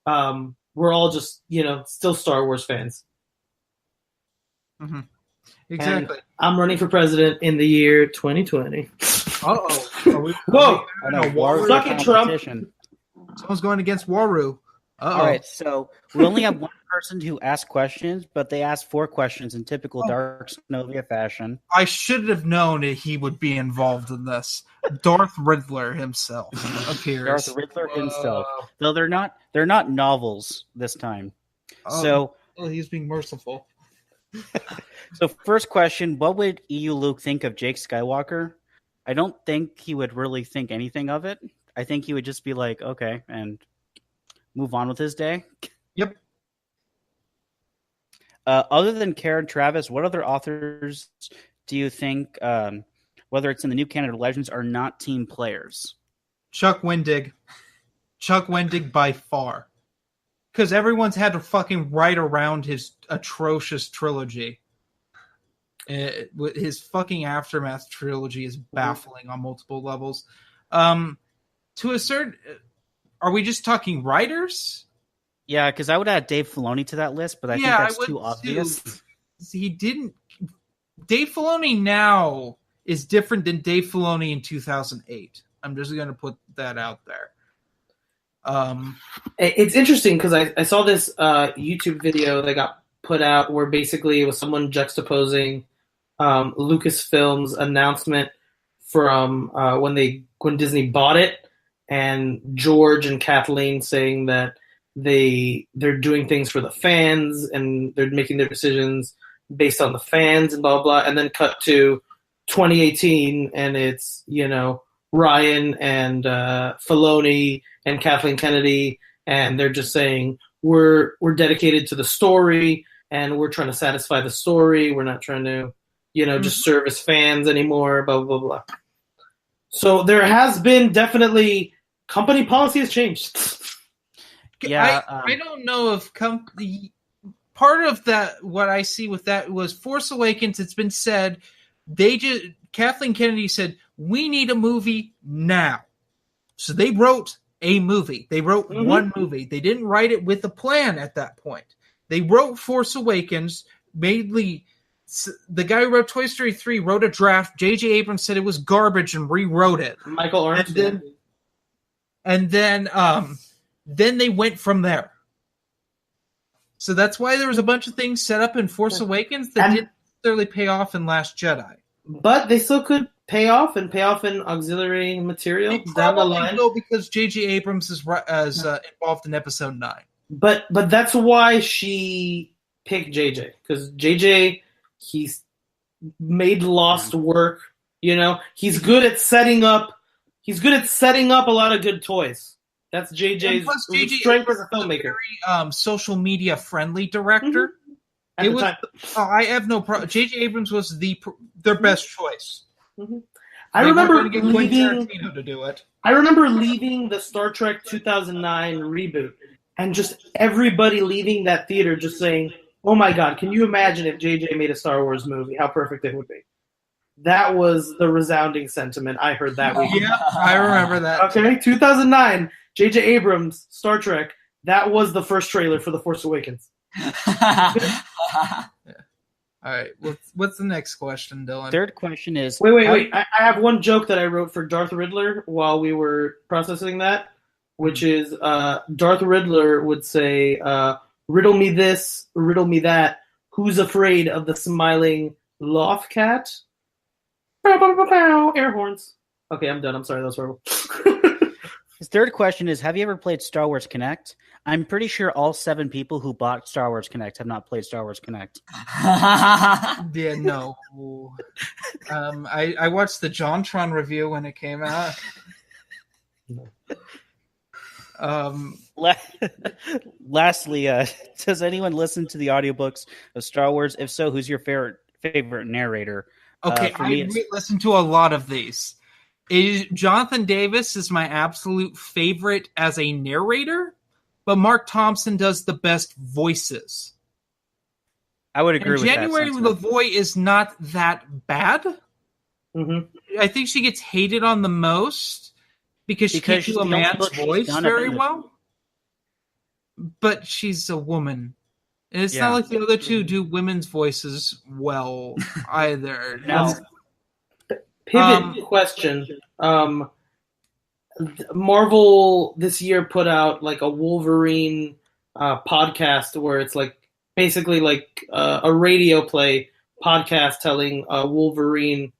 We're all just, still Star Wars fans. Mm-hmm. Exactly. And I'm running for president in the year 2020. Uh-oh. Whoa! Suck it, Trump. Someone's going against Waru. All right, so we only have one person who asked questions, but they asked 4 questions in typical Dark Synovia fashion. I should have known that he would be involved in this. Darth Riddler himself appears. Darth Riddler himself. Though they're not novels this time. So he's being merciful. So first question, what would EU Luke think of Jake Skywalker? I don't think he would really think anything of it. I think he would just be like, okay, and move on with his day. Yep. Other than Karen Travis, what other authors do you think, whether it's in the New Canada Legends, are not team players? Chuck Wendig. Chuck Wendig by far. Because everyone's had to fucking write around his atrocious trilogy. His fucking Aftermath trilogy is baffling on multiple levels. To a certain... Are we just talking writers? Yeah, because I would add Dave Filoni to that list, but I think that's too obvious. He didn't... Dave Filoni now is different than Dave Filoni in 2008. I'm just going to put that out there. It's interesting because I saw this YouTube video that got put out where basically it was someone juxtaposing Lucasfilm's announcement from when Disney bought it, and George and Kathleen saying that they're doing things for the fans and they're making their decisions based on the fans and blah blah, and then cut to 2018 and it's Ryan and Filoni and Kathleen Kennedy, and they're just saying we're dedicated to the story and we're trying to satisfy the story. We're not trying to just serve as fans anymore. Blah blah blah. So there has been definitely company policy has changed. Yeah, I don't know if part of that. What I see with that was Force Awakens. It's been said Kathleen Kennedy said we need a movie now, so they wrote a movie. They wrote one movie. They didn't write it with a plan at that point. They wrote Force Awakens. Mainly, the guy who wrote Toy Story 3 wrote a draft. J.J. Abrams said it was garbage and rewrote it. Michael Arndt. And then they went from there. So that's why there was a bunch of things set up in Force Awakens that didn't necessarily pay off in Last Jedi. But they still could pay off in auxiliary material down the line. No, because J.J. Abrams is involved in Episode 9. But that's why she picked J.J. Because J.J. he's made Lost work. He's good at setting up. He's good at setting up a lot of good toys. That's JJ's strength as a filmmaker. Very social media friendly director. I have no problem. J.J. Abrams was their best choice. I remember leaving Tarantino to do it. I remember leaving the Star Trek 2009 reboot, and just everybody leaving that theater just saying, "Oh my God, can you imagine if J.J. made a Star Wars movie? How perfect it would be." That was the resounding sentiment I heard that week. Yeah, I remember that. Okay, 2009, J.J. Abrams, Star Trek. That was the first trailer for The Force Awakens. Yeah. All right, what's the next question, Dylan? Third question is... Wait. I have one joke that I wrote for Darth Riddler while we were processing that, which is Darth Riddler would say, riddle me this, riddle me that. Who's afraid of the smiling loft cat? Air horns. Okay, I'm done. I'm sorry, that was horrible. His third question is, have you ever played Star Wars Connect? I'm pretty sure all 7 people who bought Star Wars Connect have not played Star Wars Connect. Yeah, no. I watched the JonTron review when it came out. Lastly, does anyone listen to the audiobooks of Star Wars? If so, who's your favorite narrator? Okay, I listen to a lot of these. Jonathan Davis is my absolute favorite as a narrator. but Mark Thompson does the best voices. I would agree And with January that. LaVoy is not that bad. Mm-hmm. I think she gets hated on the most because she can't she's do a the only man's book she's voice done very of it. well. But she's a woman. And it's Yeah. not like the other two do women's voices well either. No. Pivot question. Marvel this year put out like a Wolverine podcast where it's like basically like a radio play podcast telling a Wolverine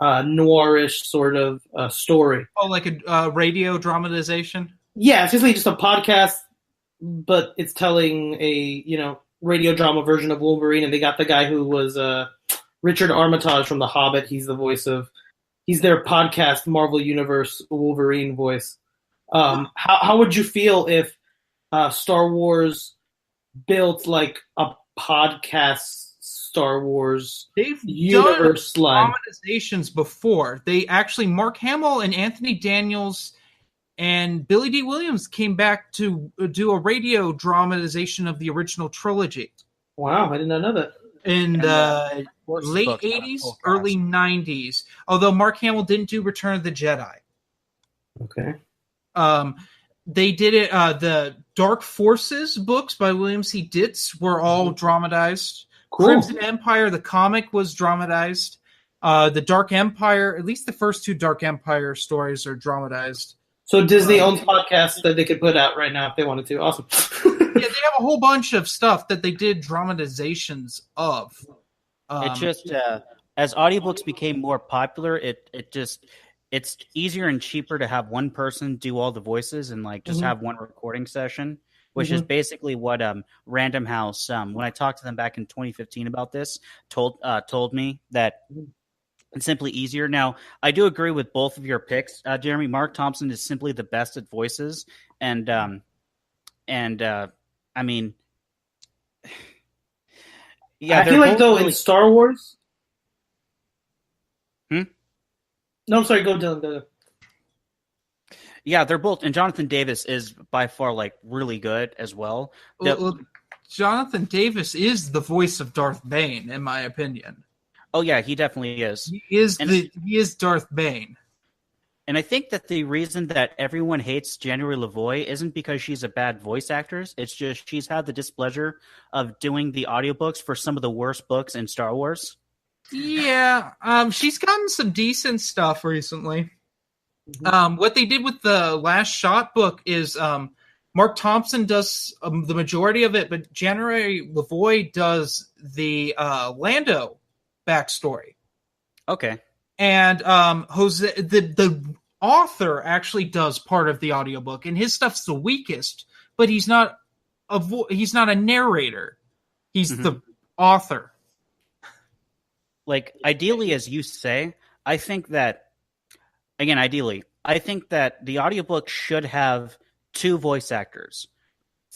noirish sort of story. Oh, like a radio dramatization? Yeah, it's just a podcast, but it's telling a radio drama version of Wolverine, and they got the guy who was Richard Armitage from The Hobbit. He's their podcast Marvel Universe Wolverine voice. How would you feel if Star Wars built like a podcast Star Wars They've universe done line? dramatizations before. They actually, Mark Hamill and Anthony Daniels and Billy D. Williams came back to do a radio dramatization of the original trilogy Wow, I did not know that. in the late books got a 80s, full cast. early 90s. Although Mark Hamill didn't do Return of the Jedi. Okay. They did it. The Dark Forces books by William C. Ditz were all dramatized. Cool. Crimson Empire, the comic, was dramatized. The Dark Empire, at least the first two Dark Empire stories are dramatized. So Disney owns podcasts that they could put out right now if they wanted to. Awesome. Yeah, they have a whole bunch of stuff that they did dramatizations of. It just as audiobooks became more popular, it's easier and cheaper to have one person do all the voices and like just have one recording session, which is basically what Random House when I talked to them back in 2015 about this told me that it's simply easier. Now, I do agree with both of your picks, Jeremy. Mark Thompson is simply the best at voices, and I mean, yeah, I feel like though in Star Wars. No, I'm sorry. Go, Dylan. Go. Yeah, they're both, and Jonathan Davis is by far like really good as well. Well, Jonathan Davis is the voice of Darth Bane, in my opinion. Oh yeah, he definitely is. He is Darth Bane. And I think that the reason that everyone hates January LaVoy isn't because she's a bad voice actress. It's just she's had the displeasure of doing the audiobooks for some of the worst books in Star Wars. Yeah, she's gotten some decent stuff recently. What they did with the Last Shot book is Mark Thompson does the majority of it, but January LaVoy does the Lando backstory. Okay. And Jose, the author, actually does part of the audiobook, and his stuff's the weakest. But he's not a narrator. He's the author. Like ideally, as you say, I think that the audiobook should have 2 voice actors.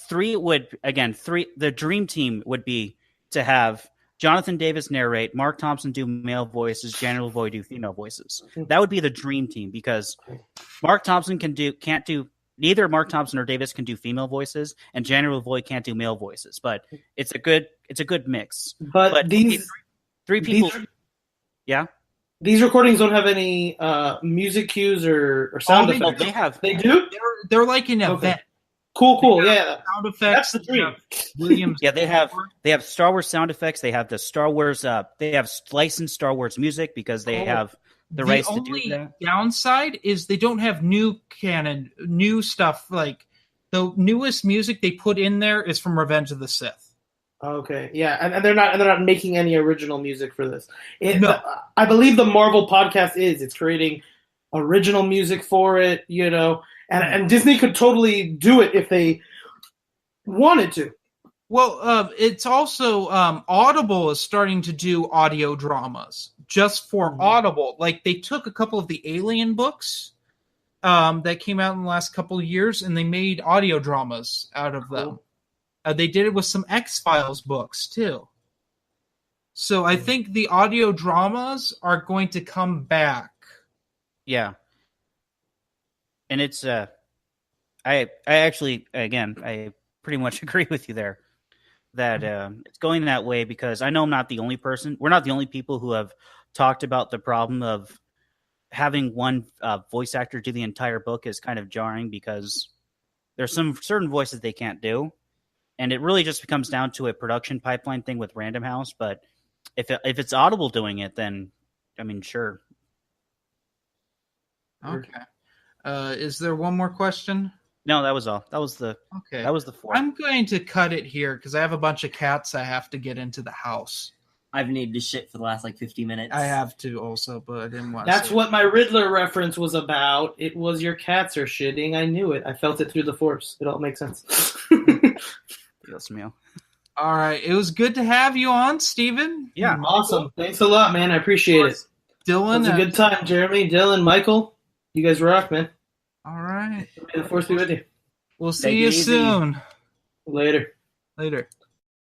The dream team would be to have Jonathan Davis narrate, Mark Thompson do male voices, January LaVoy do female voices. That would be the dream team because Mark Thompson neither Mark Thompson or Davis can do female voices, and January LaVoy can't do male voices. But it's a good mix. But these three people, yeah. These recordings don't have any music cues or sound effects. They have. They do. They're like an event. Cool. Yeah. Sound effects. That's the dream. Williams. Yeah, they have Star Wars sound effects. They have the Star Wars. They have licensed Star Wars music because they have the rights to do that. The only downside is they don't have new stuff. Like the newest music they put in there is from Revenge of the Sith. Okay, yeah, and they're not making any original music for this. No. I believe the Marvel podcast it's creating original music for it, and Disney could totally do it if they wanted to. Well, it's also Audible is starting to do audio dramas just for Audible. Like they took a couple of the Alien books that came out in the last couple of years, and they made audio dramas out of them. They did it with some X-Files books, too. So I think the audio dramas are going to come back. Yeah. And it's, I actually, again, I pretty much agree with you there. That it's going that way because I know I'm not the only person. We're not the only people who have talked about the problem of having one voice actor do the entire book is kind of jarring because there's some certain voices they can't do, and it really just comes down to a production pipeline thing with Random House. But if it's Audible doing it, then I mean, sure. Okay. Is there one more question? No, that was all. That was the Okay. that was the four. I'm going to cut it here because I have a bunch of cats I have to get into the house. I've needed to shit for the last like 50 minutes. I have to also, but I didn't want. That's what my Riddler reference was about. It was your cats are shitting. I knew it. I felt it through the force. It all makes sense. Dios mío. All right, it was good to have you on, Steven. Yeah. Awesome. Thanks a lot, man. I appreciate it. Dylan. It was a good time, Jeremy, Dylan, Michael. You guys rock, man. All right. May the force be with you. We'll Take see you it easy. soon. Later. Later.